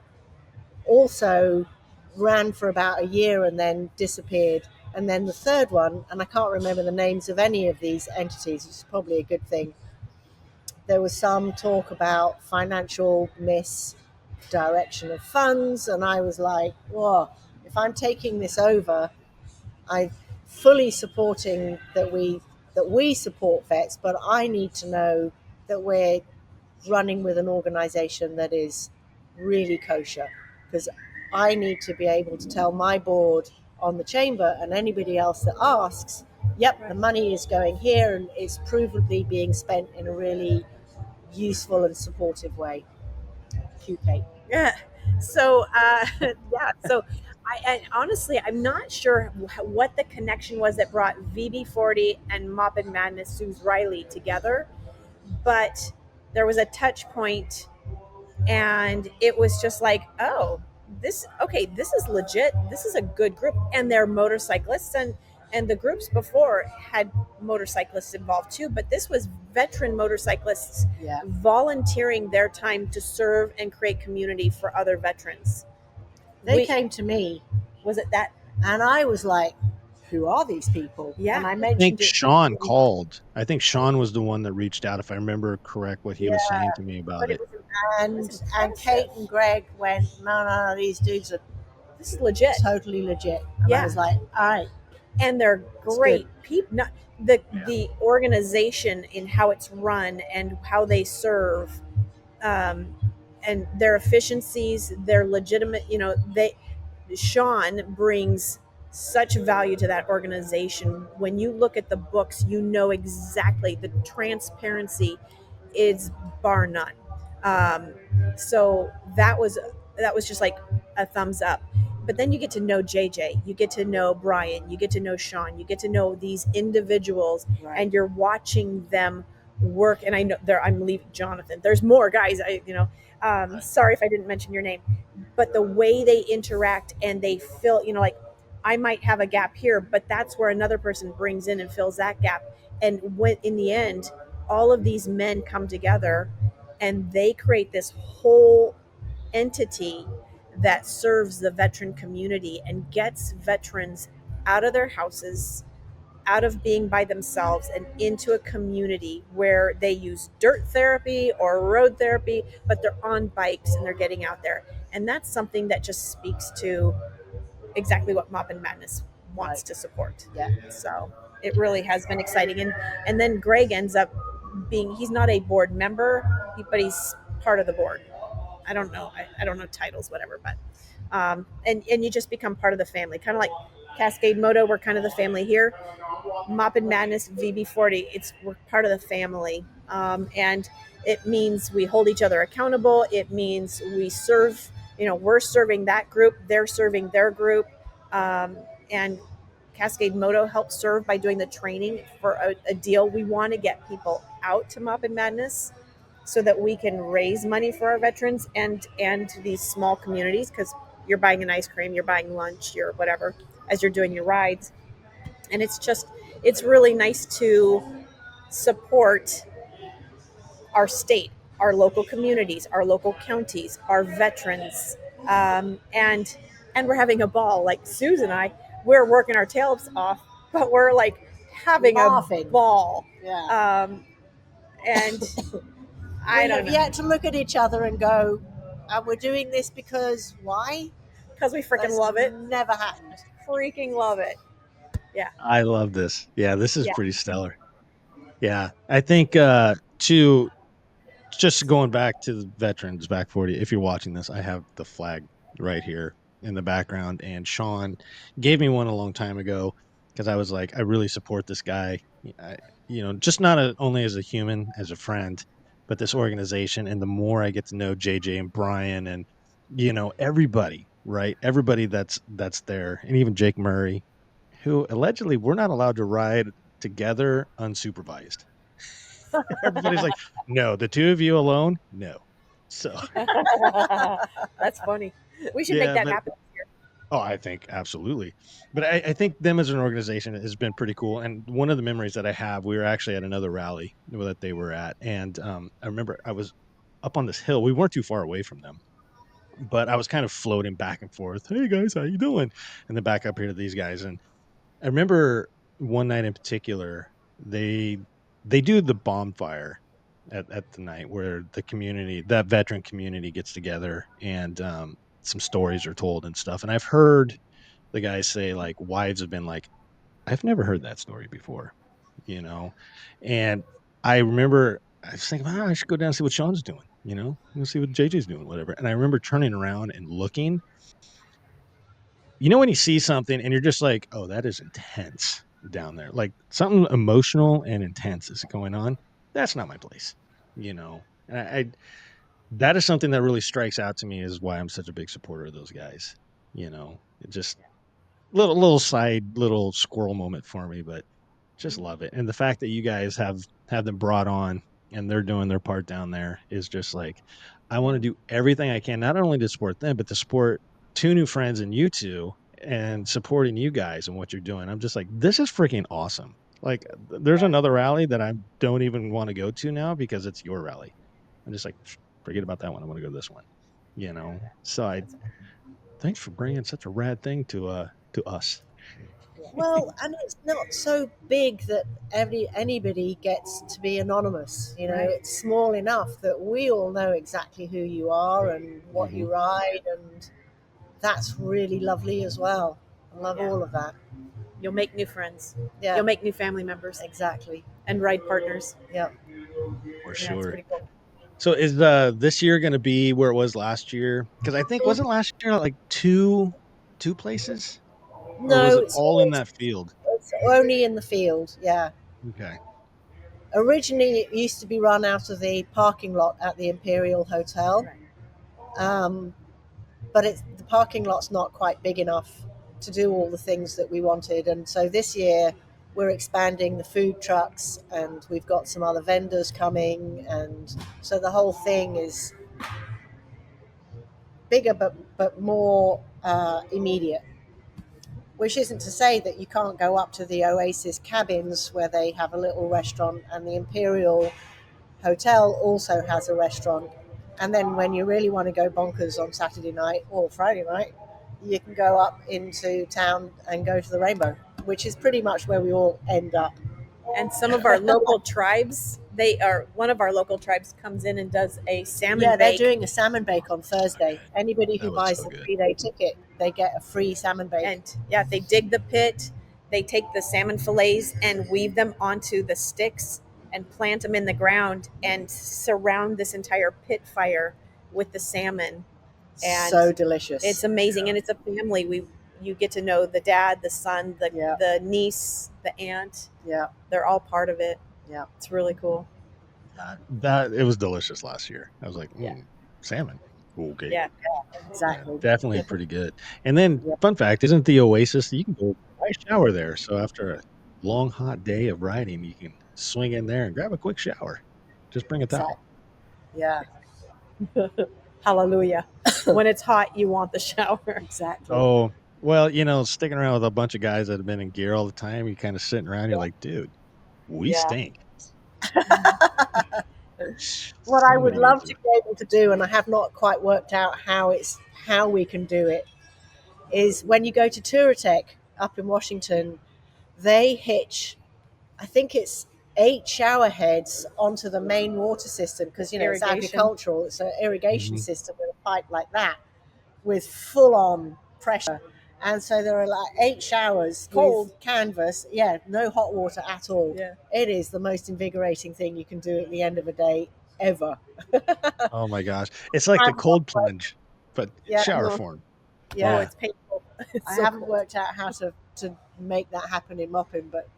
also ran for about a year and then disappeared. And then the third one, and I can't remember the names of any of these entities, which is probably a good thing. There was some talk about financial misdirection of funds, and I was like, whoa, if I'm taking this over, I'm fully supporting that we support vets, but I need to know that we're running with an organization that is really kosher, because I need to be able to tell my board on the chamber and anybody else that asks, yep, the money is going here and it's provably being spent in a really useful and supportive way. Cute Kate. Yeah. So, yeah. So, honestly, I'm not sure what the connection was that brought VB40 and Maupin Madness Rally together, but there was a touch point, and it was just like, oh, this is legit. This is a good group, and they're motorcyclists, and the groups before had motorcyclists involved too, but this was veteran motorcyclists volunteering their time to serve and create community for other veterans. They came to me. Was it that? And I was like, who are these people? Yeah. And I I mentioned think it. Sean called. I think Sean was the one that reached out, if I remember correct, what he was saying to me about it. And Kate and Greg went, no, these dudes are this is legit, totally legit. And I was like, all right. And they're great people. Not the organization in how it's run and how they serve, and their efficiencies, their legitimate. Sean brings such value to that organization. When you look at the books, you know exactly the transparency is bar none. So that was just like a thumbs up. But then you get to know JJ, you get to know Brian, you get to know Sean, you get to know these individuals, and you're watching them work. And I know I'm leaving Jonathan. There's more guys. Sorry if I didn't mention your name, but the way they interact and they fill, like I might have a gap here, but that's where another person brings in and fills that gap. And when in the end, all of these men come together and they create this whole entity that serves the veteran community and gets veterans out of their houses, out of being by themselves, and into a community where they use dirt therapy or road therapy, but they're on bikes and they're getting out there. And that's something that just speaks to exactly what Maupin Madness wants to support. Yeah. So it really has been exciting. And then Greg ends up he's not a board member, but he's part of the board. I don't know. I don't know titles, whatever, but and you just become part of the family, kind of like Cascade Moto. We're kind of the family here. Maupin Madness VB40. We're part of the family, and it means we hold each other accountable. It means we serve. We're serving that group. They're serving their group, and Cascade Moto helps serve by doing the training for a deal. We want to get people out to Maupin Madness so that we can raise money for our veterans and these small communities, because you're buying an ice cream, you're buying lunch, you're whatever, as you're doing your rides. And it's really nice to support our state, our local communities, our local counties, our veterans, and we're having a ball. Like Suze and I, we're working our tails off, but we're like having Laughing. a ball. Yeah. And I don't know. Yet to look at each other and go, we're doing this because why? Because we freaking love it. Never happened. Freaking love it. Yeah. I love this. Yeah, this is pretty stellar. Yeah. I think just going back to the veterans back 40, if you're watching this, I have the flag right here in the background, and Sean gave me one a long time ago because I was like, I really support this guy. Just not only as a human, as a friend, but this organization. And the more I get to know JJ and Brian and, everybody, right? Everybody that's there, and even Jake Murray, who allegedly we're not allowed to ride together unsupervised. Everybody's like, no, the two of you alone, no. So that's funny. We should make Yeah, that but happen this year. oh, I think absolutely. But I think them as an organization has been pretty cool. And one of the memories that I have, we were actually at another rally that they were at, and I remember I was up on this hill. We weren't too far away from them, but I was kind of floating back and forth. Hey guys, how you doing? And then back up here to these guys. And I remember one night in particular, they they do the bonfire at the night where the community, that veteran community, gets together and some stories are told and stuff. And I've heard the guys say like wives have been like, I've never heard that story before, you know. And I remember I was thinking, I should go down and see what Sean's doing, see what JJ's doing, whatever. And I remember turning around and looking, when you see something and you're just like, oh, that is intense down there. Like something emotional and intense is going on. That's not my place, And that is something that really strikes out to me is why I'm such a big supporter of those guys. It just little squirrel moment for me, but just love it. And the fact that you guys have them brought on and they're doing their part down there is just like, I want to do everything I can, not only to support them, but to support two new friends and you two and supporting you guys and what you're doing. I'm just like, this is freaking awesome. Like there's another rally that I don't even want to go to now because it's your rally. I'm just like, forget about that one. I want to go to this one, So thanks for bringing such a rad thing to us. Well, and it's not so big that anybody gets to be anonymous. Right. It's small enough that we all know exactly who you are and what you ride, and that's really lovely as well. I love all of that. You'll make new friends. Yeah, You'll make new family members exactly. and ride partners. Yeah, For It's sure. pretty cool. So is this year going to be where it was last year? Because I think wasn't last year like two places, or was no, it all in that field? it's only in the field. Yeah. Okay. Originally, it used to be run out of the parking lot at the Imperial Hotel, but the parking lot's not quite big enough to do all the things that we wanted. And so this year, we're expanding the food trucks, and we've got some other vendors coming, and so the whole thing is bigger but more immediate. Which isn't to say that you can't go up to the Oasis cabins where they have a little restaurant, and the Imperial Hotel also has a restaurant. And then when you really want to go bonkers on Saturday night or Friday night, you can go up into town and go to the Rainbow, which is pretty much where we all end up. And some of our local tribes, one of our local tribes comes in and does a salmon bake. They're doing a salmon bake on Thursday. Anybody who buys so the good. 3-day ticket, they get a free salmon bake. And they dig the pit, they take the salmon fillets and weave them onto the sticks and plant them in the ground and surround this entire pit fire with the salmon. And so delicious. It's amazing. And it's a family. You get to know the dad, the son, the niece, the aunt. Yeah. They're all part of it. Yeah. It's really cool. That it was delicious last year. I was like, salmon. Okay. Yeah, exactly. Definitely pretty good. And then fun fact, isn't the Oasis, you can go nice shower there. So after a long hot day of riding, you can swing in there and grab a quick shower. Just bring a towel. Yeah. Hallelujah. When it's hot, you want the shower. Exactly. Oh, well, sticking around with a bunch of guys that have been in gear all the time, you kind of sitting around, you're like, dude, we stink. What I would love to be able to do, and I have not quite worked out how we can do it, is when you go to Touratech up in Washington, they hitch, I think it's 8 shower heads onto the main water system, because it's agricultural. It's an irrigation system with a pipe like that with full-on pressure. And so there are like 8 showers, cold canvas, no hot water at all. Yeah. It is the most invigorating thing you can do at the end of a day ever. Oh my gosh. It's like the cold plunge, but shower form. Yeah. Oh, it's painful. I haven't worked out how to make that happen in Maupin, but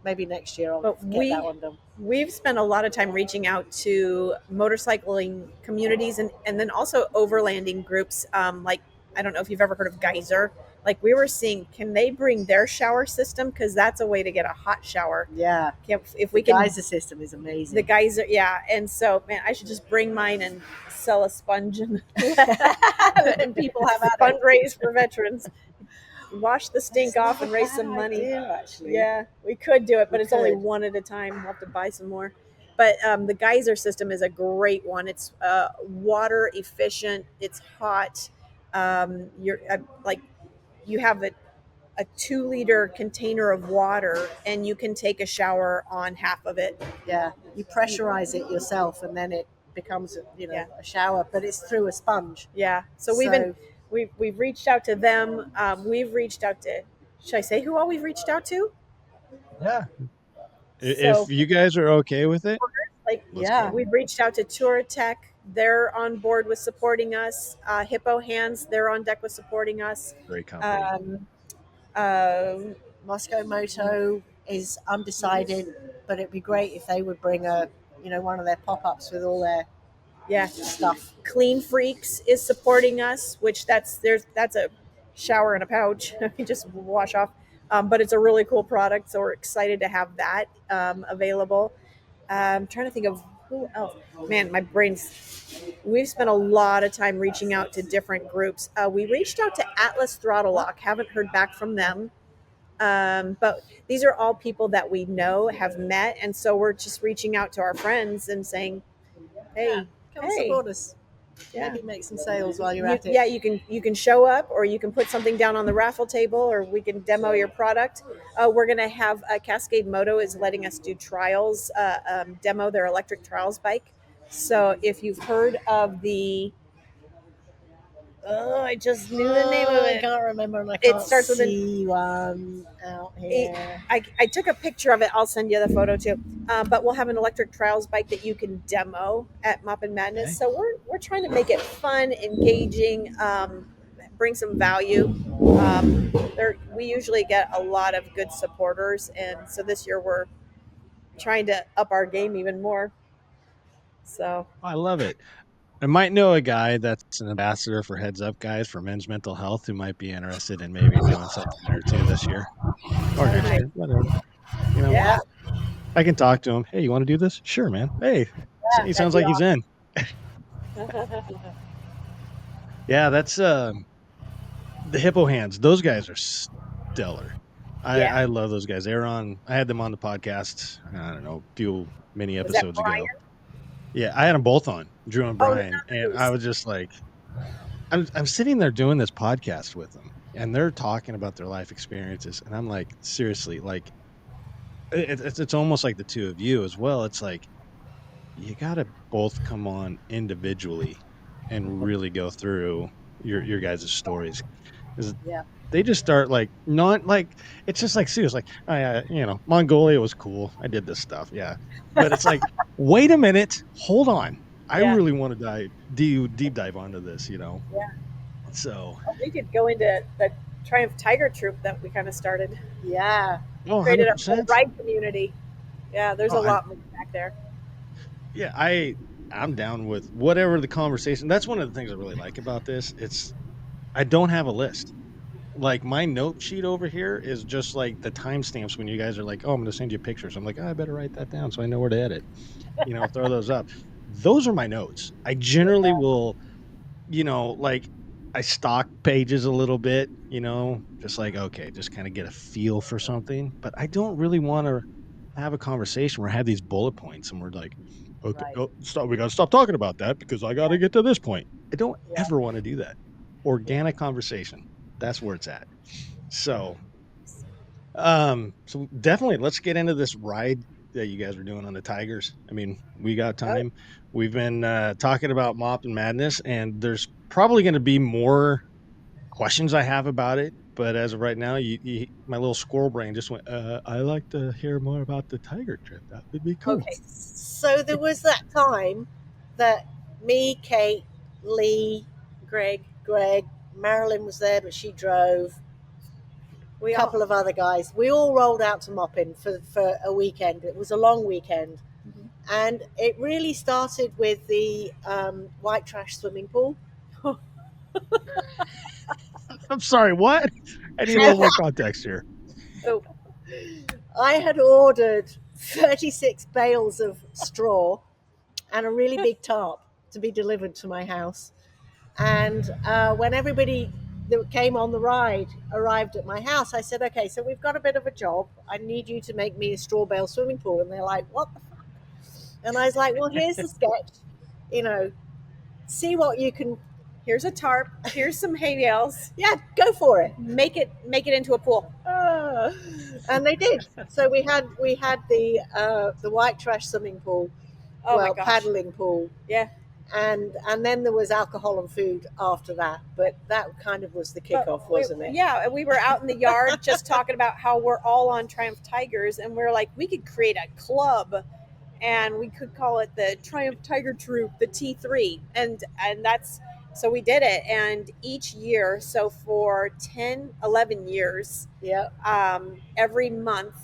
maybe next year I'll get that one done. We've spent a lot of time reaching out to motorcycling communities and then also overlanding groups. I don't know if you've ever heard of Geyser. Like we were seeing, can they bring their shower system? Because that's a way to get a hot shower. Yeah. If we The can, geyser system is amazing. the Geyser, yeah. And so, man, I should just bring mine and sell a sponge and people have a fundraise for veterans. Wash the stink off and raise some money. Actually. Yeah, we could do it, but it's only one at a time. We'll have to buy some more. But the Geyser system is a great one. It's water efficient. It's hot. You're like you have a 2-liter container of water, and you can take a shower on half of it. Yeah, you pressurize it yourself, and then it becomes a shower, but it's through a sponge. Yeah. So we've reached out to them. We've reached out to. Should I say who all we've reached out to? Yeah. If you guys are okay with it, we've reached out to Tour Tech. They're on board with supporting us. Hippo Hands, they're on deck with supporting us. Great company. Moscow Moto is undecided, but it'd be great if they would bring one of their pop-ups with all their stuff. Clean Freaks is supporting us, which that's a shower in a pouch. You just wash off. But it's a really cool product, so we're excited to have that available. I'm trying to think of who else. Man, my brain's... We've spent a lot of time reaching out to different groups. We reached out to Atlas Throttle Lock. Haven't heard back from them. But these are all people that we know, have met, and so we're just reaching out to our friends and saying, hey, come support us. Yeah. Maybe make some sales while you're at it. Yeah, you can show up, or you can put something down on the raffle table, or we can demo your product. We're going to have Cascade Moto is letting us do trials, demo their electric trials bike. So if you've heard of the... I just knew the name of it. I can't remember. And I can't starts with one out here. I took a picture of it. I'll send you the photo too. But we'll have an electric trials bike that you can demo at Maupin Madness. Okay. So we're trying to make it fun, engaging, bring some value. We usually get a lot of good supporters, and so this year we're trying to up our game even more. So I love it. I might know a guy that's an ambassador for Heads Up Guys for men's mental health who might be interested in maybe doing something or two this year or next year, whatever. Yeah. I can talk to him. Hey, you want to do this? Sure, man. Hey, he sounds like he's in. Yeah, that's the Hippo Hands. Those guys are stellar. I love those guys. I had them on the podcast. I don't know, many episodes ago. Yeah, I had them both on, Drew and Brian, and I was just like, I'm sitting there doing this podcast with them, and they're talking about their life experiences, and I'm like, seriously, like, it's almost like the two of you as well. It's like, you got to both come on individually and really go through your guys' stories. They just start like, not like, it's just like Suze, like, Mongolia was cool. I did this stuff. Yeah. But it's like, wait a minute, hold on. I really want to deep dive onto this, Yeah. So we could go into the Triumph Tiger Troop that we kind of started. Yeah. Oh, created a whole ride community. Yeah. There's a lot back there. Yeah. I'm down with whatever the conversation. That's one of the things I really like about this. I don't have a list. Like my note sheet over here is just like the timestamps when you guys are like, oh, I'm going to send you pictures. I'm like, I better write that down so I know where to edit, throw those up. Those are my notes. I generally will, like I stock pages a little bit, just like, okay, just kind of get a feel for something. But I don't really want to have a conversation where I have these bullet points and we're like, okay, we got to stop talking about that because I got to get to this point. I don't ever want to do that. Organic conversation. That's where it's at. So definitely let's get into this ride that you guys are doing on the Tigers. I mean, we got time. We've been talking about Maupin Madness, and there's probably going to be more questions I have about it. But as of right now, my little squirrel brain just went, I'd like to hear more about the Tiger trip. That would be cool. Okay. So there was that time that me, Kate, Lee, Greg, Marilyn was there, but she drove. A couple of other guys. We all rolled out to Maupin for a weekend. It was a long weekend. Mm-hmm. And it really started with the white trash swimming pool. I'm sorry, what? I need a little more context here. So I had ordered 36 bales of straw and a really big tarp to be delivered to my house. And when everybody that came on the ride arrived at my house, I said, okay, so we've got a bit of a job. I need you to make me a straw bale swimming pool. And they're like, what the fuck? And I was like, well, here's the sketch. You know, see what you can. here's a tarp. Here's some hay bales. Yeah, go for it. Make it into a pool. And they did. So we had the white trash swimming pool, Oh my gosh. paddling pool, Yeah. and then there was alcohol and food after that. But that kind of was the kickoff, wasn't it? Yeah, and we were out in the yard just talking about how we're all on Triumph Tigers, and we're like, we could create a club, and we could call it the Triumph Tiger Troop, the T3, and that's so we did it, and each year, so for 10, 11 years, Yeah. every month,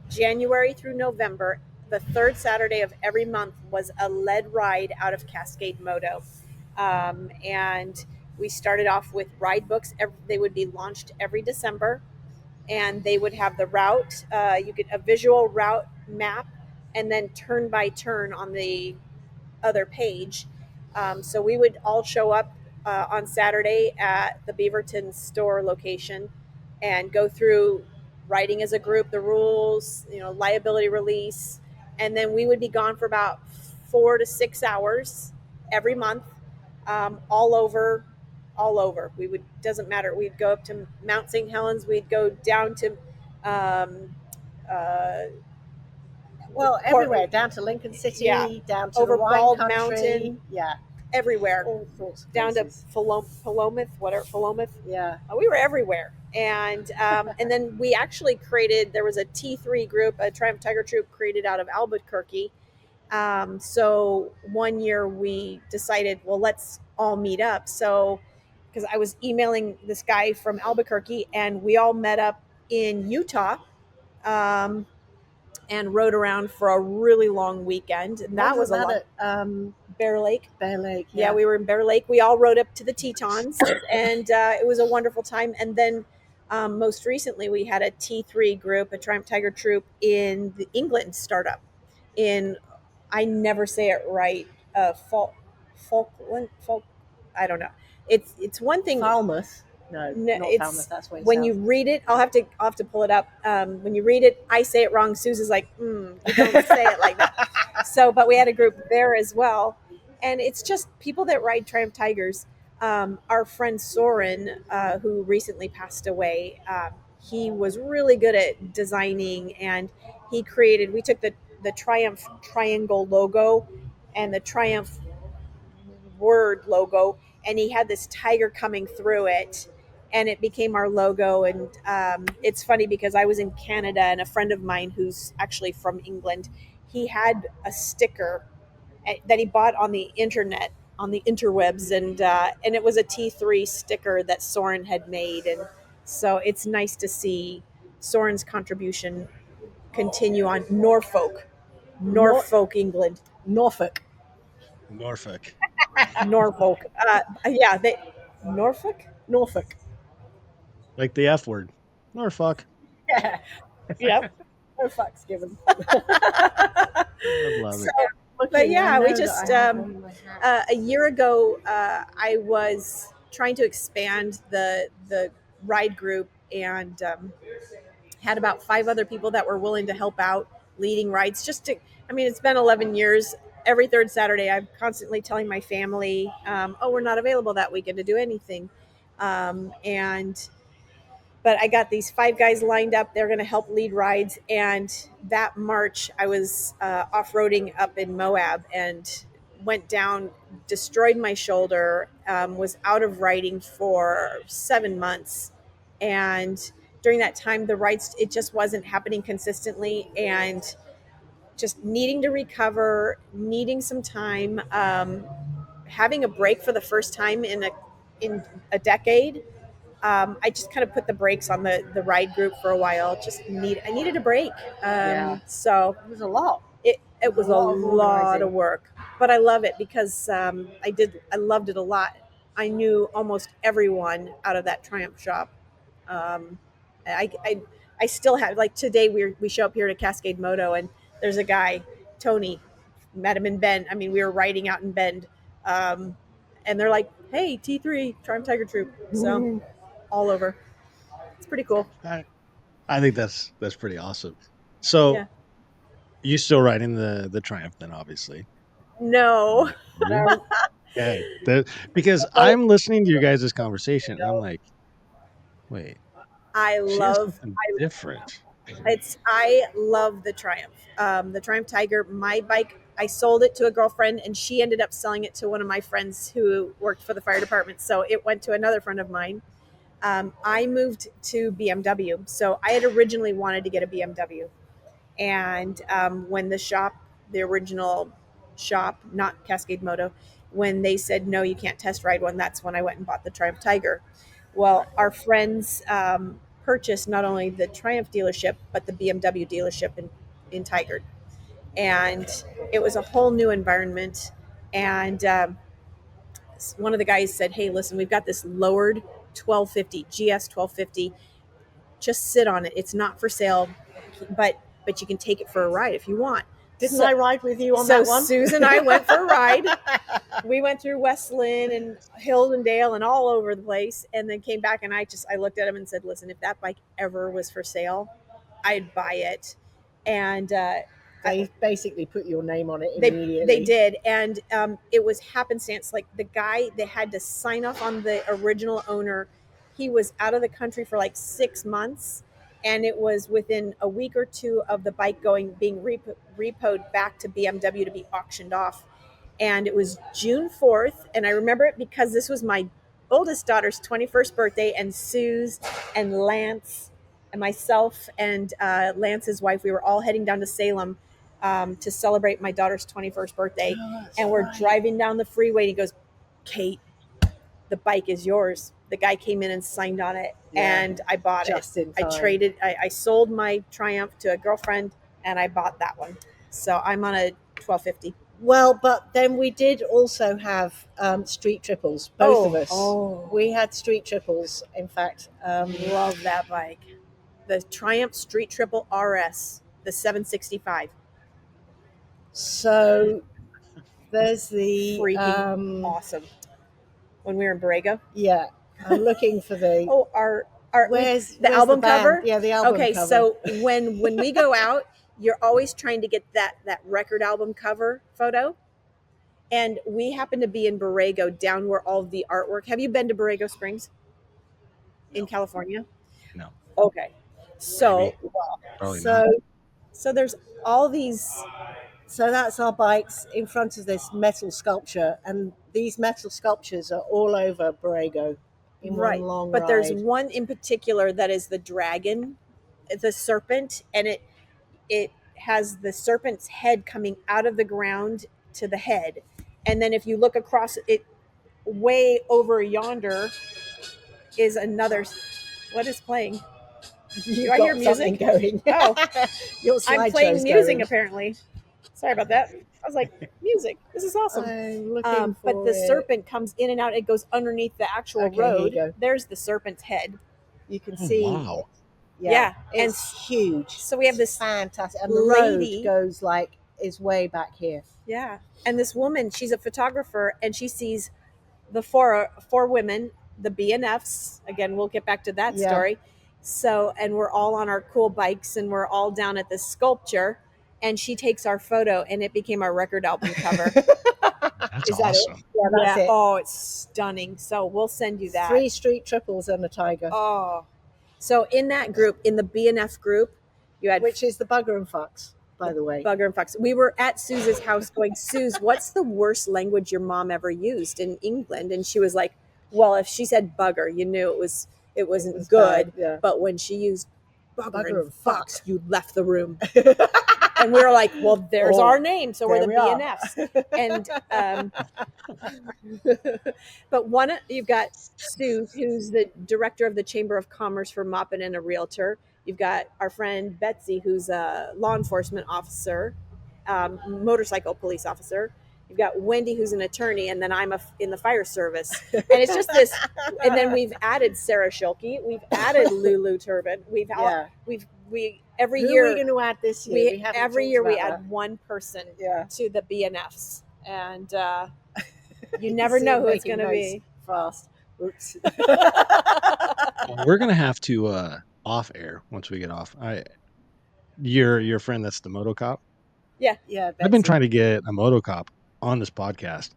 January through November, the third Saturday of every month was a lead ride out of Cascade Moto. And we started off with ride books. They would be launched every December, and they would have the route. You get a visual route map, and then turn by turn on the other page. So we would all show up on Saturday at the Beaverton store location and go through writing as a group, the rules, liability release, and then we would be gone for about 4 to 6 hours every month, all over. We would doesn't matter. We'd go up to Mount St. Helens. We'd go down to uh, everywhere, down to Lincoln City, yeah, down to over the wine Bald country. Mountain, Yeah, everywhere, all sorts of down to places. Philomath, Philomath. Yeah. We were everywhere, and and then we actually created. There was a T3 group, a Triumph Tiger Troop created out of Albuquerque. So one year we decided, well, let's all meet up. So because I was emailing this guy from Albuquerque, and we all met up in Utah. And rode around for a really long weekend. And that was a lot. Bear Lake. Bear Lake. Yeah, we were in Bear Lake. We all rode up to the Tetons, and it was a wonderful time. And then most recently, we had a T3 group, a Triumph Tiger Troop in the England startup. I never say it right. Falkland. I don't know. It's one thing. Falmouth. No, not it's Falmouth. That's when you read it. I'll have to pull it up. When you read it, I say it wrong. Suze is like, you don't say it like that. So, but we had a group there as well, and it's just people that ride Triumph Tigers. Our friend Soren, who recently passed away, he was really good at designing, and he created. We took the Triumph triangle logo and the Triumph word logo, and he had this tiger coming through it, and it became our logo. And it's funny because I was in Canada, and a friend of mine who's actually from England, he had a sticker that he bought on the internet, on the interwebs, and it was a T3 sticker that Soren had made. And so it's nice to see Soren's contribution continue on. Norfolk, England. Norfolk. Norfolk. Yeah, Norfolk. Like the F word. Norfolk. Yeah. Yep. No fucks given. I love it. But yeah, we just a year ago, I was trying to expand the ride group, and had about 5 other people that were willing to help out leading rides. It's been 11 years. Every third Saturday, I'm constantly telling my family, we're not available that weekend to do anything. But I got these 5 guys lined up. They're going to help lead rides. And that March, I was off-roading up in Moab and went down, destroyed my shoulder, was out of riding for 7 months. And during that time, the rides, it just wasn't happening consistently, and just needing to recover, needing some time, having a break for the first time in a decade. I just kind of put the brakes on the ride group for a while. I needed a break. So it was a lot. It was a lot of work, but I love it because I loved it a lot. I knew almost everyone out of that Triumph shop. Um, I still have, like, today we show up here to Cascade Moto, and there's a guy, Tony, met him in Bend. I mean, we were riding out in Bend, and they're like, "Hey, T3 Triumph Tiger Troop," so all over. It's pretty cool. I think that's pretty awesome. So Yeah. you still riding the Triumph then, obviously. No, No, Okay. Because oh, I'm listening to your guys' conversation and I'm like, wait, I she has love something different. I love the Triumph. The Triumph Tiger, my bike, I sold it to a girlfriend and she ended up selling it to one of my friends who worked for the fire department. So it went to another friend of mine. I moved to BMW. So I had originally wanted to get a BMW. And when the original shop, not Cascade Moto, when they said, no, you can't test ride one, that's when I went and bought the Triumph Tiger. Well, our friends purchased not only the Triumph dealership, but the BMW dealership in Tigard. And it was a whole new environment. And one of the guys said, hey, listen, we've got this lowered 1250, GS 1250. Just sit on it. It's not for sale, but you can take it for a ride if you want. didn't I ride with you on So that one? Suze and I went for a ride. We went through West Lynn and Hildendale and all over the place, and then came back, and I looked at him and said, listen, if that bike ever was for sale, I'd buy it. And They basically put your name on it they immediately. did, and it was happenstance. Like, the guy, they had to sign off on the original owner. He was out of the country for like 6 months, and it was within a week or two of the bike being repoed back to BMW to be auctioned off. And it was June 4th, and I remember it because this was my oldest daughter's 21st birthday, and Suze and Lance and myself and Lance's wife, we were all heading down to Salem to celebrate my daughter's 21st birthday. And we're driving down the freeway, and he goes, Kate, the bike is yours. The guy came in and signed on it, and I bought Just it. in time. I sold my Triumph to a girlfriend, and I bought that one. So I'm on a 1250. Well, but then we did also have street triples, both of us. Oh. We had street triples, in fact. Love that bike. The Triumph Street Triple RS, the 765. So there's the Freaking awesome. When we were in Borrego. Yeah, I'm looking for the. Oh, our where's the album band? cover? Yeah, the album okay, cover. so when we go out, you're always trying to get that record album cover photo. And we happen to be in Borrego, down where all the artwork. Have you been to Borrego Springs in California? No. Okay. So Probably so not. so there's all these. So that's our bikes in front of this metal sculpture, and these metal sculptures are all over Borrego in Right. one long But ride. there's one in particular that is the dragon, the serpent, and it has the serpent's head coming out of the ground to the head. And then if you look across it, way over yonder is another. What is playing? You've Do I got hear music? something going. Oh, Your I'm playing slideshow's music going. apparently. Sorry about that. I was like, music. This is awesome. I'm looking for but the it. serpent comes in and out. It goes underneath the actual Okay, here you road. go. There's the serpent's head. You can Oh, see. wow. Yeah, and it's huge. So we have this fantastic, and the lady road goes is way back here. Yeah, and this woman, she's a photographer, and she sees the four women, the BNFs. Again, we'll get back to that story. So, and we're all on our cool bikes, and we're all down at this sculpture, and she takes our photo, and it became our record album cover. That's Is that awesome. it? Yeah, that's it. Oh, it's stunning. So we'll send you that. 3 street triples and a tiger. Oh, so in that group, in the BNF group, you had which is the Bugger and Fox, by the way. Bugger and Fox. We were at Suze's house going, Suze, what's the worst language your mom ever used in England? And she was like, well, if she said bugger, you knew it wasn't good. Bad, yeah. But when she used bugger and fox, fuck, you left the room. And we were like, well, there's our name. So we're the BNFs. And but you've got Sue, who's the director of the Chamber of Commerce for Maupin and a realtor. You've got our friend Betsy, who's a law enforcement officer, motorcycle police officer. You've got Wendy, who's an attorney, and then I'm in the fire service. And it's just this. And then we've added Sarah Schilke. We've added Lulu Turbin. We every Who year are we going to add this year? Every year we add one person to the BNFs, and you never know who it's going to be. Fast. Oops. Well, we're gonna have to off air once we get off. Your friend that's the Moto cop. Yeah. I've been trying to get a Moto cop on this podcast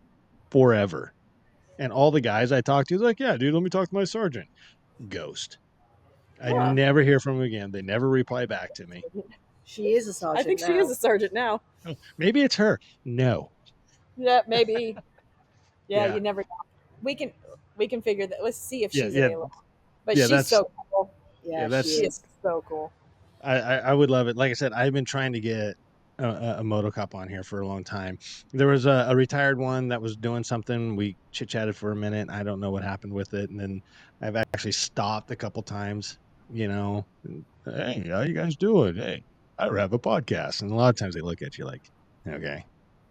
forever, and all the guys I talk to is like, yeah, dude, let me talk to my sergeant. Ghost. I never hear from him again. They never reply back to me. She is a sergeant. I think she is a sergeant now. Oh, maybe it's her. No. Yeah, maybe. Yeah, you never know. We can figure that. Let's see if she's available. But she's so cool. Yeah, she is so cool. I would love it. Like I said, I've been trying to get a Moto cop on here for a long time. There was a retired one that was doing something. We chit-chatted for a minute. I don't know what happened with it. And then I've actually stopped a couple times, you know. Hey, how you guys doing? Hey, I have a podcast. And a lot of times they look at you like, okay,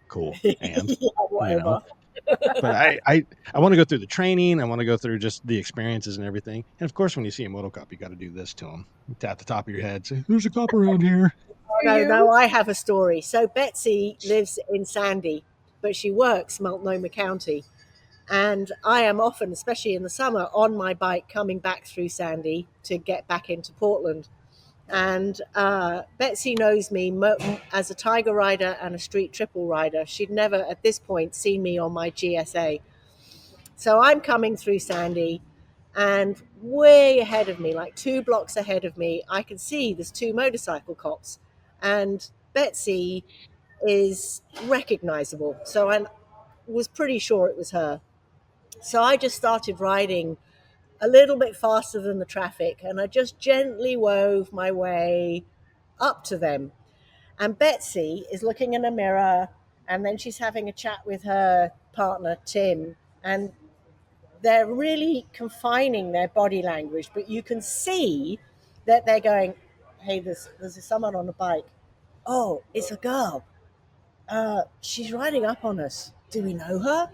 cool. And whatever. You know? But I want to go through the training. I want to go through just the experiences and everything. And of course, when you see a Moto cop, you got to do this to them. Tap the top of your head. Say, there's a cop around here. No, I have a story. So Betsy lives in Sandy, but she works Multnomah County. And I am often, especially in the summer, on my bike coming back through Sandy to get back into Portland. And Betsy knows me as a tiger rider and a street triple rider. She'd never at this point seen me on my GSA. So I'm coming through Sandy, and way ahead of me, like 2 blocks ahead of me, I can see there's 2 motorcycle cops. And Betsy is recognizable. So I was pretty sure it was her. So I just started riding a little bit faster than the traffic, and I just gently wove my way up to them. And Betsy is looking in a mirror, and then she's having a chat with her partner, Tim, and they're really confining their body language, but you can see that they're going, hey, there's someone on a bike. Oh, it's a girl. She's riding up on us. Do we know her?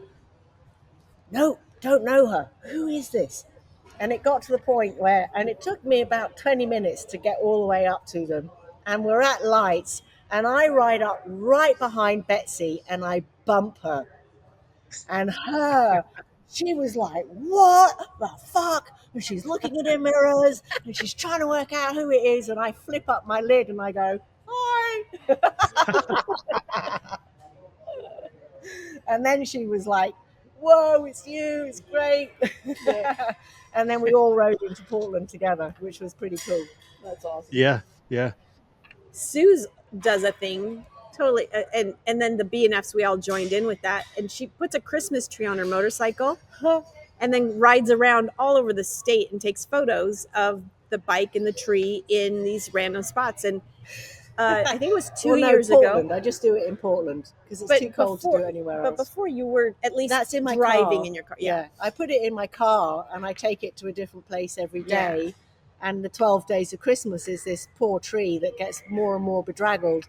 No, don't know her. Who is this? And it got to the point where, and it took me about 20 minutes to get all the way up to them. And we're at lights, and I ride up right behind Betsy, and I bump her. And she was like, what the fuck? And she's looking in her mirrors, and she's trying to work out who it is. And I flip up my lid, and I go, hi. And then she was like, whoa, it's you, it's great. Yeah. And then we all rode into Portland together, which was pretty cool. That's awesome. Yeah. Suze does a thing, totally. And then the BNFs, we all joined in with that. And she puts a Christmas tree on her motorcycle and then rides around all over the state and takes photos of the bike and the tree in these random spots. And I think it was 2 years Portland. ago. I just do it in Portland because it's too cold to do it anywhere else. But before you were at least that's in my driving car. In your car. Yeah, I put it in my car and I take it to a different place every day. Yeah. And the 12 days of Christmas is this poor tree that gets more and more bedraggled,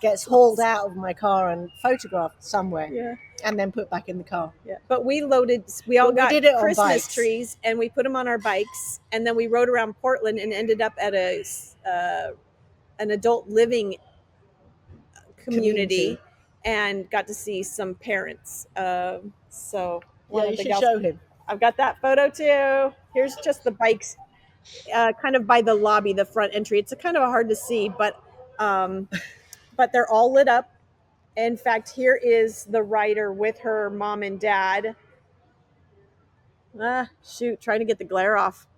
gets hauled out of my car and photographed somewhere, and then put back in the car. Yeah, but we all got Christmas trees and we put them on our bikes, and then we rode around Portland and ended up at an adult living community and got to see some parents. So you should show him. I've got that photo too. Here's just the bikes, kind of by the lobby, the front entry. It's kind of hard to see, but they're all lit up. In fact, here is the rider with her mom and dad. Trying to get the glare off.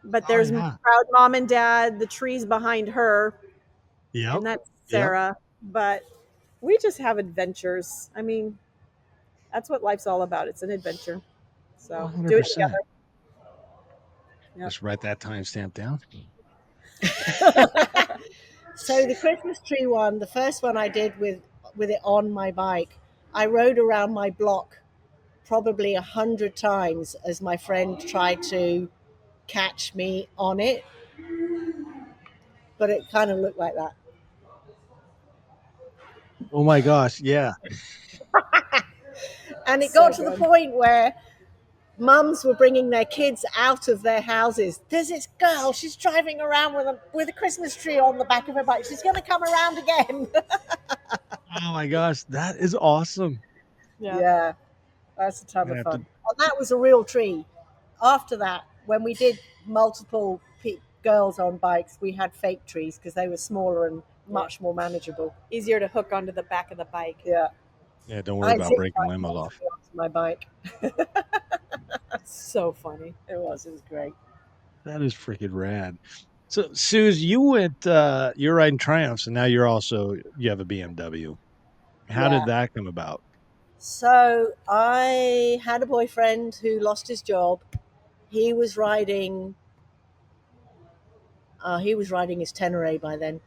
But there's proud mom and dad, the trees behind her. Yeah. And that's Sarah. Yep. But we just have adventures. I mean, that's what life's all about. It's an adventure. So 100%. Do it together. Yep. Just write that timestamp down. So the Christmas tree one, the first one I did with it on my bike, I rode around my block probably 100 times as my friend tried to catch me on it. But it kind of looked like that. Oh my gosh, yeah. And it So got to the good. point where mums were bringing their kids out of their houses. There's this girl, she's driving around with a Christmas tree on the back of her bike. She's going to come around again. Oh my gosh, that is awesome. Yeah, that's a I'm ton gonna of have to. fun. And that was a real tree. After that, when we did multiple girls on bikes, we had fake trees because they were smaller and much more manageable. Easier to hook onto the back of the bike. Yeah. Yeah, don't worry I about zip breaking tied limos most off. of it onto my bike. So funny. It was great. That is freaking rad. So, Suze, you're riding Triumphs, and now you have a BMW. How did Yeah. that come about? So I had a boyfriend who lost his job. He was riding. He was riding his Tenere by then.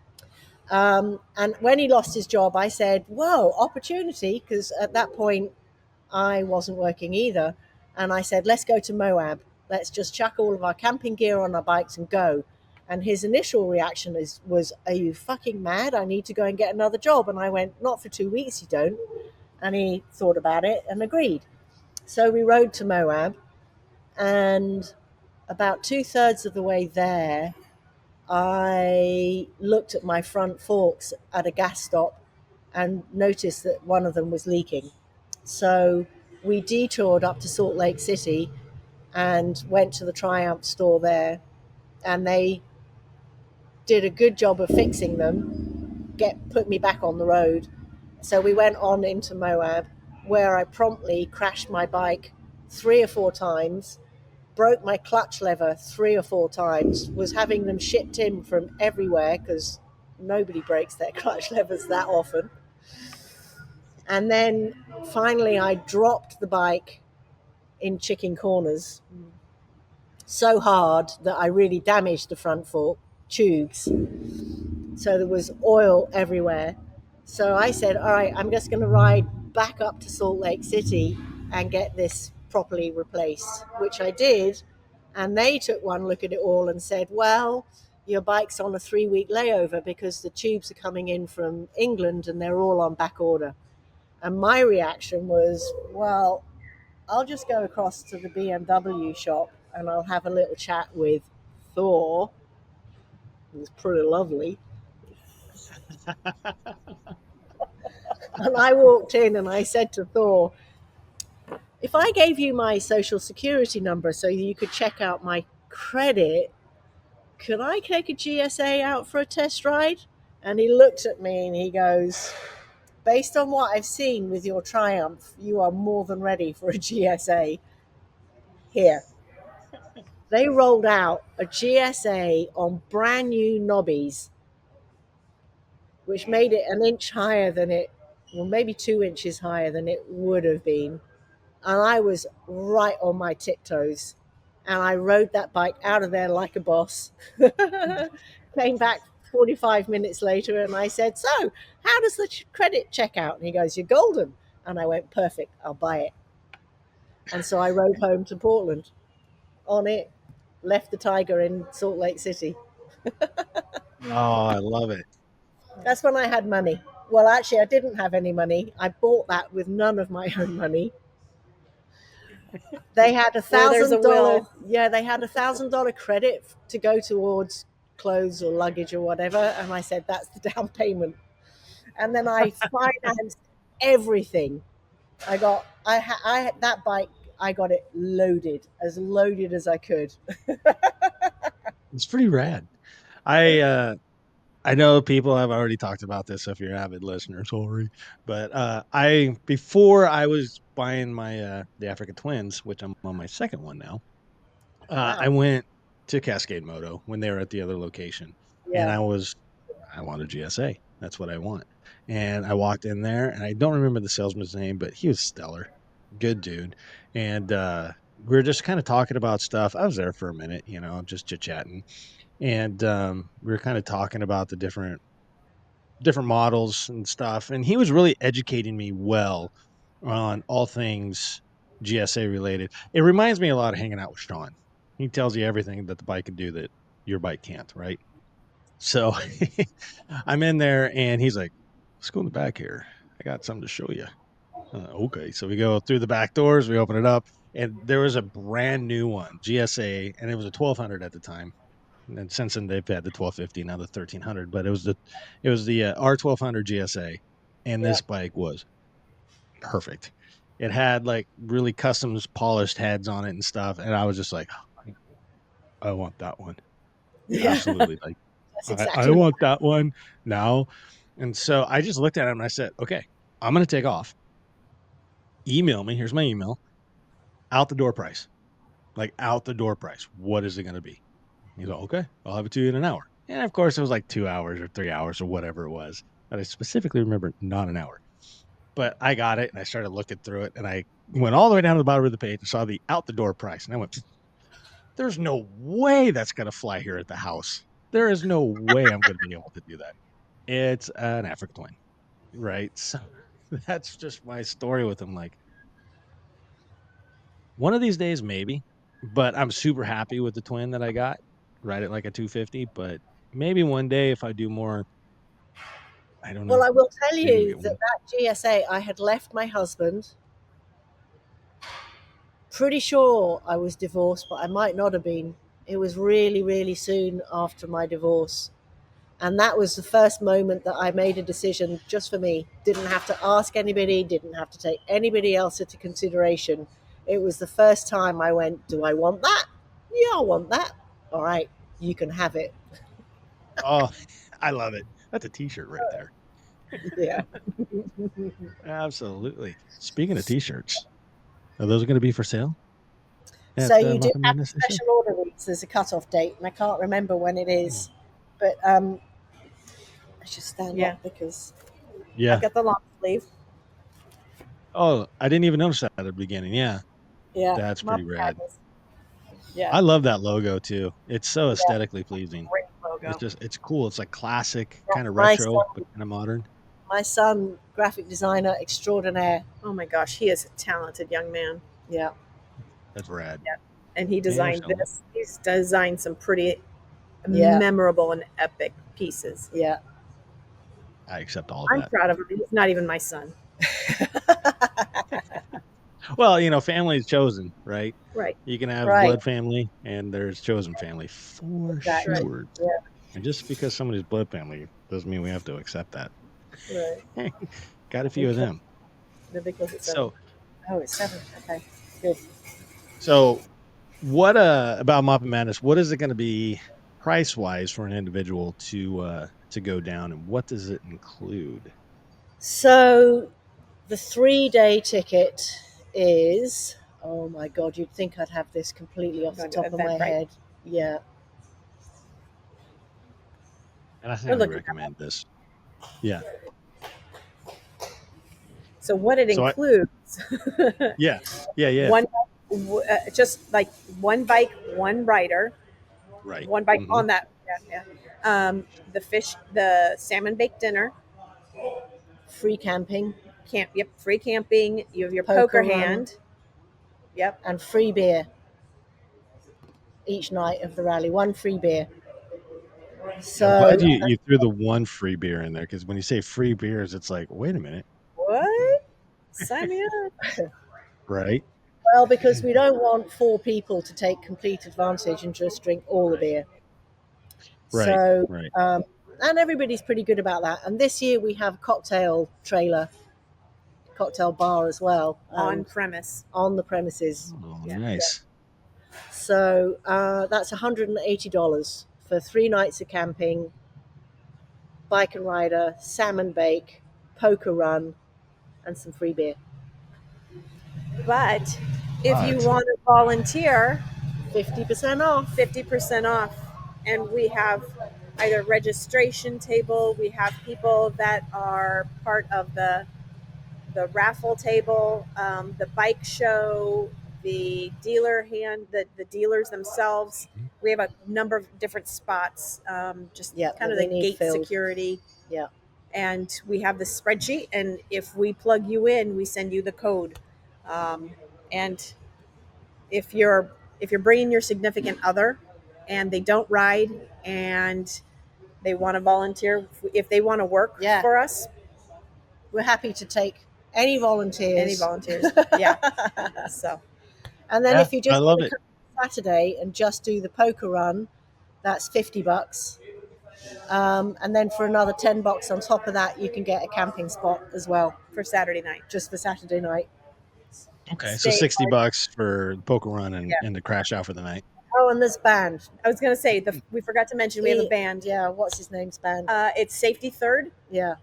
And when he lost his job, I said, "Whoa, opportunity!" Because at that point, I wasn't working either. And I said, "Let's go to Moab. Let's just chuck all of our camping gear on our bikes and go." And his initial reaction was, "Are you fucking mad? I need to go and get another job." And I went, "Not for 2 weeks, you don't." And he thought about it and agreed. So we rode to Moab, and about 2/3 of the way there, I looked at my front forks at a gas stop and noticed that one of them was leaking. So we detoured up to Salt Lake City and went to the Triumph store there, and they did a good job of fixing them, put me back on the road. So we went on into Moab, where I promptly crashed my bike 3 or 4 times, broke my clutch lever 3 or 4 times, was having them shipped in from everywhere because nobody breaks their clutch levers that often. And then finally, I dropped the bike in Chicken Corners so hard that I really damaged the front fork tubes. So there was oil everywhere. So I said, all right, I'm just going to ride back up to Salt Lake City and get this properly replaced, which I did. And they took one look at it all and said, well, your bike's on a 3-week layover because the tubes are coming in from England and they're all on back order. And my reaction was, well, I'll just go across to the BMW shop and I'll have a little chat with Thor. It was pretty lovely. And I walked in and I said to Thor, if I gave you my social security number so you could check out my credit, could I take a GSA out for a test ride? And he looked at me and he goes, based on what I've seen with your Triumph, you are more than ready for a GSA. Here. They rolled out a GSA on brand new knobbies, which made it an inch higher than it, well, maybe 2 inches higher than it would have been. And I was right on my tiptoes. And I rode that bike out of there like a boss. Came back 45 minutes later and I said, so, how does the credit check out? And he goes, you're golden. And I went, perfect, I'll buy it. And so I rode home to Portland on it, left the Tiger in Salt Lake City. Oh, I love it. That's when I had money. Well, actually, I didn't have any money. I bought that with none of my own money. They had Where there's a $1,000. will. Yeah, they had $1,000 credit to go towards clothes or luggage or whatever, and I said that's the down payment. And then I financed everything. I that bike. I got it loaded as I could. It's pretty rad. I know people have already talked about this, so if you're avid listeners, sorry. But I before I was buying my the Africa Twins, which I'm on my second one now, I Wow. went to Cascade Moto when they were at the other location, and Yeah. I wanted GSA. That's what I want. And I walked in there, and I don't remember the salesman's name, but he was stellar, good dude. And we were just kind of talking about stuff. I was there for a minute, just chit chatting, and we were kind of talking about the different models and stuff. And he was really educating me well on all things GSA related. It reminds me a lot of hanging out with Sean. He tells you everything that the bike can do that your bike can't, right? So I'm in there and he's like, let's go in the back here. I got something to show you. Okay, so we go through the back doors, we open it up, and there was a brand new one, GSA, and it was a 1200 at the time. And since then they've had the 1250, now the 1300, but it was the R1200 GSA, and this bike was perfect. It had like really customs polished heads on it and stuff, and I was just like, I want that one. Absolutely, like I want that one now. And so I just looked at him and I said, okay, I'm gonna take off. Email me. Here's my email. Out the door price. Like out the door price. What is it gonna be? He's like, okay, I'll have it to you in an hour. And of course, it was like 2 hours or 3 hours or whatever it was. But I specifically remember not an hour. But I got it and I started looking through it and I went all the way down to the bottom of the page and saw the out the door price. And I went, there's no way that's going to fly here at the house. There is no way I'm going to be able to do that. It's an Africa twin, right? So that's just my story with him. Like, one of these days, maybe, but I'm super happy with the twin that I got, right at like a 250. But maybe one day if I do more, I don't know. Well, I will tell Maybe we'll you get that one. GSA, I had left my husband. Pretty sure I was divorced, but I might not have been. It was really, really soon after my divorce. And that was the first moment that I made a decision just for me. Didn't have to ask anybody, didn't have to take anybody else into consideration. It was the first time I went, do I want that? Yeah, I want that. All right, you can have it. Oh, I love it. That's a t-shirt right there. Yeah. Absolutely. Speaking of t-shirts, are those going to be for sale? So At you do Maupin have Madness this year? special order weeks. There's a cutoff date, and I can't remember when it is. But I should stand Yeah. up because Yeah. I've got the long sleeve. Oh, I didn't even notice that at the beginning. Yeah. yeah, That's pretty rad. Yeah. I love that logo too. It's so aesthetically pleasing. Great logo. It's cool. It's like classic, kind of my retro, son, but kind of modern. my son, graphic designer extraordinaire. Oh my gosh, he is a talented young man. Yeah, That's rad. Yeah. And he Yeah, designed so- this. He's designed some pretty Yeah. memorable and epic pieces. yeah. I accept all of I'm that. proud of him. He's not even my son. Well, family is chosen, right? Right. You can have Right. blood family and there's chosen family for Exactly. sure. Yeah. And just because somebody's blood family doesn't mean we have to accept that. Right. Got a few of them. Because it's So, It's 7. Okay, good. So, what about Maupin Madness? What is it going to be price wise for an individual to go down, and what does it include? So the 3-day ticket is, oh my God, you'd think I'd have this completely off the Going to top of my Eventbrite. head. Yeah. And I We're highly looking at recommend this. Yeah, So what it So I- includes, yeah. one, just like one bike, one rider, Right. one bike Mhm. on that. The salmon baked dinner, Free camping free camping. You have your Poker poker run. hand. Yep. and free beer each night of the rally. One free beer. So I'm glad you threw the one free beer in there, because when you say free beers, it's like, wait a minute, What? Sign me up. right? well, because we don't want 4 people to take complete advantage and just drink all the beer. Right. So Right. and everybody's pretty good about that. And this year we have cocktail bar as well On and premise. on the premises. Oh, Yeah. nice. So that's $180 for 3 nights of camping, bike and rider, salmon bake, poker run, and some free beer. But if you But- want to volunteer, 50% off. 50% off. And we have either registration table, we have people that are part of the raffle table, the bike show, the the dealers themselves. We have a number of different spots, just Yeah, kind of that the we need gate filled. security. Yeah. And we have the spreadsheet, and if we plug you in, we send you the code. And if you're bringing your significant other and they don't ride and they want to volunteer, if they want to work Yeah. for us, We're happy to take Any volunteers? Any volunteers? Yeah. So. And then Yeah, if you I just love want it. to come Saturday and just do the poker run, that's $50. And then for another $10 on top of that, you can get a camping spot as well for Saturday night. just for Saturday night. Okay, so Stay. $60 for the poker run and the crash out for the night. Oh, and there's band. I was going to say we forgot to mention we have a band. Yeah, what's his name's band? It's Safety Third. Yeah.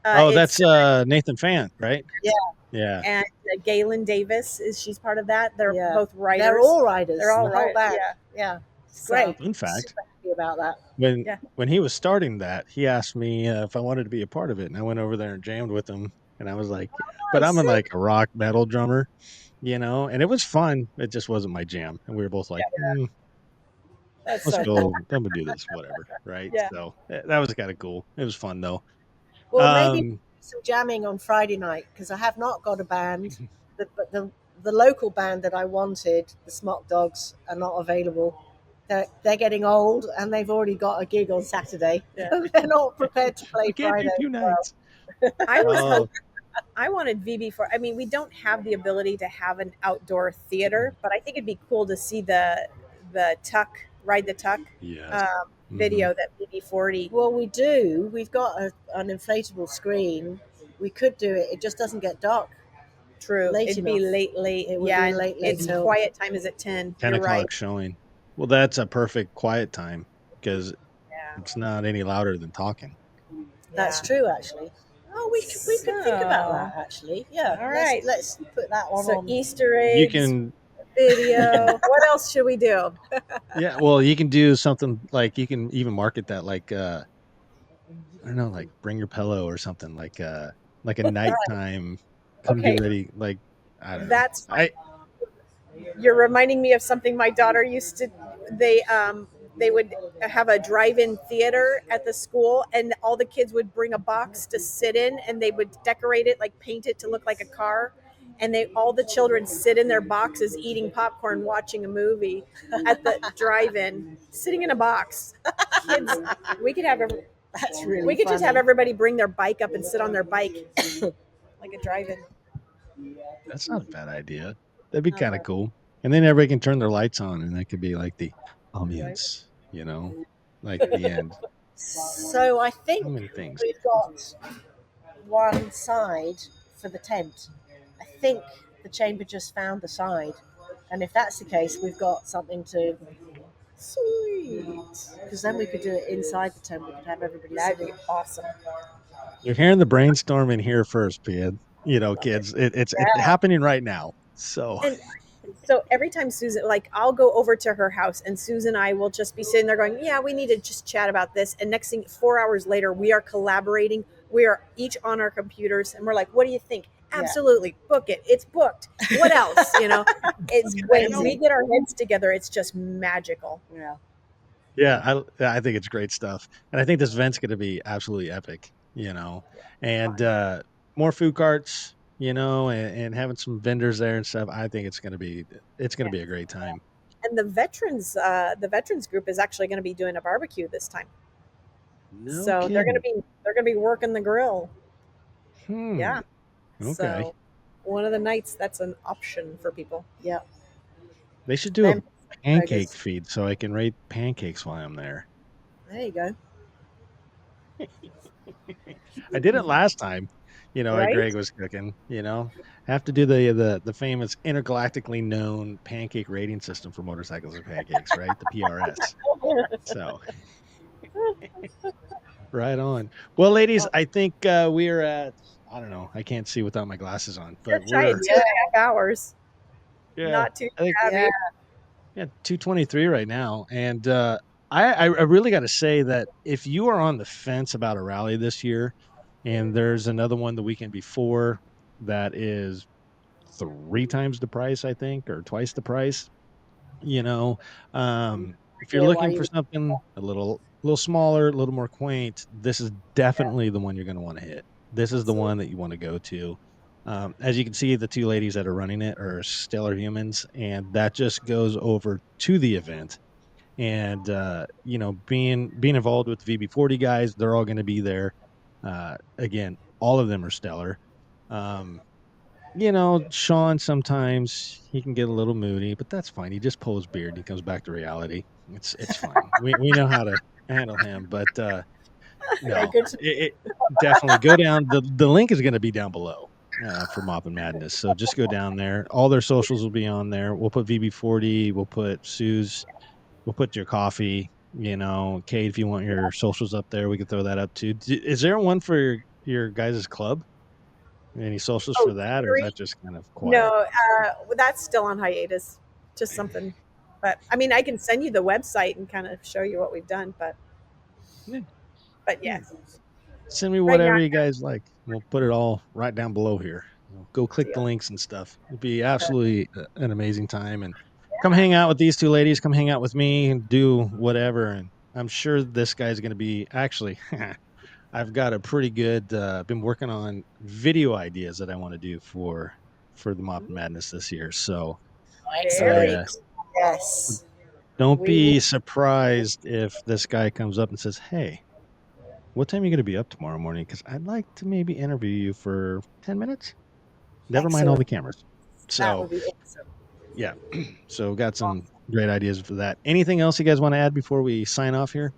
Oh, that's Nathan Fan, right? Yeah. Yeah. And Galen Davis she's part of that. They're both riders. They're all riders. They're all the whole riders. band. Yeah. It's great. In fact, super happy about that. When he was starting that, he asked me if I wanted to be a part of it, and I went over there and jammed with him, and I was like, but I'm like a rock metal drummer, and it was fun. It just wasn't my jam, and we were both like, let's go, I'm gonna do this, whatever, right? Yeah. So that was kind of cool. It was fun though. Well, maybe some jamming on Friday night because I have not got a band, but the local band that I wanted, the Smock Dogs, are not available. They're getting old and they've already got a gig on Saturday. Yeah. They're not prepared to play Friday. Nights. I wanted VB4. I mean, we don't have the ability to have an outdoor theater, but I think it'd be cool to see the Tuck ride the Tuck video that VB40. Well, we do. We've got an inflatable screen. We could do it. It just doesn't get dark. True. It'd be late. It would be late. It's quiet time is at 10. 10 You're o'clock right. showing. Well, that's a perfect quiet time because it's not any louder than talking. That's true, actually. Oh, we could think about that, actually. Yeah. All right. Let's put that one on. Easter eggs. You can video. What else should we do? Yeah, well, you can do something like you can even market that like I don't know, like bring your pillow or something like a nighttime. Come get ready. Like I don't know. That's You're reminding me of something my daughter used to. They would have a drive-in theater at the school, and all the kids would bring a box to sit in, and they would decorate it, like paint it to look like a car. And all the children sit in their boxes eating popcorn, watching a movie at the drive-in, sitting in a box. Kids, we could have that's really we could funny. just have everybody bring their bike up and sit on their bike like a drive-in. That's not a bad idea. That'd be kind of cool. And then everybody can turn their lights on, and that could be like the ambience, like the end. So I think we've got one side for the tent. I think the chamber just found the side, and if that's the case, we've got something to. Sweet, because then we could do it inside the tent. We could have everybody. That'd be awesome. You're hearing the brainstorming here first, kid. Kids, it's happening right now. So. So every time Susan, I'll go over to her house and Susan and I will just be sitting there going, yeah, we need to just chat about this. And next thing, 4 hours later, we are collaborating. We are each on our computers and we're like, what do you think? Absolutely. Book it. It's booked. What else? It's when we get our heads together, it's just magical. Yeah. Yeah. I think it's great stuff. And I think this event's going to be absolutely epic, and more food carts, and having some vendors there and stuff. I think it's going to be a great time. And the veterans group is actually going to be doing a barbecue this time. They're going to be working the grill. Yeah. Okay. So one of the nights, that's an option for people. Yeah. They should do a pancake feed so I can rate pancakes while I'm there. There you go. I did it last time. Right? Greg was cooking, have to do the famous intergalactically known pancake rating system for motorcycles and pancakes, right? The PRS. So right on. Well, ladies, I think we are at, I don't know, I can't see without my glasses on, but we're 2.5 hours. Yeah, Not too I think, shabby. Yeah, 2:23 right now. And I really got to say that if you are on the fence about a rally this year, and there's another one the weekend before that is 3 times the price, I think, or twice the price, if you're looking for something a little smaller, a little more quaint, this is definitely the one you're going to want to hit. This is the one that you want to go to. As you can see, the 2 ladies that are running it are stellar humans, and that just goes over to the event. And, being involved with the VB40 guys, they're all going to be there. Again, all of them are stellar. Sean, sometimes he can get a little moody, but that's fine. He just pulls beard and he comes back to reality. It's fine. We know how to handle him, but no, it definitely go down. The link is going to be down below for Maupin Madness. So just go down there. All their socials will be on there. We'll put VB40. We'll put Suze. We'll put your coffee. Kate, if you want your socials up there, we could throw that up too. Is there one for your guys' club? Any socials for that, or is that just kind of quiet? No, that's still on hiatus. Just something. But I mean, I can send you the website and kind of show you what we've done. But yeah. Send me whatever you guys like. We'll put it all right down below here. Go click the links and stuff. It'd be absolutely an amazing time. And come hang out with these two ladies. Come hang out with me and do whatever. And I'm sure this guy's going to be actually. I've got a pretty good. Been working on video ideas that I want to do for the Maupin Madness this year. So, yes. Don't be surprised if this guy comes up and says, "Hey, what time are you going to be up tomorrow morning? Because I'd like to maybe interview you for 10 minutes. Never mind all the cameras." So that would be awesome. Yeah. So got some great ideas for that. Anything else you guys want to add before we sign off here?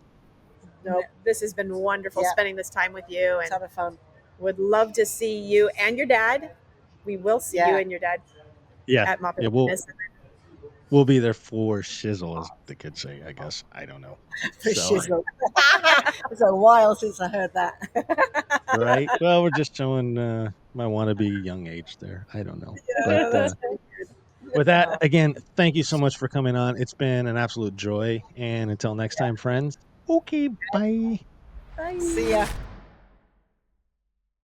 Nope. This has been wonderful spending this time with you. It's having fun. Would love to see you and your dad. We will see you and your dad. At Maupin Madness. We'll be there for shizzle, as the kids say, I guess. I don't know. For shizzle. It's a while since I heard that. Right? Well, we're just showing my wannabe young age there. I don't know. Yeah, but with that, again, thank you so much for coming on. It's been an absolute joy. And until next time, friends. Okay, bye. Bye. See ya.